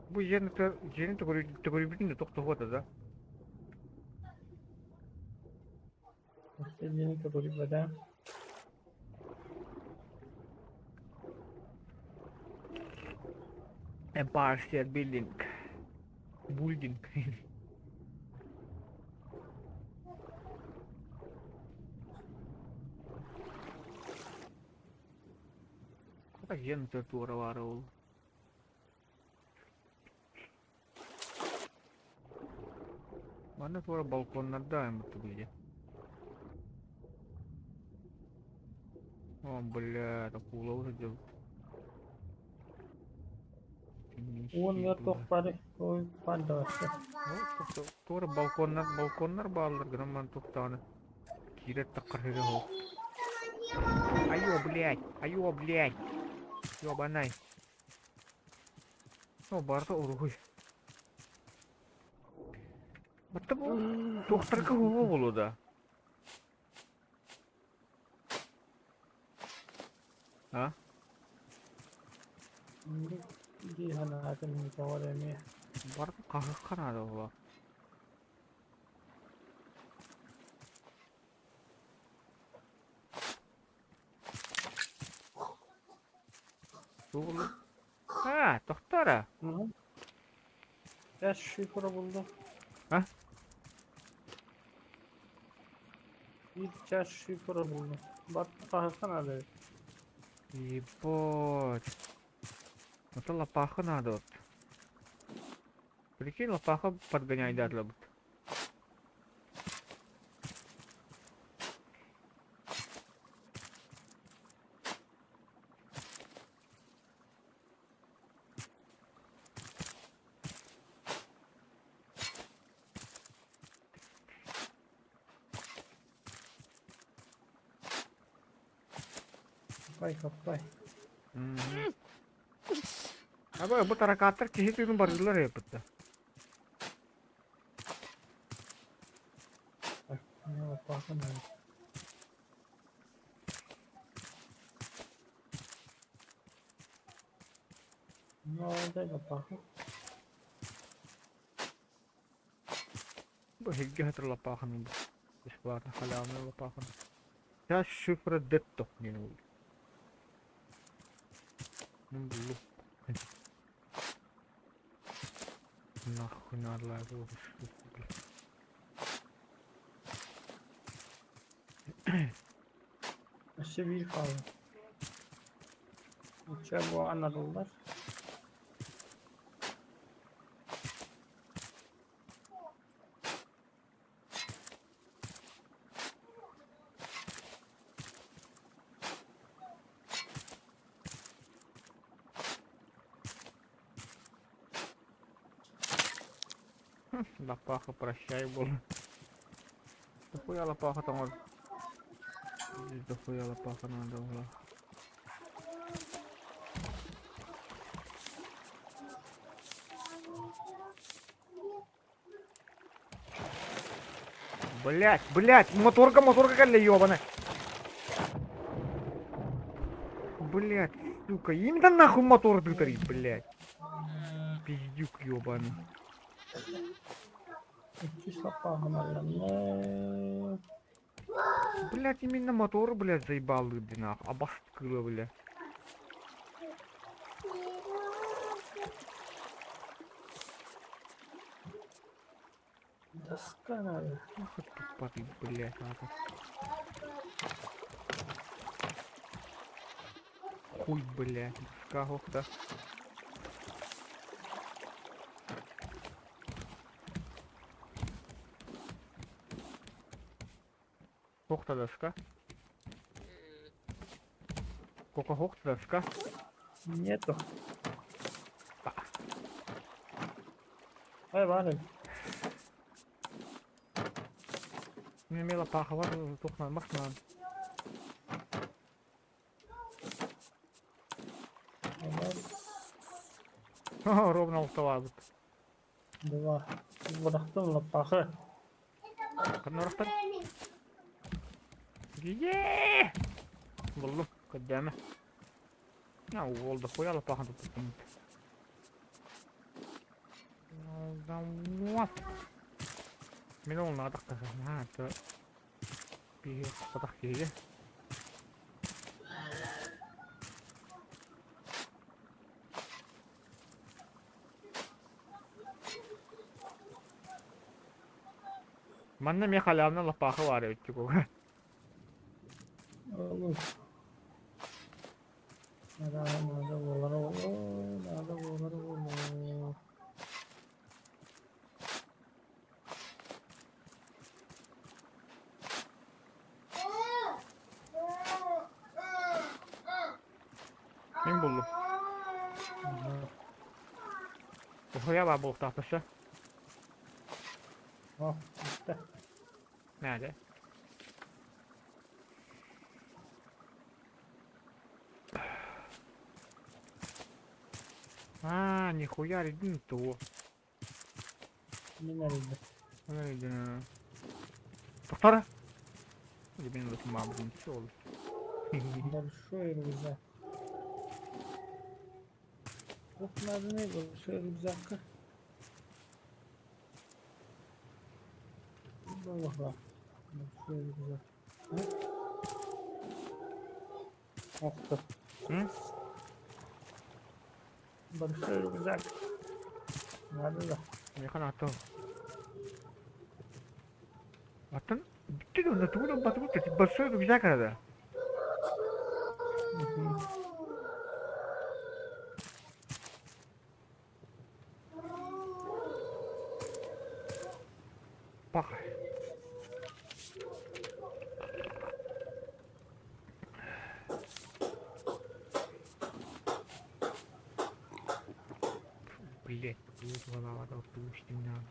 Bu yeni tekori bitin de tuhta hota da. İstediğini kabul eden. Empire State Building. Kasihan tuh wara-wara. Mana suara balkon ada yang betul ya? Oh, beля, tak pulau saja. Onlar tokları koy pandası. Oh, suara balkonar balar genaman tuh tanah. Kira takar ho. Ayo, блядь. Ёбаный. О, барда уруй. Бата бу доктор кого болу да? А? Ди ханатын товарами. Барда кахы канада була. Doğru. Ha, doktora. Hı. Ya şifre buldum. Ha? Bir çar şifre buldum. Bak kahkan adı. Ебать. Это лопаха надо вот. Прикинь, лопаха подгоняй дятла будет. Kapay. Abi bu tarakatlar çeşitli barılar yapıttı. Ne bakın abi. Ne oldu bakın. Bu hegge hatır lapakan bu. İşbar halamı lapakan. Ya şifre detto ne oldu? Belum. Nahkuy narlar bu. İşte bir kaldı. Uçağı bu anladılar. Лопаха, прощай, был. Дохуя лопаха там вот. Здесь дохуя лопаха надо было. Блять, моторка калля ёбаная. Блять, сука, именно нахуй мотор тытарит, блять. Пиздюк ёбаный. Блять, именно мотор, блять, заебал ты нахуй. Обоскыло, блять. Доска надо. Ах, тупорый, блять, надо. Хуй, блять, доска, ох-то. Хохта доска. Сколько хохта доска? Нету. Ay bari. Ne lapakha var, to'xtanmas lan. Ровно устава. Два. Бıraktım lapakı. Qanday raqtan? Ye! Buldum. Qadama. Ya oldu. Qo'ya lapaqni tutdim. Men onu adaqtasam. Ha, bir qadaq keyga. Manna me qalamna lapaqı var etdik o. Oğlum. Nada bolar oğlum. Nada bolar oğlum. Men buldum. Qo'ya bak bu tahtası. Oh işte. Nerede? А, нихуя, не то. Ne nerede? Nerede? Doktora. Hadi benim lafım var bugün. Şey olur. Большой рюкзак. Вот надо не большой рюкзак. Большой рюкзак. Ох ты. Большой рюкзак. Надо да. Ne kadar attı? Attın? Bitti de onda tuğla batı bitti. Basıyordu güzel karada. Bak. Блять, вот голова так пустим надо.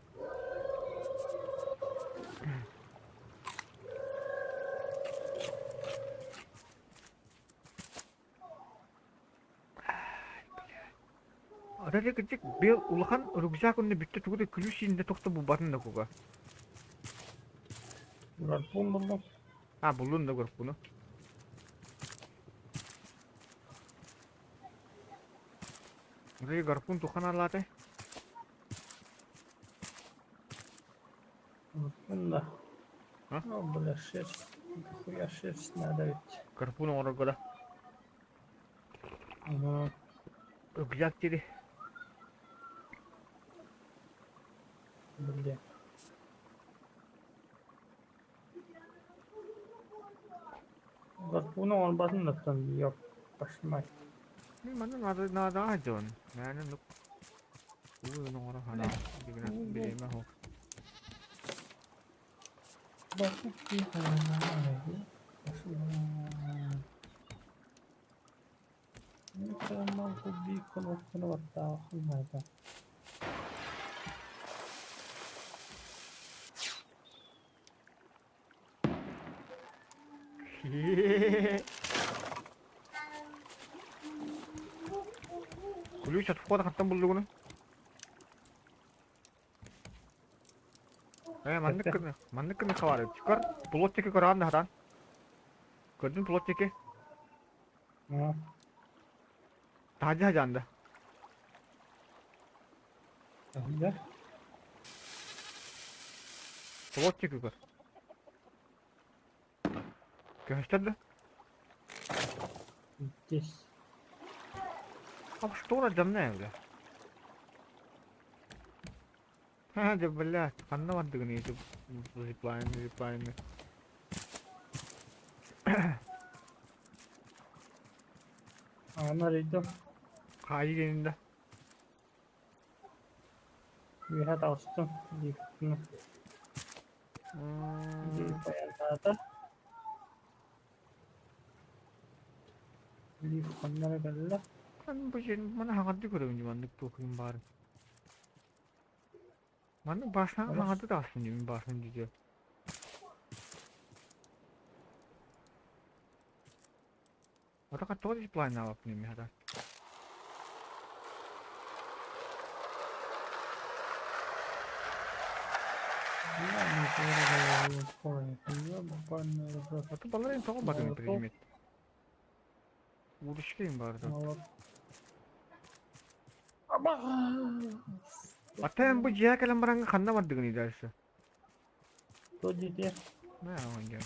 Ada kecil bel ulahan rugzak onu bitti tuğda külüşinde tokta bu batın da koga. Garpun buldum. Ha buldun da grup bunu. Buraya garpun tuhan alate. Garpun da. Ha? O böyle şerst. Хуя шерсть надо ведь. Garpun orada goda. Ага. Rugzak dedi. Блин. Гарпуну он басын да там yok. Başlamay. Mana nada aja on. Yani nuk. Onu orang hala. Digna bilema ho. Bakın bir tane. Ne kadar bir konu var daha olmadı. Kulüyü çatıp koda kattan buldu bunu. Mandık kını kavarı. Çıkar. Plot çeki koran da hatan. Gördün plot çeki. Ha. Taci hacanda. Hadi. Plot çeki kır. Gösterdi. Здесь. А что раджамная, бля? А, да, блядь, ханна вандыгны, эти зиплайны. Nerede? Kayı gelinde. Bir hat astım. Lifini. Lif ayarlarda. Lif kanlara geldi. Kan bu şey bana hangi görüyorum mandık tokuyum bari. Bana basan Orası- hadi da aslında diyorum basan diyor. Ota kan tosi plainaa niin hada. Ota balarin tohon bakın primet. Vuruşkayım barda. Ata bu ciğer kalan barangı kanna vardı gani derse. Tuh dia. Ne aman ya.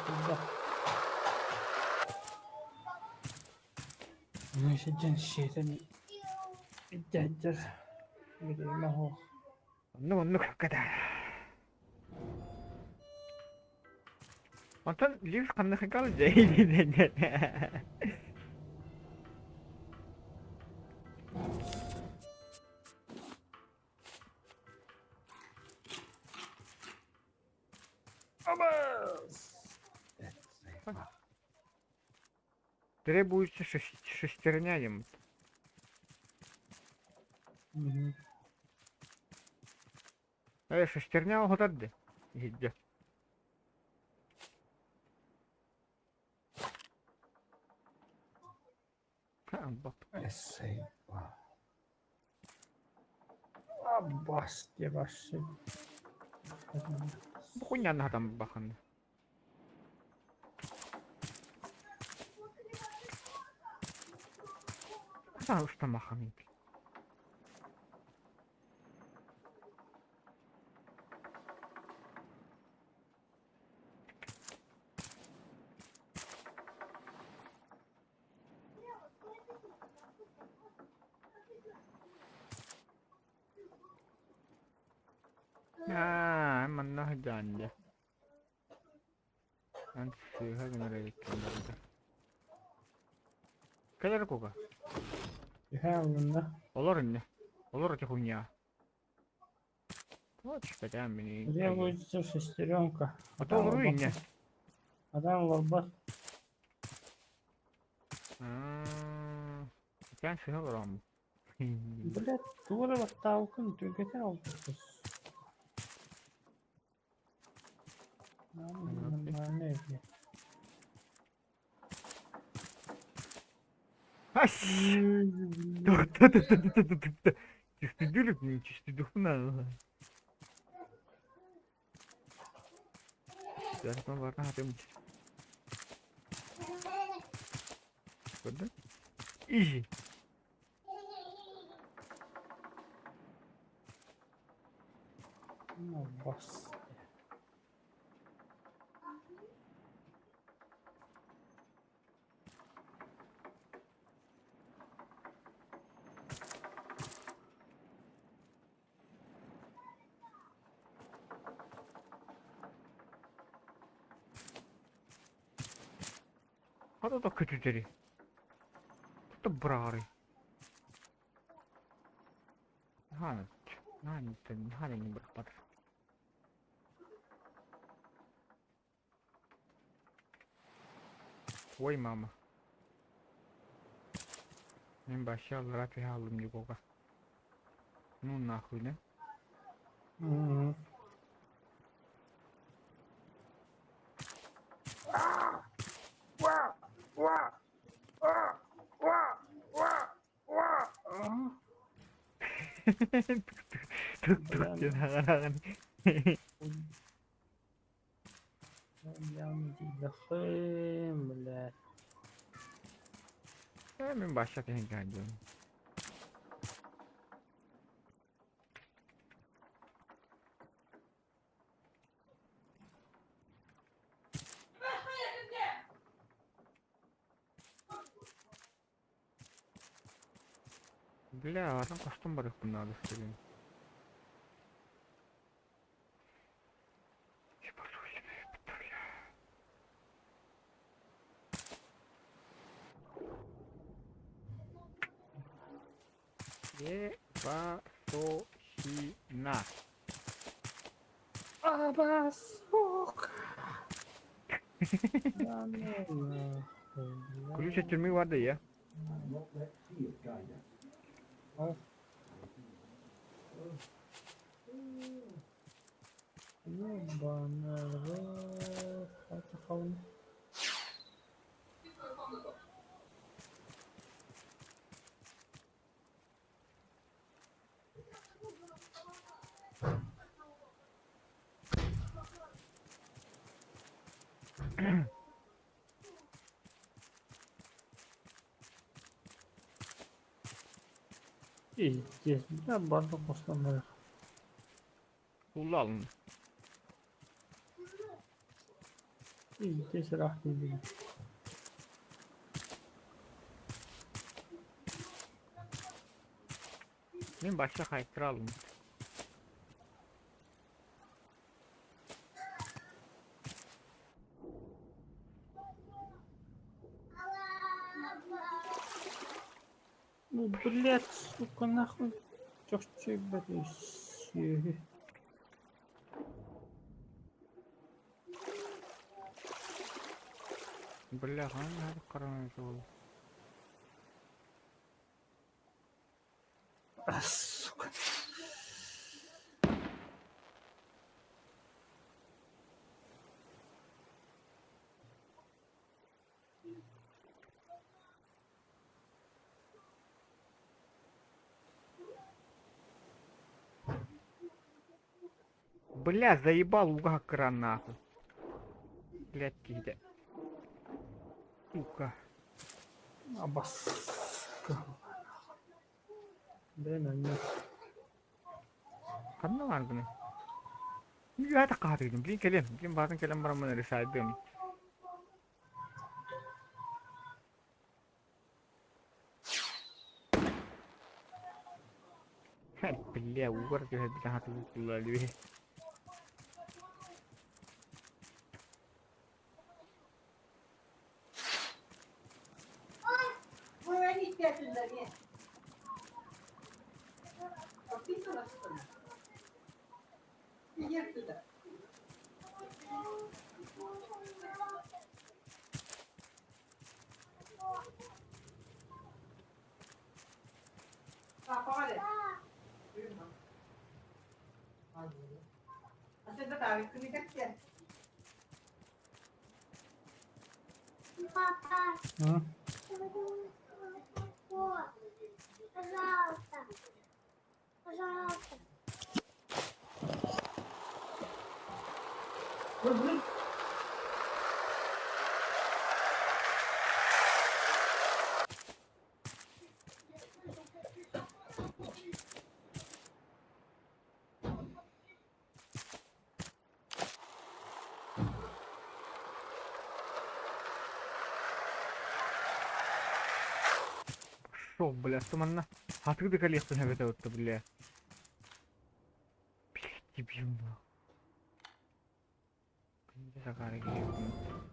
Sudah. Masih jensitan. Jajar. Gitu mau. Anno kakada. Ondan lives kanna kal jadi. Требуется шестерняем. Шестерня угодадди. Гидде. Abbas dia pasti. Хуйня на там бахан. Знаю, что махами. Mana janja. Nanti sih harus itu. Kayak kok? Ya, benar. Olur ne? Olur ki хуйня. Вот что там мне. Где будет шестеренка? А то он руине. А там лобас. Kan sih orang. Блядь, дура толкун, ты хотел. Нормально. Ай! Чисто дюлик мне, чисто духна. Сейчас мы warna hati. Bener? Ih. Бос. Кто то küçüceri? Кто брары? Hani не брат. Ой, мама. Men başa olarak aldım yukarı. Ну нахуй, да? Tuk jangan. Yang didahim, блядь. Men başa denk geldim. Бля, там костюм барыхтым надо стереть. Ебасосина. Абасок. Ключ от тюрьмы воды, я? Ёбаный рот, хата-хаун. Пиздец, бля, бардак бастандар. Kullu alın. Пиздец, рахты бля. Ben başka kayıtları alın. Ну, блядь, сука, нахуй. Чё ж ты, блядь, Bля, hadi karanlık oldu. сука. Бля, заебал уга кран нахуй. Блядь, где? Сука. Абаска. Блин, они... Kanına var bunu. Ya da kahrıydım. Bilin kelim. Bilin bazen kelim bana bana rica ediyorum. Bля, ugar juga bisa hati pula dia. Папа, А? пожалуйста. Пожалуйста. Шо, бля, туманна. Хатыгды коллектор хәбәтә утты, бля. Блядь, дебил нахуй. Где загары келеді?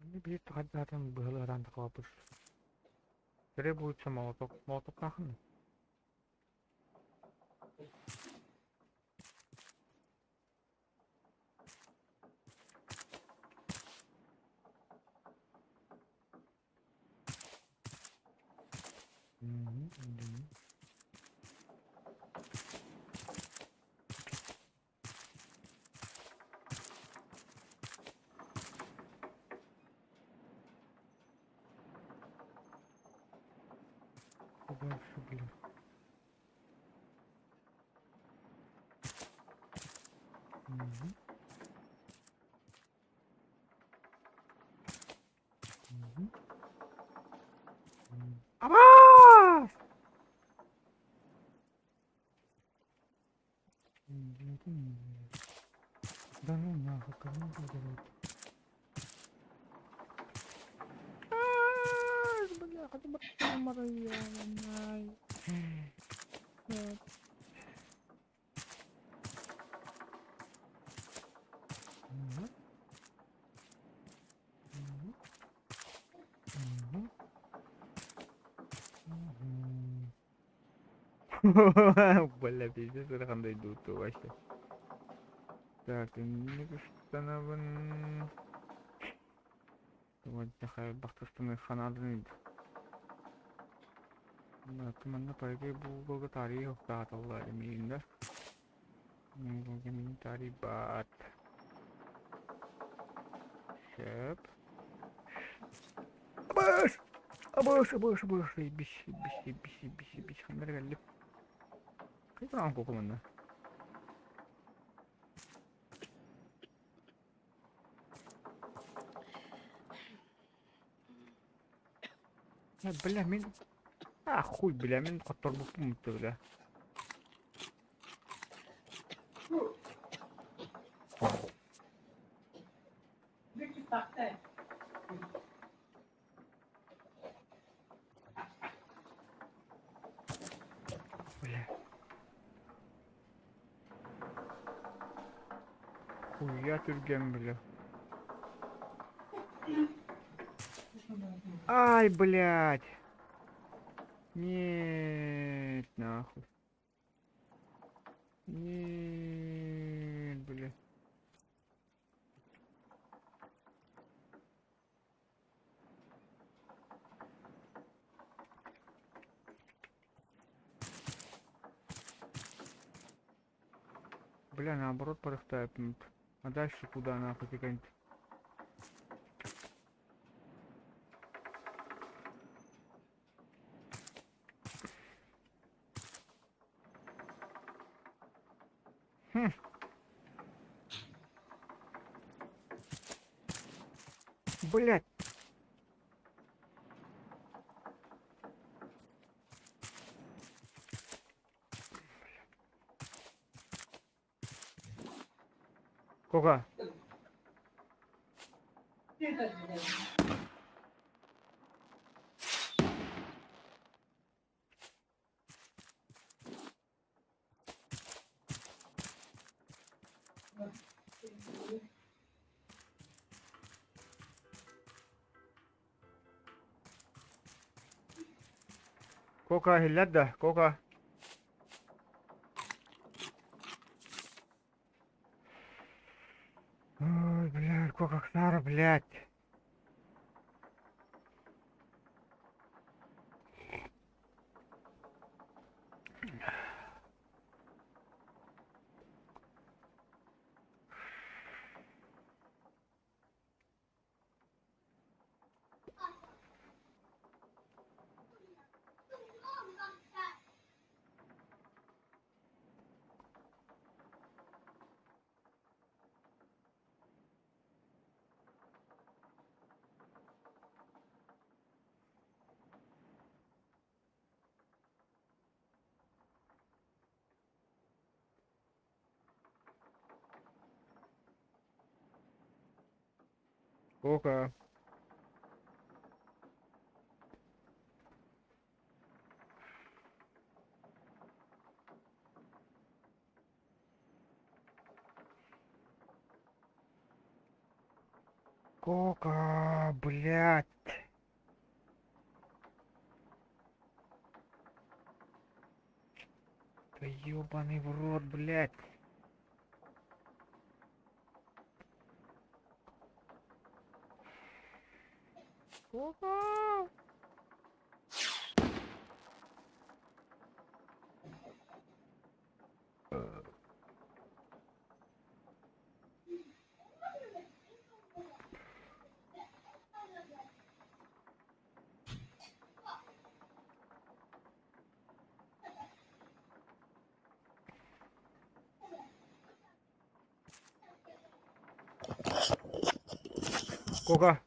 Ini bisa terkadang berlaran terkabur. Требуется молоток. Молоток нахуй. Дальше, блин. Мгм. Мгм. Абас! Да ну нахуй, кому говорит? Бля, хотя бы Мария, Бля, пиздец, это қандай дуты вообще. Так, не күшттанабын. Вот, нахай бақтыстаны ханадын. Туманна пайгай булгога тарих оқтаталла демейін. Мен тарих бат. Шеп. Абаш! Абаш. Биш. Хандар галлип. Кай құран қоқымында? Бля, мен... хуй, бля, мен қаттар бұқпым мұтты, бля. Бля. Хуя түрген, бля. Ай, блядь. Нет, нахуй. Нет, бля. Бля, наоборот, порыхтает. А дальше куда нахуй тикать? Блять. Кока. Кока, хилядда, Кока. Ой, блядь, Кока Ксара, блядь. Кока. Кока, блядь. Да ёбаный в рот, блядь. Кока. Кока.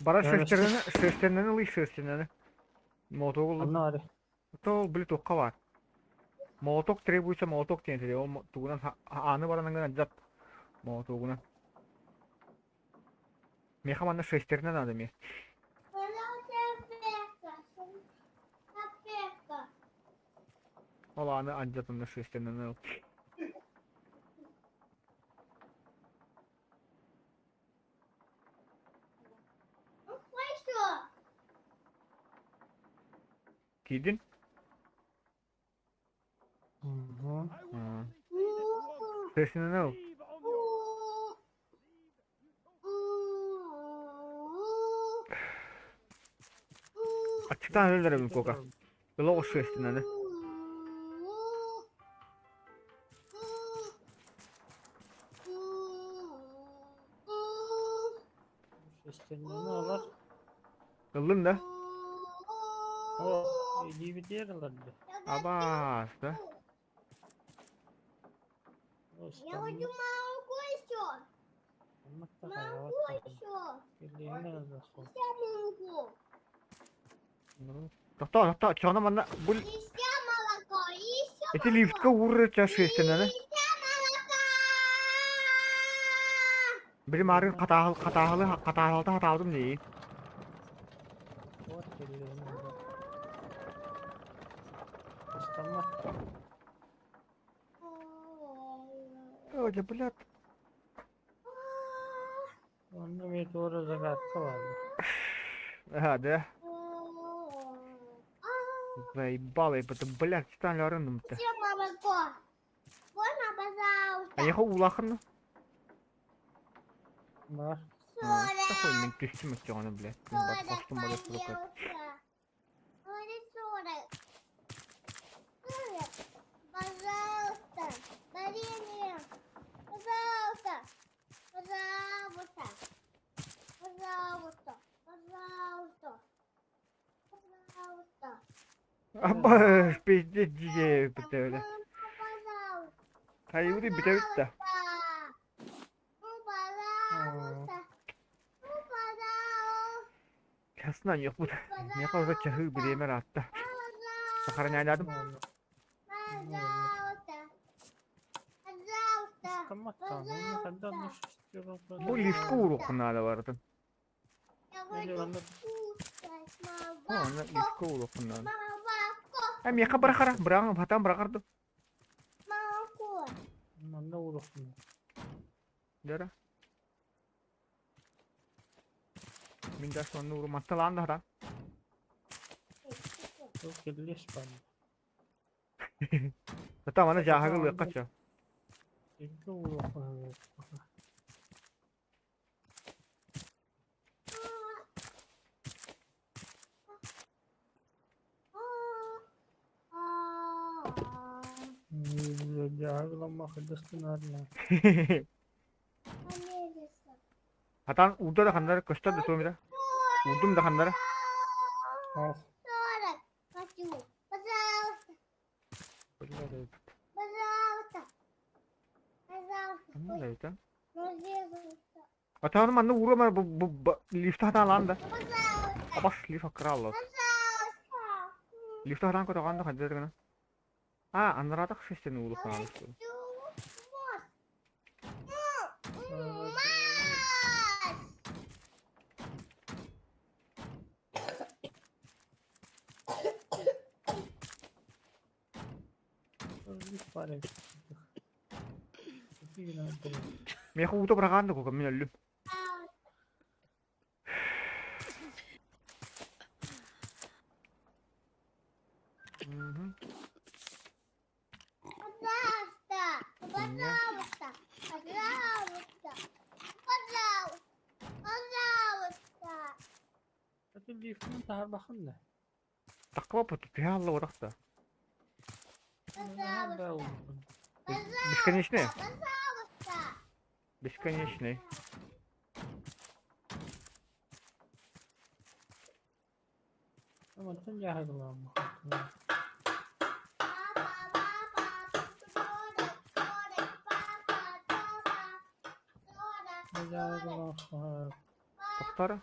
Бара шерстеннен ылый шерстеннен. Мотогул. Аннари. То блиту кава. Моток требуется моток тенте. Ол тугунан аны баранан жат. Мотогунан. Мехаманна шерстернен надо мне. Ол аны анжатында шерстеннен. Кидин? Hı. Sesini ne o? Açıktan öyle bir koka. Yola o sesini ne? Seslerinde ne olur? Kıldın da. O iyi bir diğer alırdı. Abas da. O Я İstanbul. хочу молоко еще. Anlatta Молоко hayat. еще. Birliğine nasıl? Еще молоко. Doktor çağına bana bu Еще молоко. Еще eti liftka vurur ça sesini ne? молоко. Benim ağrın katahılda hatadım değil. O birliğine nasıl? İstanbul. Öyle blöd. Onun bir doğru zagatı vardı. Hadi. Заебало, это, блядь, стали рынным-то. Еще молоко. Можно, пожалуйста? А я улахну. Var. Такой мен кестим өткен, блядь. Басқаштың бала сұраққа. Пожалуйста, варенье. Пожалуйста. Пожалуйста. Пожалуйста. Пожалуйста. Пожалуйста. Абба, пиздец, дije, бітәуді. Пожалуйста. Кайуды бітәуді да. Ну, пожалуйста. Ну, пожалуйста. Кәсінен yok bu da. Ne kadar çahı bilemer attı. Sakarın ayladım. Пожалуйста. Пожалуйста. İstanbul tanrım. Kadar ne istiyorum? Bu lift kuğruğuna da vardı. Я Öyle хочу valla. кушать Ha, ona lift kuğruğuna. молоко. Hem yaka bırakar, bırakın, hatan bırakardı. Молоко. Ondan ne uğraştın? Dara. Min de sonra nuru mattalandı hatan. Çok kirli bana. Hatan bana cahagıl kaçıyor. İlk uğraştın. Cahagılanma kıdısın arla. Hatan urda da kanları köşte de sonra. Urdum da kanları. Al. Сорок. Хочу. Пожалуйста. Пожалуйста. Пожалуйста. Ne öyle? Пожалуйста. Hatanın bana uğrama bu lifte hatan lan da. Пожалуйста. Abaş lift krallı. Пожалуйста. Lifte hatan koydu kandı hadi gana. Ha, anlaradak sesini uğrup Я kanalım. хочу мост. Sonra Мост. bir var. Bir gün öldürüm. Me juguto bırakandı koka min öllüm. Пожалуйста. Пожалуйста. Пожалуйста. Пожалуйста. Пожалуйста. Hadi liftin tahar bakın da. Takva putu piyalla orakta. Ne be oğlum. Бесконечные. Пожалуйста. Бесконечные. Ama sen cahagılanma. Ne cahagılanma. Doktor.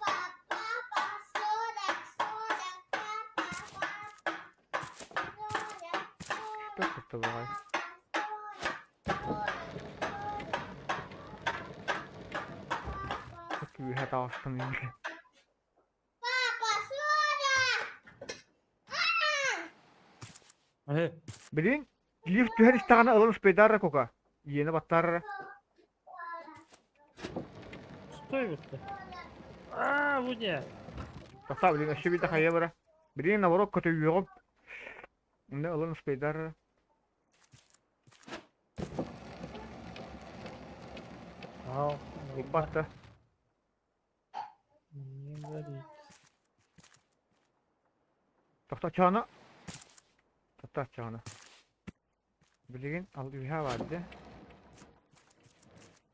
Что это бывает? Какие это остановили? He. Bilin, lift her istana alın spedara koka. Yeni battar. Sтой bitti. Aaa bu ne? Doktor bilin aşı bir de kaya bara. Bilin navarok kötü yok. Ne alın spedara. Aa, Ulbatta. niye böyle? Tokta çağına. Tokta çağına. Bilgin al üha vardı.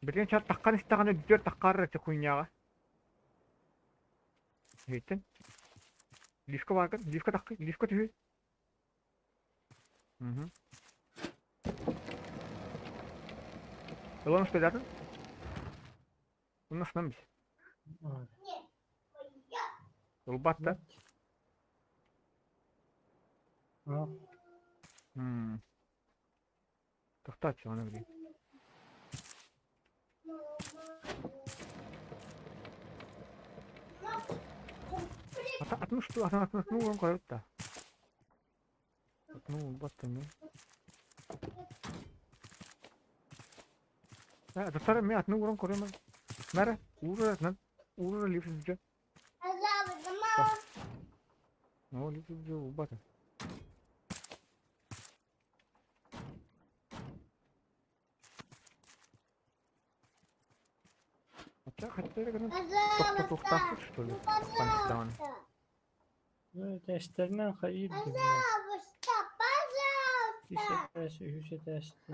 Bilgin çat takkan isteğine düzür takkar rete kunyağa. Heytin. Lifka varken, lifka takkı, lifka tühü. Hı hı. Ulan uspedadın. Bu nasıl lan biz? Ulbatta. Aa, Tokta çağına bilgin. Atmış tu, atmış nu ulan koyup da. Nu ulbatta mı? Ya tutarım mi atını vuran koruyor mu? Nere? Uğra lifsizce. No lifsizce ulbatta. Хотя это только что ли? Афганистан. böyle testlerinden hayır gibi. Пожалуйста, пожалуйста, Hüse testi.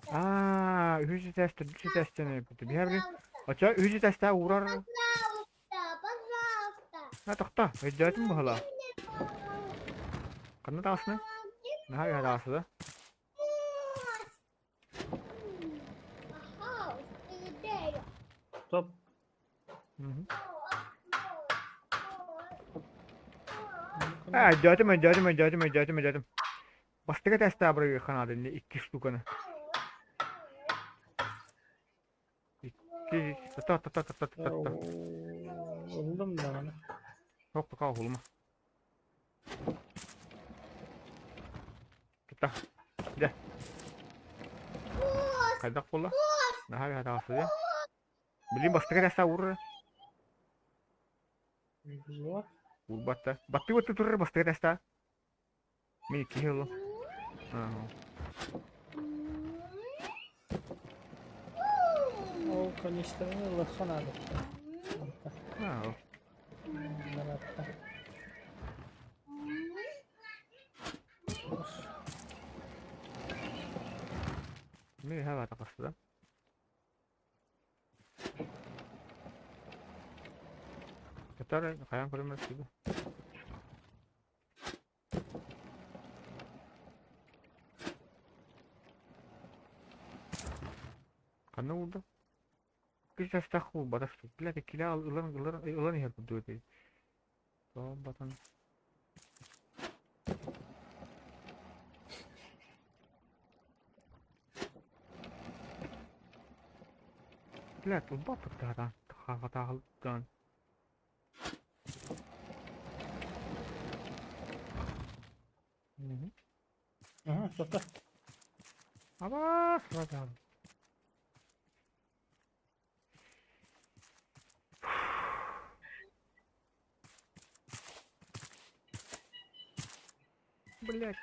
пожалуйста, Hücre testi ne yapıyor? Bir haberi. Aça hücre testi uğrar. пожалуйста, пожалуйста. Ha takta. Heccatim bu hala. Kanı da aslında. Ne hayır da aslında. Top. Hı hı. Ha heccatim. Bastıka testi buraya kanadın. İki ştukana. İki. Ta. Oldum da bana. Yok kal hulma. Kita. Gel. Kaydak kolla. Ne hayır da aslında. Bilin bastıka testi uğrar. Güzel. Ulbatta. Batti waktu turun bastıka testi. Miki hello. O kanistranı laksan abi. Ha. Meratta. Ne hava takası. Ketar kayan koymak gibi. Kanı oldu. Kita stahu batas tu. Kila ulan her kudu itu. So batan. Kila tu batak dah. Kata dan. Aha, sokak. Awas, macam. Блять.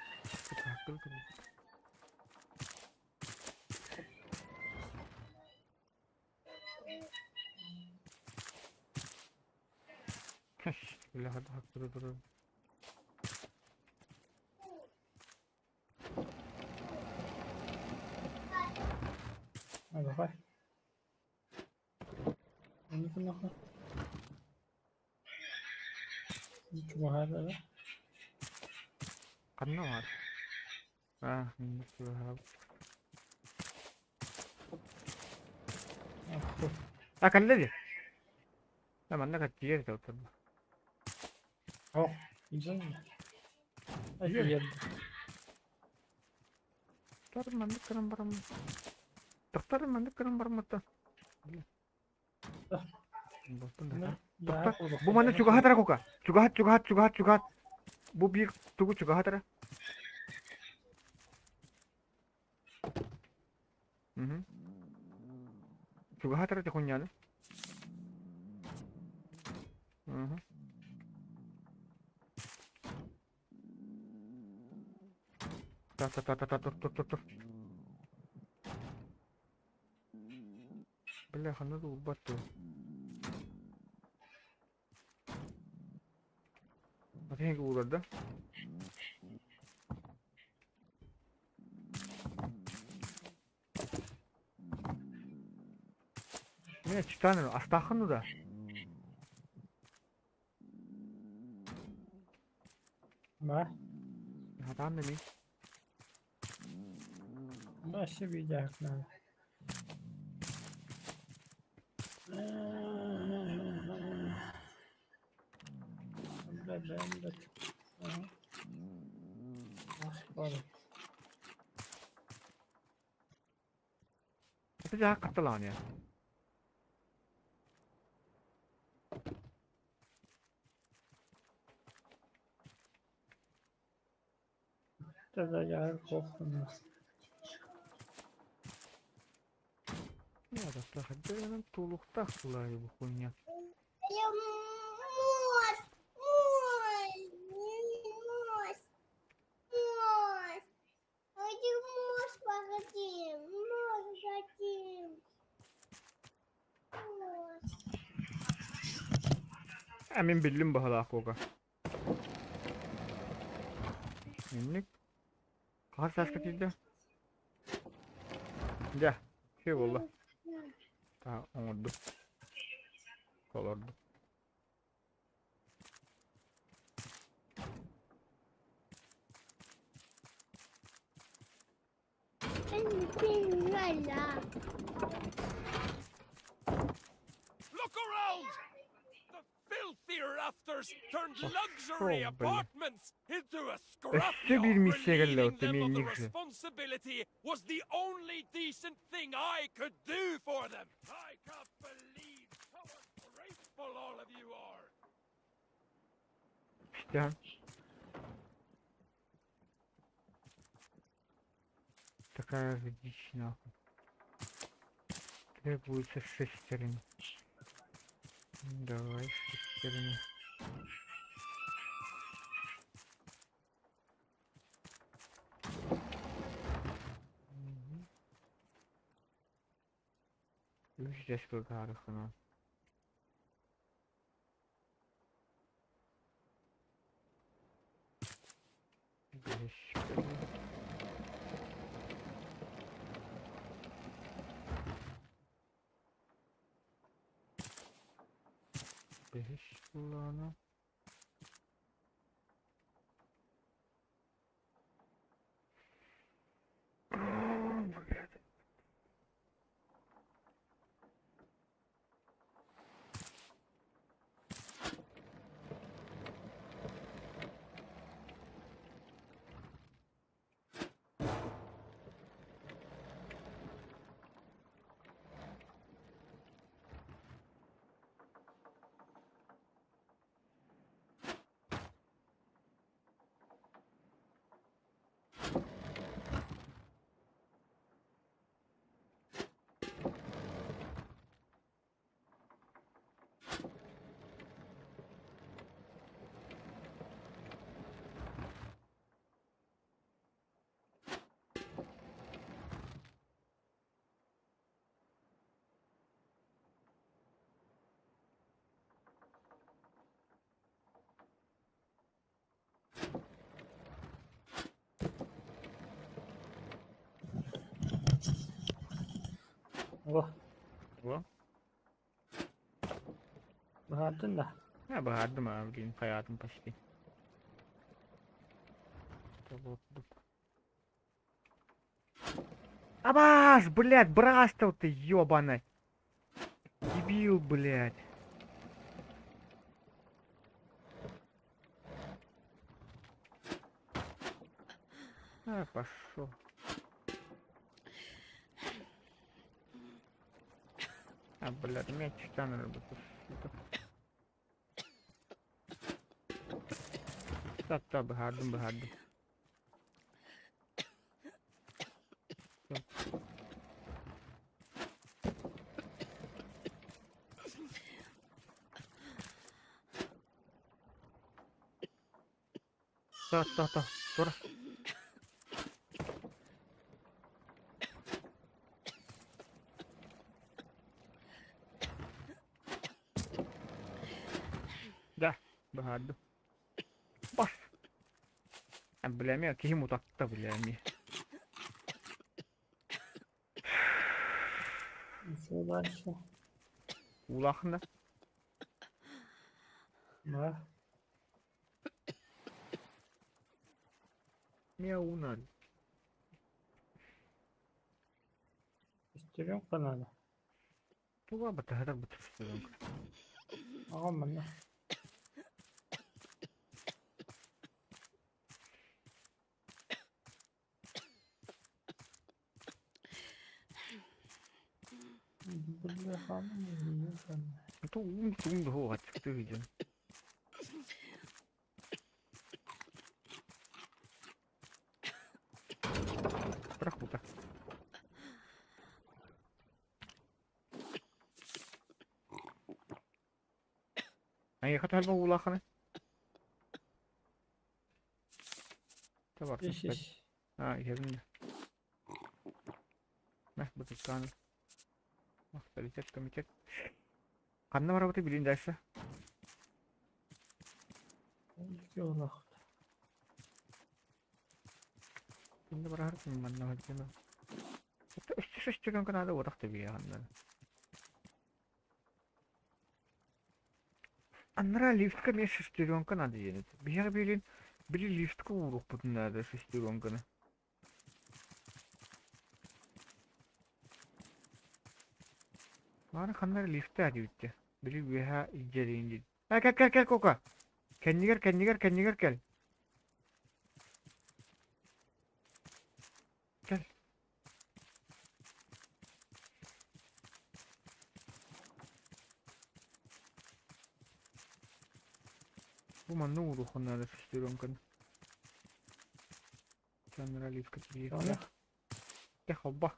Gila hadi dur. Hadi bak. Ini kenapa? Ini cuma ada lah. Kanı var. Ini sudah. Kan lagi. Mana kat dia tu tu. Oh, güzel mi? Hadi geldi. Doktor mandık kırım var mı ta? Bu mana juga hatara kuka. Juga. Bu bir tugu juga hatara. Juga hatara te kunyala. Dur. Бляха, надо убату. Атенге улар да? Мен читаны астахыны да. Ба, Атаны мен. başı bir dakika. Ben de Nasıl Это жак Каталания. da yer kokmuyor. Я да хотя тулуктах кылай бу хуйня. Мост! Мост! Мост! Хотим мост погодим! Мост хотим! Мост! Мен билдим бахала кока. Минник. Кар саска тилде. Ja, şey oldu. Tamam, oldu. Kolordu. Look around! The filthy rafters turned luxury Oh, apartments into a scrapyard. Eski bir misye geldi Relieving o them of the temizlikçi. responsibility was the only decent thing I could do for them. I can't believe how ungrateful all of you are. İşte. Такая же дичь, нахуй. Требуется шестерни. Давай шестерни. Здесь какая хана. Бесплатно. Oh, Bu. bağırdın da. Ya bağırdım abi diyeyim hayatım почти. Абаз, блядь, брастал ты, ёбаный. Дебил, блядь. Пошел. Блядь, мяч читаны работает. Та, bağırdım. Ta, dur. Bahadı. Bas. Ben bilemiyorum ki mutakta bilemiyorum. Şöyle aşağı. Ulakna. Var. Miaunar. İstiyorum kanalı. Bu var batahada bu tutuyorum. Ağam bana. Böyle hanım yiyor sen. Itu untung dah açık diyeceğim. Bırak burada. Ay katal bu ulakna. Tamam. Şiş. Ha yerinde. Nah bu tutan. Bak tercet kemicet. Kanna var bu bilin derse. İlgi olarak. Şimdi bırakır mı bana hadi mi? İşte istiyorum kanada uğrak tabii ya anlar. Anlara lift kan ya istiyorum kanada yeni. Bir yer bilin. Biri lift ku uğrak bu nerede istiyorum kanı. Bana kanlara lift hadi bitti. Biri veha inceleyince. Gel koka. Kendi gel. Gel. Bu man ne uğrak onlarda istiyorum kanı. Kanlara lift katılıyor. Sonra. Ya hobba.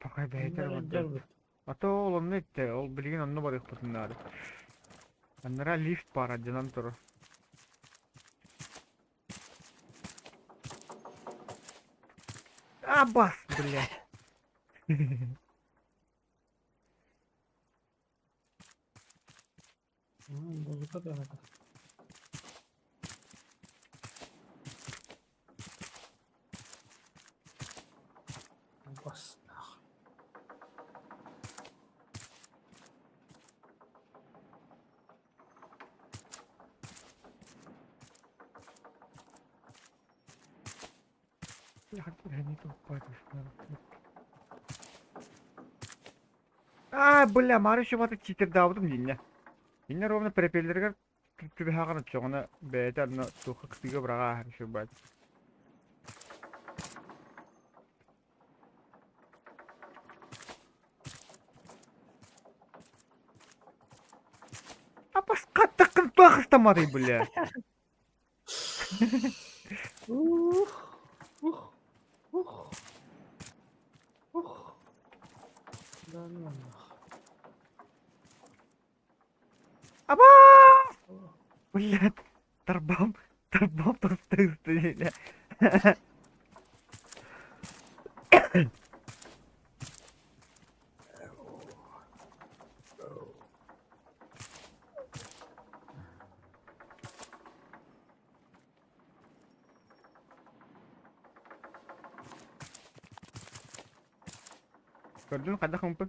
Pakay beter Bunlar burada. gel. Ata oğlum ne etti? Ol bilgin anını var yapısınlar. Anlara lift var acıdan turu. Ah bas bile. Bu kadar. Bas. Ya ini tuh apa Ah, бля, мары шубаты читердабытым динне. Инне ровно препеллерге түбе хаганы чоңна бетер но тухы кытыга брага шубат. Apa скаттыкын тахыстамады, бля. Apa? Bля, terbang terus ya. Gördün mü kadar kumpul?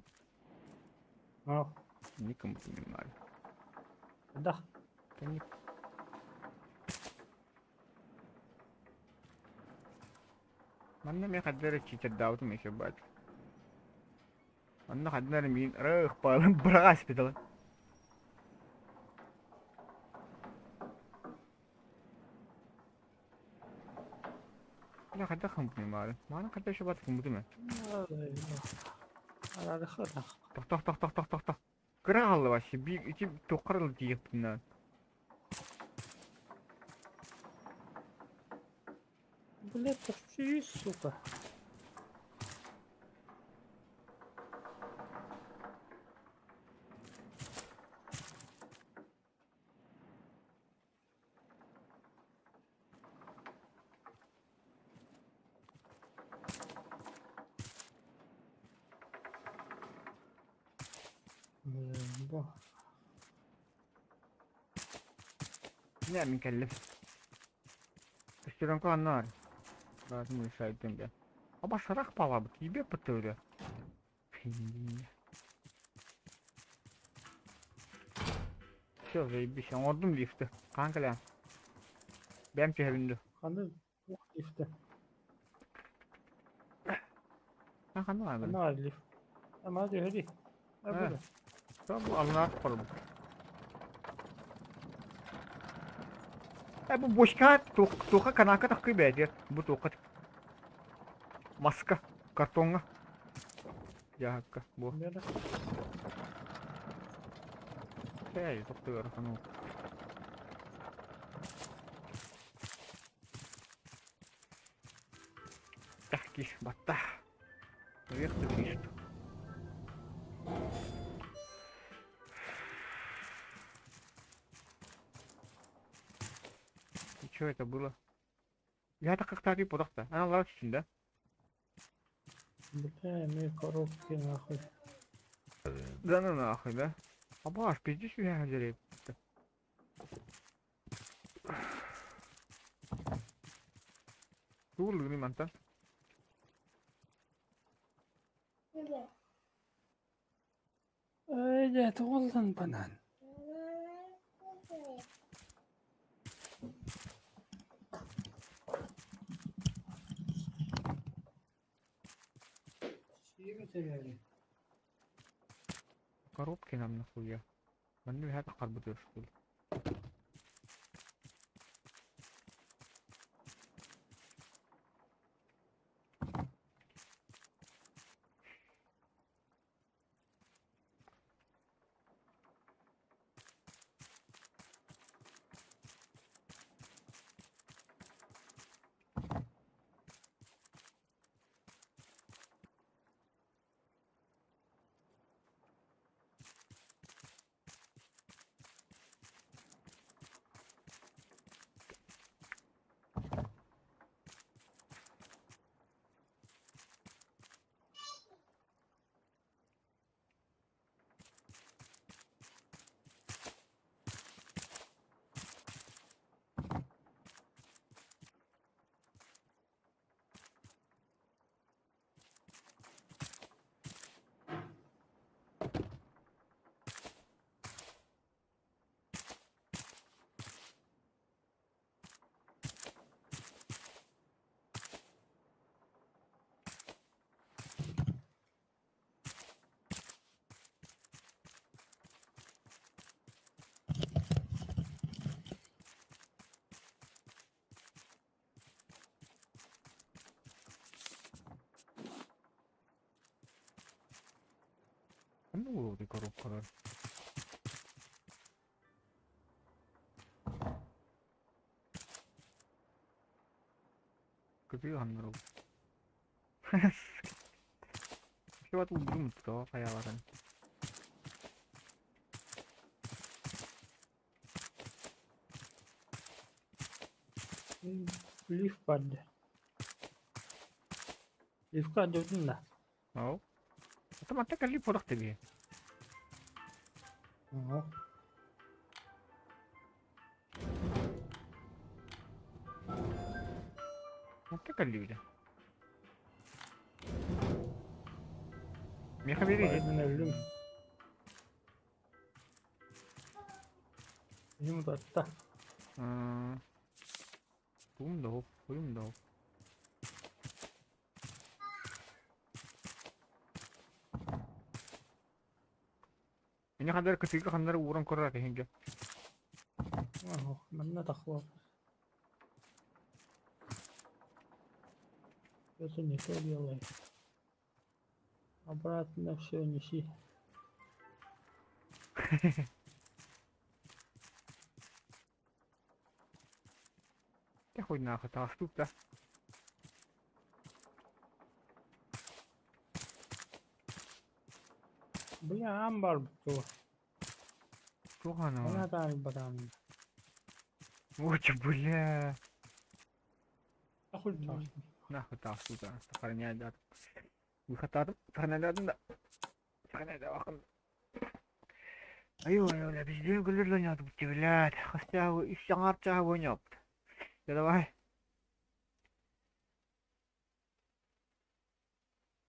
Al. Ini kumpul var. Dah. Mana me kadar cicet daud me shabat. Mana kadar min rah palan beras betul. Mana kadar kumpul mal. Mana kadar shabat kumpul me. Arada kadar. Toh. Kral вообще bir içi tokarıl diyip bundan. Блядь, так что сука. Bu. Ne mükellef. Üstüren kanlar. Lazım müsaitim ben. Ama sarak pala bu gibi pıtırdı. Все, заебись, ordum lifti. Kanka lan. Benim cebimde. Kanı bu lifte. Ha kanka var Kanı benim. var lift. Ama hadi hadi. Ha Ha. burada. Tamam bu alına koyalım. Bu boşka toka kanaka takı bedir. Bu toka maska kartonga. Ya hakka bu. Nerede? Şey toktuyor kanı. Tahki battah. Верхний фишт. И что это было? Я так как-то не подохта. Она ларчин, да? Бля, мы коробки нахуй. Да ну нахуй, да? А баш, пиздишь я дерев. Тур луни манта. Öyle tuğuldan banan. Şeyi götürelim. Коробки нам нахуя. Они это карбутер что ли? Ну, вот и коробка, да. Купил Андроп. Чего тут думать-то, хаяларан? Lift vardı. Lift gördün mü? Ау. Это мата кали подох тебе. Ага. Мата кали уже. Меха бери. Baydın öldüm. Bizim de hatta. Бум дал. Ini kadar ketiga kadar urang korra kayaknya. Ага, mana takwa. Это не то делай. Обратно все неси. Я хоть нахуй тут, да? Бля, амбар был. Что она? Она там, батан. Вот бля. Ахуй там. Нахуй тут, да. Сохраняй, да. Выход сохраняй, да. Сохраняй, да, вахын. Ай, бізден гүлдер ойнады бұтты біләд. Қыстағы үш жаңар чағы ойнап. Я давай.